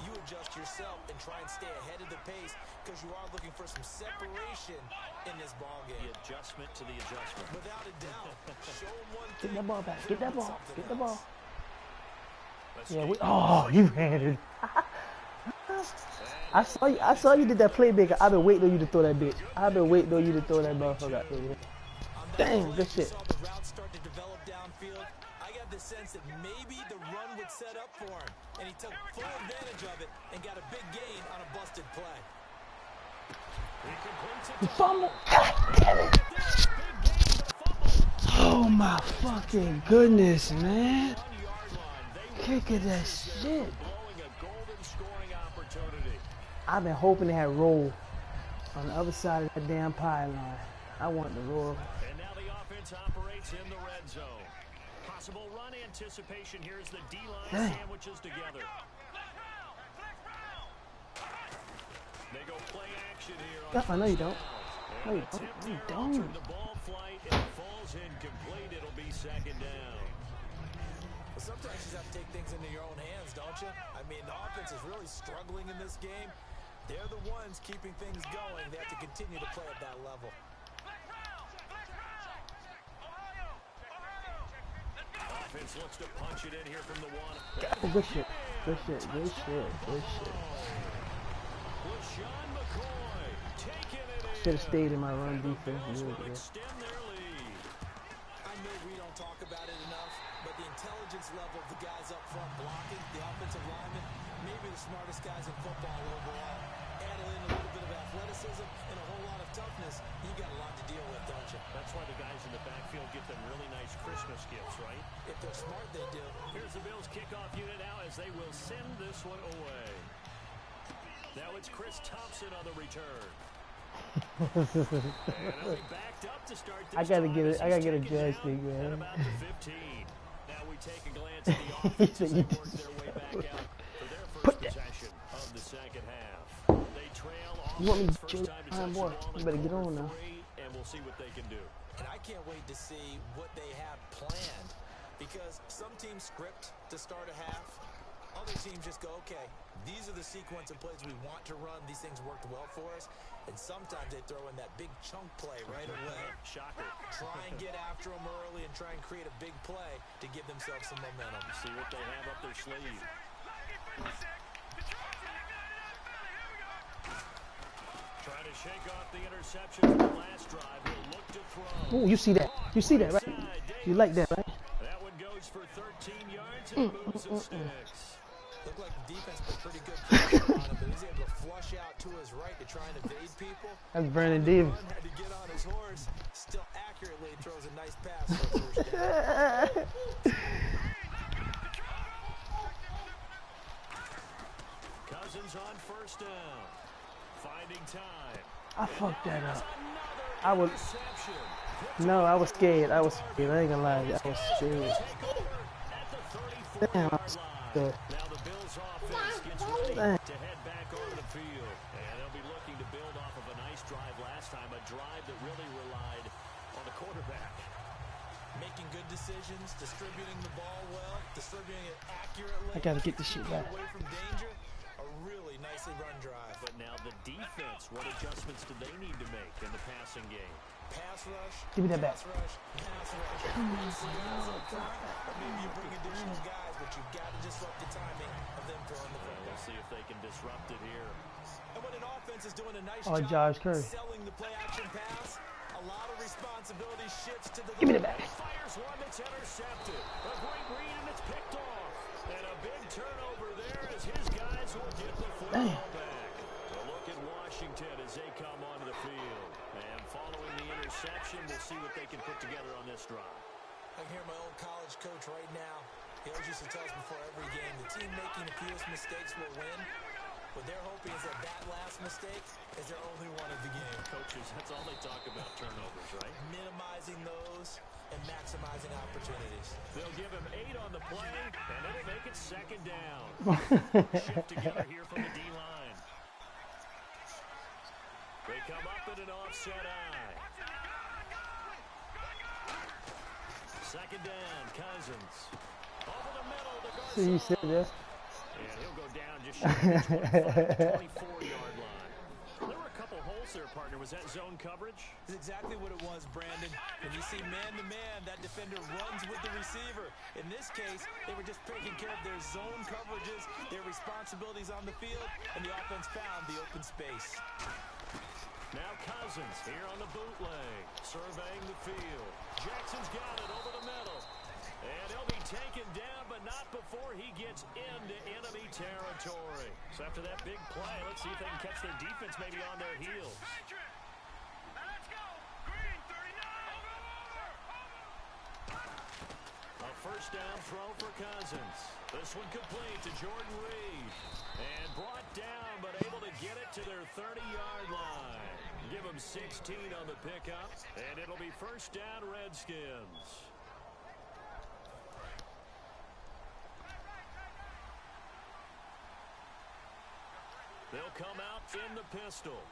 You adjust yourself and try and stay ahead of the pace because you are looking for some separation in this ball game. The adjustment to the adjustment. Without a doubt. Show them one Get thing. that ball back. Get that ball. Get the ball. Let's Yeah, you ran it. I saw you did that playmaker. I've been waiting on you to throw that bitch. I've been waiting on you to throw that motherfucker out there. Damn, good shit. Saw the route start to develop downfield. I got the sense that maybe the run would set up for him, and he took full advantage of it and got a big gain on a busted play. You fumble. God damn it. Oh my fucking goodness, man. Kick at that shit. I've been hoping they had roll on the other side of that damn pylon. I want the roll. And now the offense operates in the red zone. Possible run anticipation. Here's the D-line sandwiches together. They go play action here. I know you don't. No, you don't. No, you don't. The ball flight and it falls incomplete. It'll be second down. Well, sometimes you just have to take things into your own hands, don't you? I mean, the offense is really struggling in this game. They're the ones keeping things going. They have to continue to play at that level. Offense looks to punch it in here from the one. Oh, good shit. Good shit. Good shit. Good shit. LaShawn McCoy taking it in. Should have stayed in my run defense. Extend their lead. I know we don't talk about it enough, but the intelligence level of the guys up front blocking, the offensive linemen, maybe the smartest guys in football overall. Add in a little bit of athleticism and a whole lot of toughness, you got a lot to deal with, don't you? protection. That's why the guys in the backfield get them really nice Christmas gifts, right? If they're smart, they do. Here's the Bills kickoff unit now as they will send this one away. Now it's Chris Thompson on the return. And he'll be backed up to start this I gotta get it. I gotta get a judge joystick, man. About the 15. Now we take a glance at the offense as they work their way back out for their first possession of the second half. They trail off. You want me to first change? time to touch the Boy, ball you in better get quarter on now. 3, and we'll see what they can do. And I can't wait to see what they have planned, because some teams script to start a half. Other teams just go, okay, these are the sequence of plays we want to run. These things worked well for us. And sometimes they throw in that big chunk play right away. Shocker. Try and get after them early and try and create a big play to give themselves some momentum. See what they have up their sleeve. Trying to shake off the interception from the last drive. He'll look to throw. Oh, you see that? You see that, right? You like that, right? That one goes for 13 yards and moves some sticks. Looked like the defense put pretty good pressure on him, but he's able to flush out to his right to try and evade people. That's Brandon Davis. Had to get on his horse. Still accurately throws a nice pass for a first down. Cousins on first down. Finding time. I fucked that up. I was. No, I was scared. I was scared. I ain't gonna lie. I was scared. Damn, I was scared. Now the Bills offense gets ready to head back over the field. And they'll be looking to build off of a nice drive last time, a drive that really relied on the quarterback. Making good decisions, distributing the ball well, distributing it accurately. I gotta get this shit back. Away from danger. A really nicely run drive. But now the defense, what adjustments do they need to make in the passing game? Pass rush. Give me that back. Pass rush. Pass rush. Or maybe you bring additional guys, but you've got to disrupt the timing of them throwing the football. We'll see if they can disrupt it here. And when an offense is doing a nice Oh, job Josh Curry. selling the play action pass, a lot of responsibility shifts to the Give me the back. Fires one that's intercepted. A great read and it's picked off. And a big turnover there as his guys will get the football back. A look at Washington as they come onto the field. And following the interception, we'll see what they can put together on this drive. I can hear my old college coach right now. He always used to tell us before every game, the team making the fewest mistakes will win. What they're hoping is that last mistake is their only one of the game. Coaches, that's all they talk about, turnovers, right? Minimizing those and maximizing opportunities. They'll give him 8 on the play, and it'll make it second down. Shift together here from the D-line. They come up in an offset eye. Second down, Cousins. Over the middle, the guard. See, you said that. And he'll go down just short of the 24-yard line. There were a couple holes there, partner. Was that zone coverage? That's exactly what it was, Brandon. When you see man-to-man, that defender runs with the receiver. In this case, they were just taking care of their zone coverages, their responsibilities on the field, and the offense found the open space. Now Cousins here on the bootleg, surveying the field. Jackson's got it over the middle. And he'll be taken down, but not before he gets into enemy territory. So after that big play, let's see if they can catch their defense maybe on their heels. A first down throw for Cousins. This one complete to Jordan Reed. And brought down, but able to get it to their 30-yard line. Give them 16 on the pickup, and it'll be first down Redskins. They'll come out in the pistol.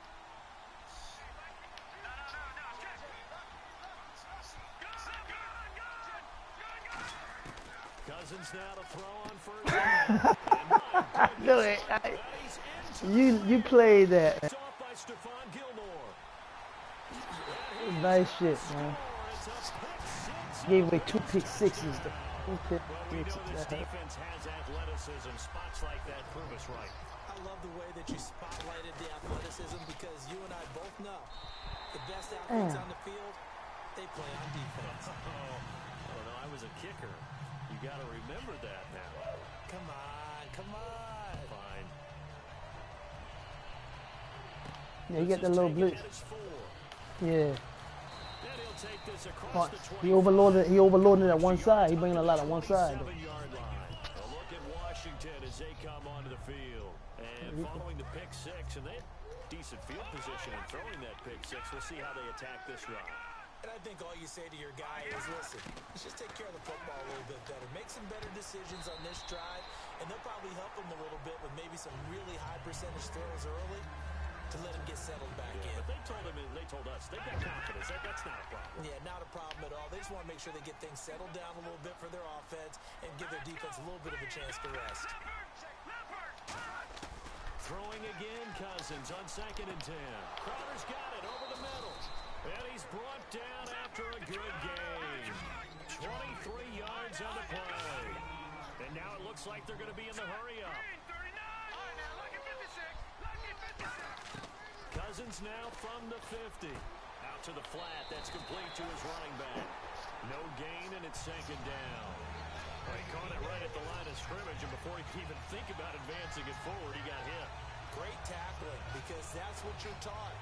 Cousins now to throw on first down. No, you played that. Nice shit, man. Gave away 2 pick sixes. Well, we know this defense has athleticism. Spots like that prove us right. I love the way that you spotlighted the athleticism, because you and I both know the best athletes on the field, they play on defense. Oh, no, I was a kicker. You got to remember that now. Come on, come on. Fine. Yeah, you get the little blitz. Yeah. And he'll this across But the 20. he overloaded at one side. He bringing a lot on one side. 27-yard line. A look at Washington as they come onto the field. And following the pick six, and they had decent field position in throwing that pick six. We'll see how they attack this run. And I think all you say to your guy is, listen, let's just take care of the football a little bit better. Make some better decisions on this drive, and they'll probably help him a little bit with maybe some really high percentage throws early to let him get settled back in. But they told us they got confidence. That's not a problem. Yeah, not a problem at all. They just want to make sure they get things settled down a little bit for their offense and give their defense a little bit of a chance to rest. Throwing again, Cousins on 2nd and 10. Crowder's got it over the middle. And he's brought down after a good game. 23 yards on the play. And now it looks like they're going to be in the hurry-up. Cousins now from the 50. Out to the flat. That's complete to his running back. No gain, and it's 2nd down. Well, he caught it right at the line of scrimmage, and before he could even think about advancing it forward, he got hit. Great tackling, because that's what you're taught.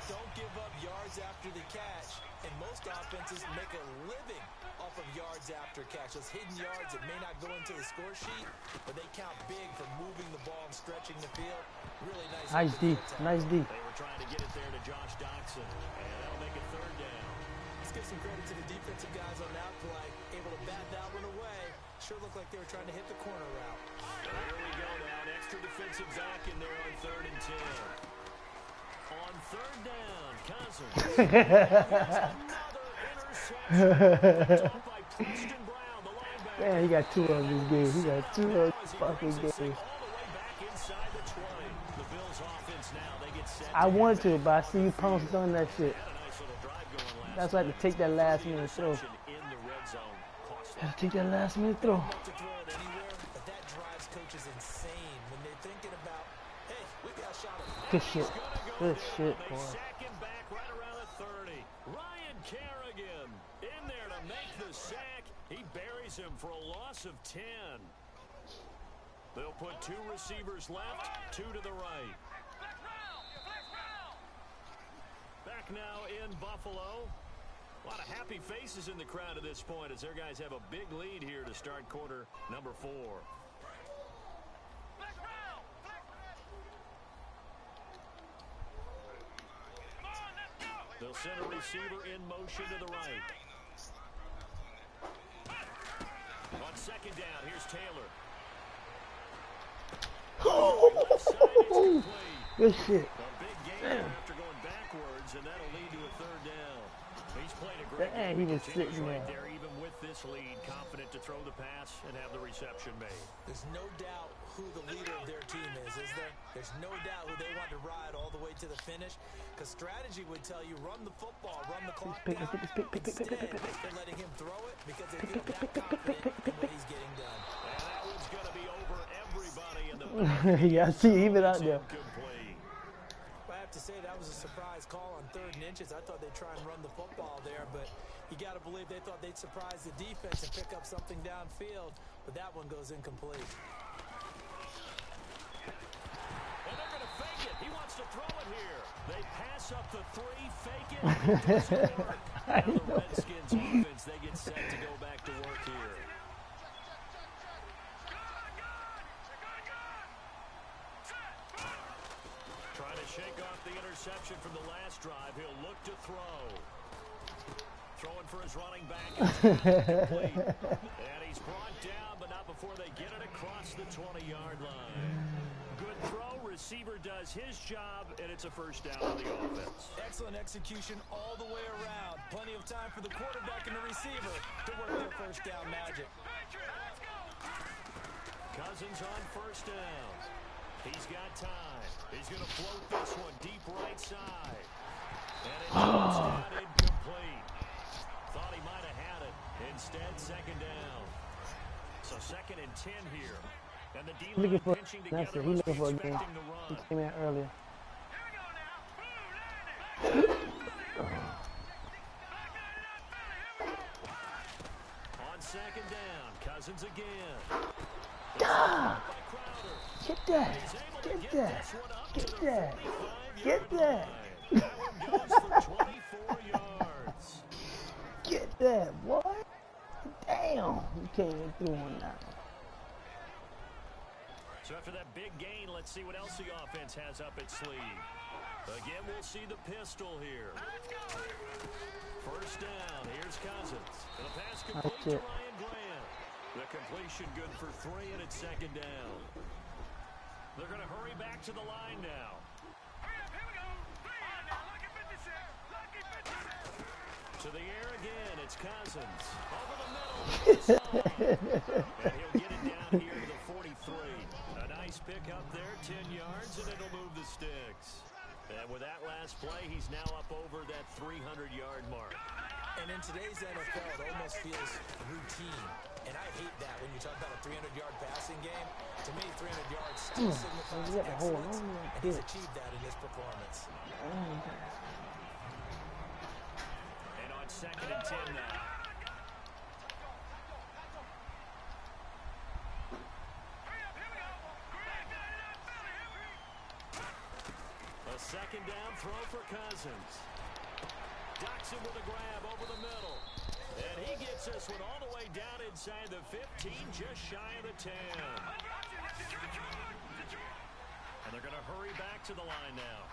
Don't give up yards after the catch, and most offenses make a living off of yards after catch. Those hidden yards that may not go into the score sheet, but they count big for moving the ball and stretching the field. Really nice. Nice D. Nice D. They were trying to get it there to Josh Doxson, and that'll make it 3rd down. Let's give some credit to the defensive guys on that play. Able to bat that one away. Sure looked like they were trying to hit the corner route. So here we go now. An extra defensive back in there on 3rd and 10. On 3rd down, Cousins. Another interception. Off by Preston Brown, the linebacker. Man, he got 2 of these games. He got 2 of these fucking games. All the way back inside the 20. The Bills offense now, they get set. I wanted to, but I see you pounced on that shit. That's why I had to take that last minute throw. Had to take that last minute throw. To throw it anywhere, but that drives coaches insane when they're thinking about, hey, we got a shot at Good shit. Good shit, boy. Second back right around the 30. Ryan Kerrigan in there to make the sack. He buries him for a loss of 10. They'll put 2 receivers left, 2 to the right. Back now in Buffalo. A lot of happy faces in the crowd at this point as their guys have a big lead here to start quarter number 4. They'll send a receiver in motion to the right. On 2nd down, here's Taylor. Good shit. A big game after going backwards, and that'll lead to a 3rd down. He's played a great Damn, he was sitting right there. there, even with this lead, confident to throw the pass and have the reception made. There's no doubt who the leader of their team is there? There's no doubt who they want to ride all the way to the finish, because strategy would tell you run the football, run the clock down. Instead, they're letting him throw it because they feel that confident in what he's getting done. And that one's going to be over everybody in the Yeah, I see even out there. I have to say that was a surprise call on 3rd and inches. I thought they'd try and run the football there, but you got to believe they thought they'd surprise the defense and pick up something downfield, but that one goes incomplete. And they're going to fake it. He wants to throw it here. They pass up the 3, fake it. It doesn't work. Now the Redskins offense, they get set to go back to work here. Trying to shake off the interception from the last drive. He'll look to throw. Throwing for his running back. And he's brought down, but not before they get it across the 20-yard line. Good throw. Receiver does his job, and it's a 1st down on the offense. Excellent execution all the way around. Plenty of time for the quarterback and the receiver to work their 1st down magic. Cousins on 1st down. He's got time. He's going to float this one deep right side. And it's down incomplete. Thought he might have had it. Instead, 2nd down. So 2nd and 10 here. And the D-line pinching together. That's it. He's looking for a game. He came in earlier. On 2nd down, Cousins again. Get that. Get that. Get that. Get that. That one goes for 24 yards. that? What? Damn, you can't get through one now. So after that big gain, let's see what else the offense has up its sleeve. Again, we'll see the pistol here. First down, here's Cousins. And the pass complete to Ryan Grant. The completion good for 3, and it's second down. They're going to hurry back to the line now. To the air again, it's Cousins. Over the middle. And he'll get it down here to the 43. A nice pick up there, 10 yards, and it'll move the sticks. And with that last play, he's now up over that 300-yard mark. And in today's NFL, it almost feels routine. And I hate that when you talk about a 300-yard passing game. To me, 300 yards still signifies excellence, and he's achieved that in his performance. And on 2nd and 10 now. A second down throw for Cousins. Docks him with a grab over the middle. And he gets this one all the way down inside the 15, just shy of the 10. And they're going to hurry back to the line now.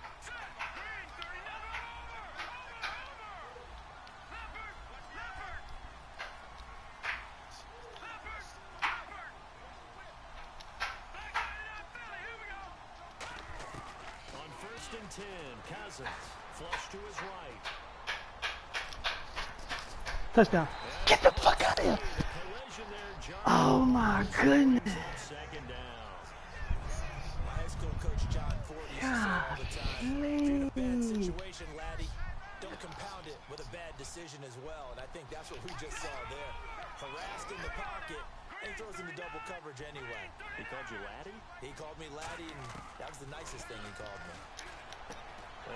On 1st and 10, Cousins flush to his right. Touchdown. Get the fuck out of here. Oh my goodness. Second down. My high school coach John Ford used to say all the time, if you're in a bad situation, laddie, don't compound it with a bad decision as well. And I think that's what we just saw there. Harassed in the pocket, and he throws into double coverage anyway. He called you laddie? He called me laddie, and that was the nicest thing he called me.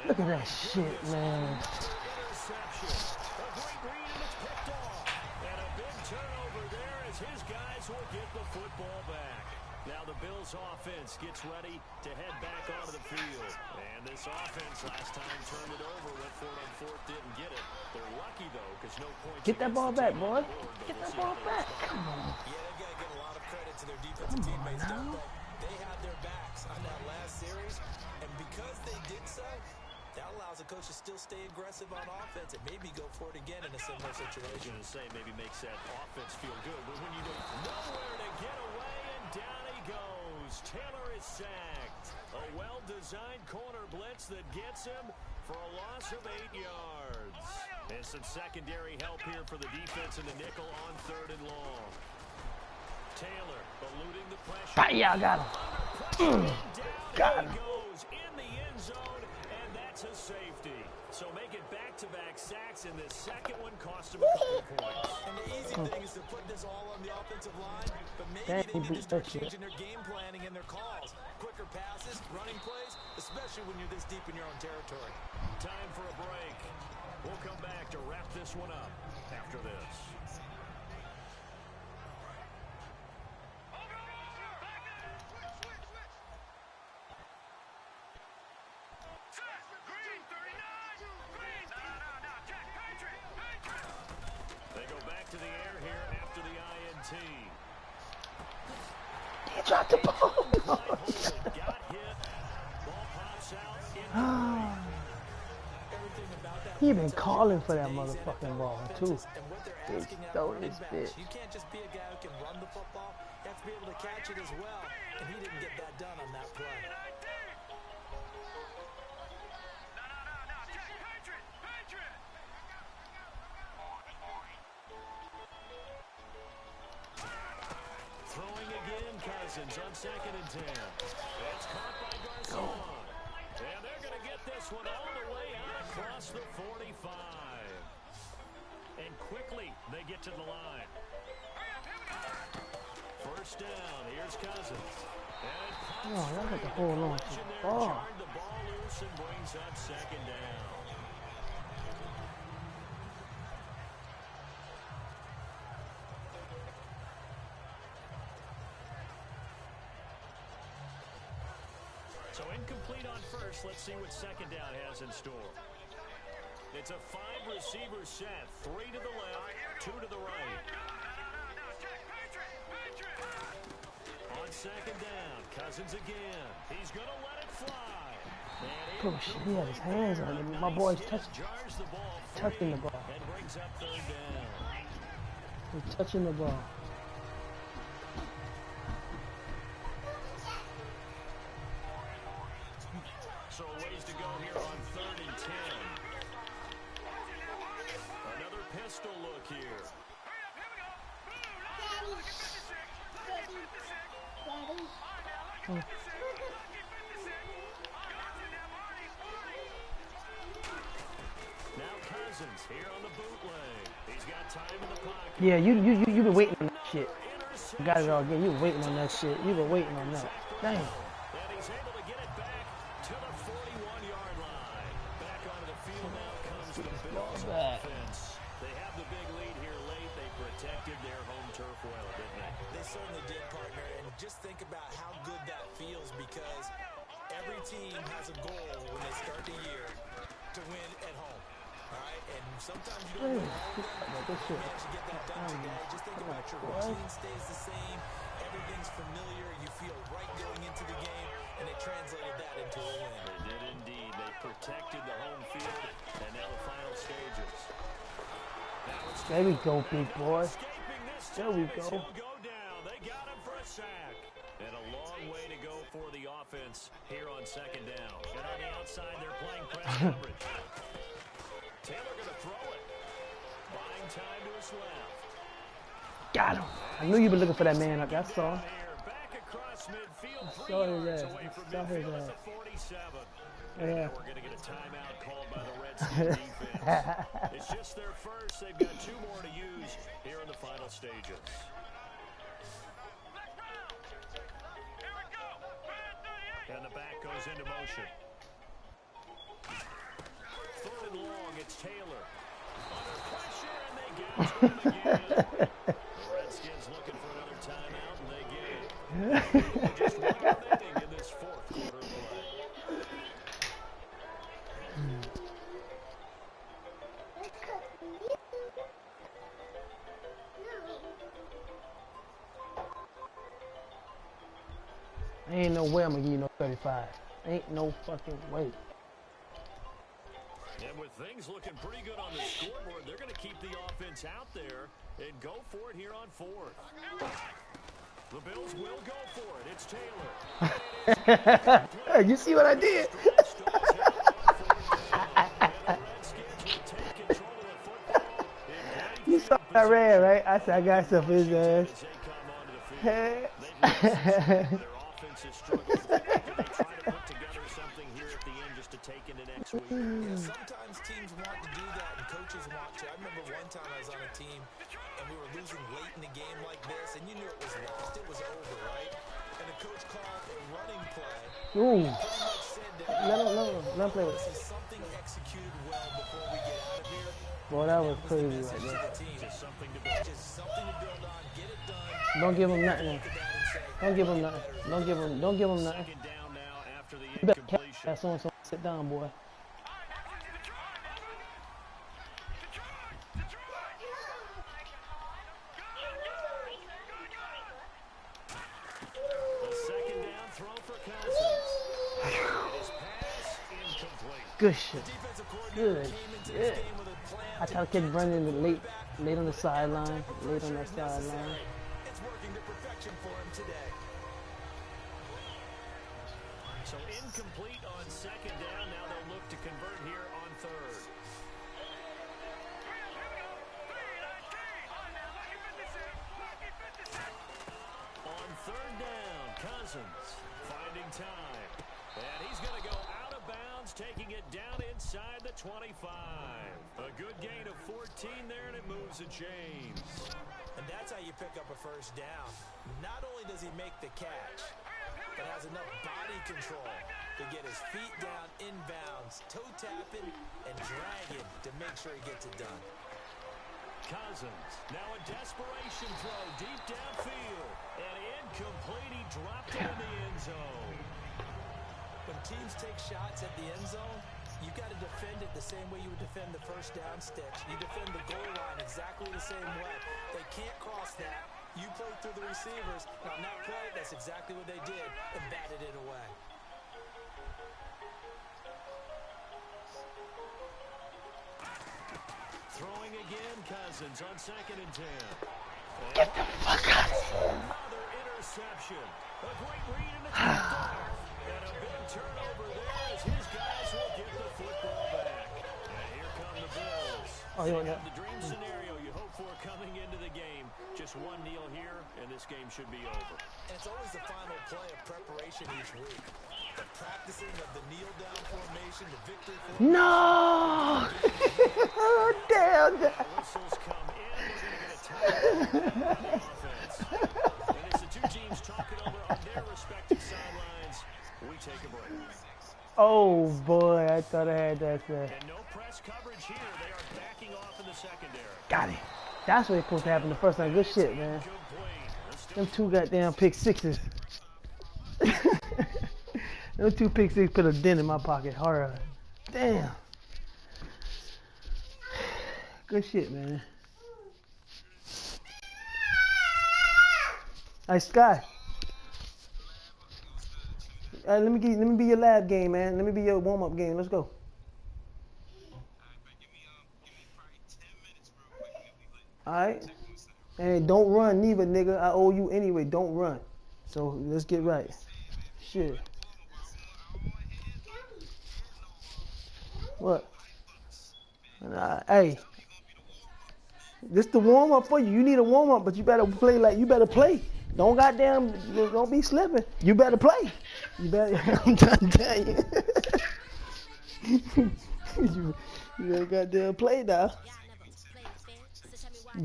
Look at that shit, man. Interception. A great read, and it's picked off. And a big turnover there as his guys will get the football back. Now the Bills offense gets ready to head back onto the field. And this offense last time turned it over, went for it on 4th, didn't get it. They're lucky, though, because no points. Get that ball back, boy. Get that ball back. Come on. Yeah, they've got to give a lot of credit to their defensive teammates, don't they? They had their backs on that last series, and because they did so, that allows a coach to still stay aggressive on offense and maybe go for it again in a similar situation. To say maybe makes that offense feel good, but when you don't nowhere to get away, and down he goes. Taylor is sacked. A well-designed corner blitz that gets him for a loss of 8 yards. And some secondary help here for the defense in the nickel on 3rd and long. Taylor eluding the pressure. Yeah, I got him. Got him. Goes in the end zone, and that's a safety. So make it back-to-back sacks, and this second one cost him a couple points. And the easy thing is to put this all on the offensive line, but maybe they need to start changing their game planning and their calls. Quicker passes, running plays, especially when you're this deep in your own territory. Time for a break. We'll come back to wrap this one up after this. They go back to the air here after the INT. He dropped the ball. Got hit. Ball pops out. He been calling for that motherfucking ball too. Bitch, throw this bitch. You can't just be a guy who can run the football. You have to be able to catch it as well. And he didn't get that done on that play. Throwing again, Cousins on 2nd and 10. It's caught by Garcia. And they're going to get this one all the way out across the 45. And quickly, they get to the line. First down, here's Cousins. And Oh, I got to hold on to the ball. Jarred the ball loose and brings up 2nd down. So incomplete on 1st. Let's see what 2nd down has in store. It's a 5-receiver set. 3 to the left, 2 to the right. On second down, Cousins again. He's going to let it fly. Oh shit, he had his hands on it. My boy's touching the ball. And brings up third down. He's touching the ball. So ways to go here on 3rd and 10. Another pistol look here. Now Cousins here on the bootleg. He's got time in the pocket. Yeah, you been waiting on that shit. You got it all again. You been waiting on that shit. You been waiting on that. Dang. And he's able to get it back to the 41-yard line. Back onto the field now comes the Bills offense. They have the big lead here late. They protected their home turf well, didn't they? They certainly did, partner. And just think about how good that feels, because every team has a goal when they start the year to win at home. All right, and sometimes you don't manage to get that done today. Just think about your routine stays the same. Everything's familiar. You feel right going into the game, and they translated that into a win. They did indeed. They protected the home field, and now the final stages. There we go, big boy. There we go. Go down. They got him for a sack. And a long way to go for the offense here on second down. And on the outside, they're playing press coverage. Taylor going to throw it. Buying time to his left. Got him. I knew you been looking for that man up there. I saw him. Back across midfield. I saw his ass. I saw his ass. 47. Yeah. We're going to get a timeout called by the Redskins defense. It's just their first. They've got 2 more to use here in the final stages. And the back goes into motion. 3rd and long, it's Taylor. Under pressure, and they get to him again. The Redskins looking for another timeout, and they get it. Just one remaining in this 4th quarter play. Ain't no way I'm gonna give you no 35. Ain't no fucking way. And with things looking pretty good on the scoreboard, they're going to keep the offense out there and go for it here on 4th. The Bills will go for it. It's Taylor. You see what I did? You saw what I ran, right? I said I got stuff for his ass. Their offense is struggling. They're trying to put together something here at the end just to take into next week. Yeah, sometimes teams want to do that and coaches want to. I remember one time I was on a team and we were losing late in the game like this, and you knew it was lost. It was over, right? And the coach called a running play. Ooh. Let him play with it. This is something executed well before we get out of here. Boy, that was crazy right there. Just something to build on. Get it done. Don't give him nothing. Don't give him nothing. Don't give him nothing. You better catch on, so sit down, boy. The second down throw for Cousins. It is pass incomplete. Good shit. Good. Yeah. I try to catch Brendan late on the sideline. Late on that sideline. It's working to perfection for him today. So incomplete on second down. Now they'll look to convert here on 3rd. On 3rd down, Cousins finding time. And he's going to go out of bounds, taking it down inside the 25. A good gain of 14 there, and it moves the chains. And that's how you pick up a first down. Not only does he make the catch, but has enough body control to get his feet down inbounds, toe tapping, and dragging to make sure he gets it done. Cousins, now a desperation throw deep downfield. And incomplete, he dropped it in the end zone. When teams take shots at the end zone, You got to defend it the same way you would defend the first down sticks. You defend the goal line exactly the same way. They can't cross that. You play through the receivers. Now, on that play, that's exactly what they did and batted it away. Throwing again, Cousins on 2nd and 10. Get the fuck out of here. Another interception. A great read and it's picked off. And a big turnover there as his guys will get the football back. And here come the Bills. Oh, you want that? The dream scenario you hope for coming into the game. Just one kneel here, and this game should be over. And it's always the final play of preparation each week. The practicing of the kneel-down formation, the victory formation. No! Damn that. Whistles come in. We're going to get a timeout on the offense. And as the two teams talk it over on their respective sidelines, we take a break. Oh boy, I thought I had that set. And no press coverage here. They are backing off in the secondary. Got it. That's what it's supposed to happen the first time. Good shit, man. Them two goddamn pick sixes. Them two pick sixes put a dent in my pocket. Hard. Damn. Good shit, man. Hey, Sky. Let me be your lab game, man. Let me be your warm-up game. Let's go. Alright. Hey, don't run neither, nigga. I owe you anyway. Don't run. So let's get right. Shit. What? Hey. This the warm up for you. You need a warm up, but you better play like you better play. Don't be slipping. You better play. You better. I'm trying to tell you. you better goddamn play now.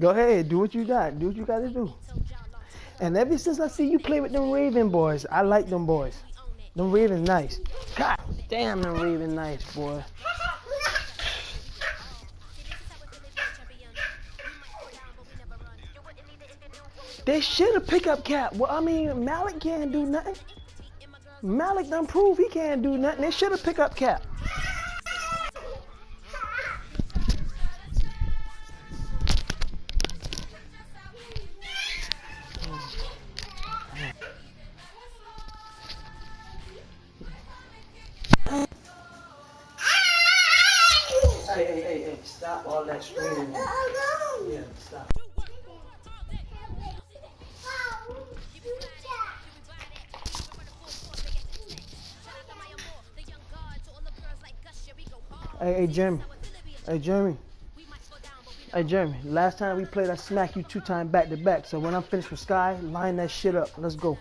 Go ahead, do what you got. Do what you got to do. And ever since I see you play with them Raven boys, I like them boys. Them Ravens nice. God damn, them Ravens nice, boy. They should have picked up Cap. Well, I mean, Malik can't do nothing. Malik done proved he can't do nothing. They should have picked up Cap. Hey, stop all that screaming. Yeah, stop. Hey, Jeremy. Hey, Jeremy. Hey, Jeremy. Last time we played, I smacked you 2 times back to back. So when I'm finished with Sky, line that shit up. Let's go.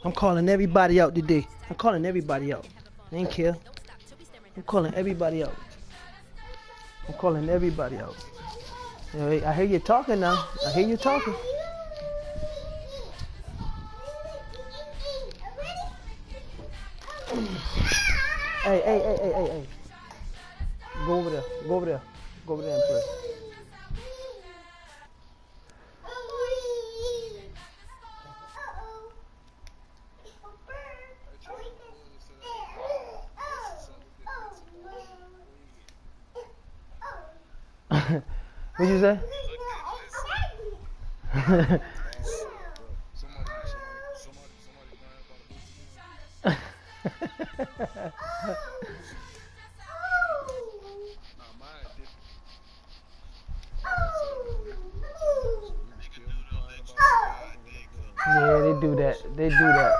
I'm calling everybody out today. I'm calling everybody out. I ain't care. I'm calling everybody out. I'm calling everybody out. Hey, I hear you talking now. I hear you talking. Hey. Go over there. Go over there. Go over there and play. What'd you say? Yeah, they do that. They do that.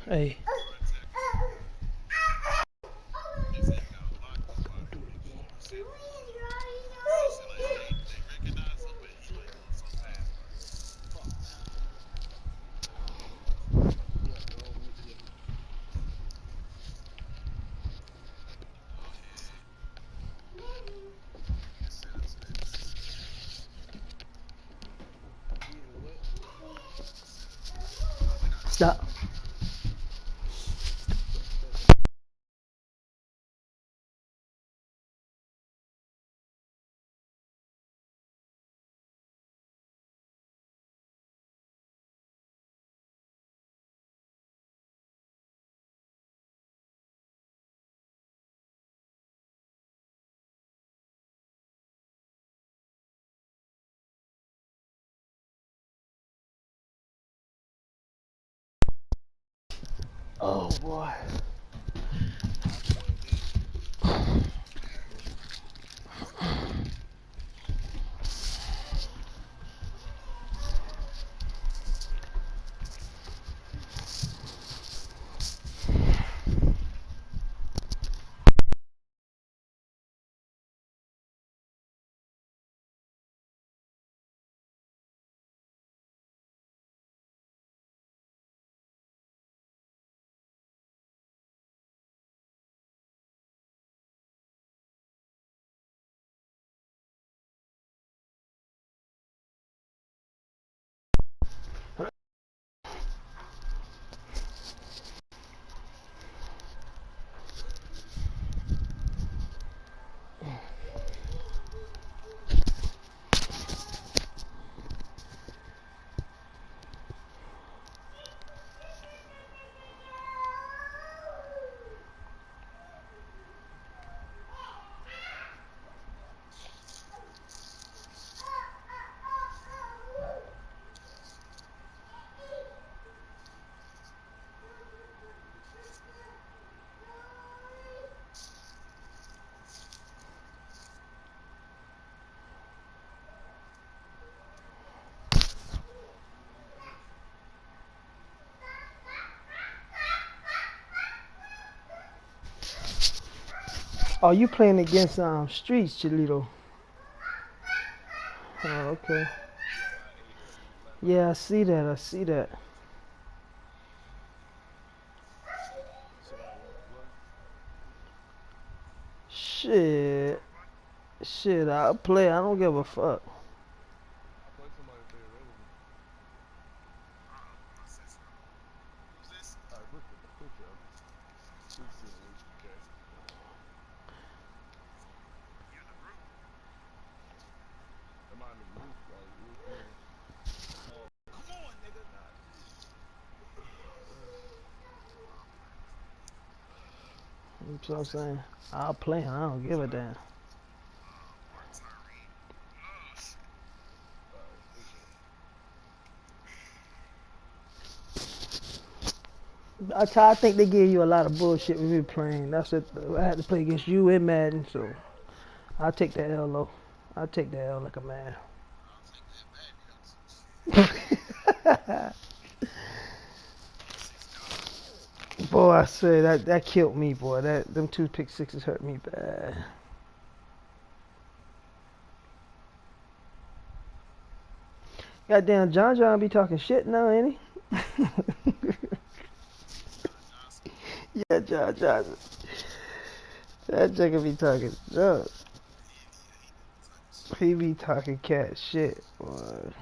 Hey. Stop. Oh boy. Oh, you playing against Streets, Cholito? Oh, okay. Yeah, I see that. I see that. Shit. Shit, I'll play. I don't give a fuck. That's what I'm saying. I'll play. I don't give a damn. I think they give you a lot of bullshit with me playing. That's it. I had to play against you in Madden, so I'll take the L though. I'll take the L like a man. Boy, I say that killed me, boy. Them two pick sixes hurt me bad. Goddamn, John be talking shit now, ain't he? Yeah, John. That nigga be talking junk. He be talking cat shit, boy.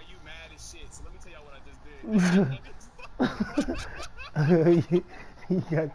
you mad as shit. So let me tell y'all what I just did. You got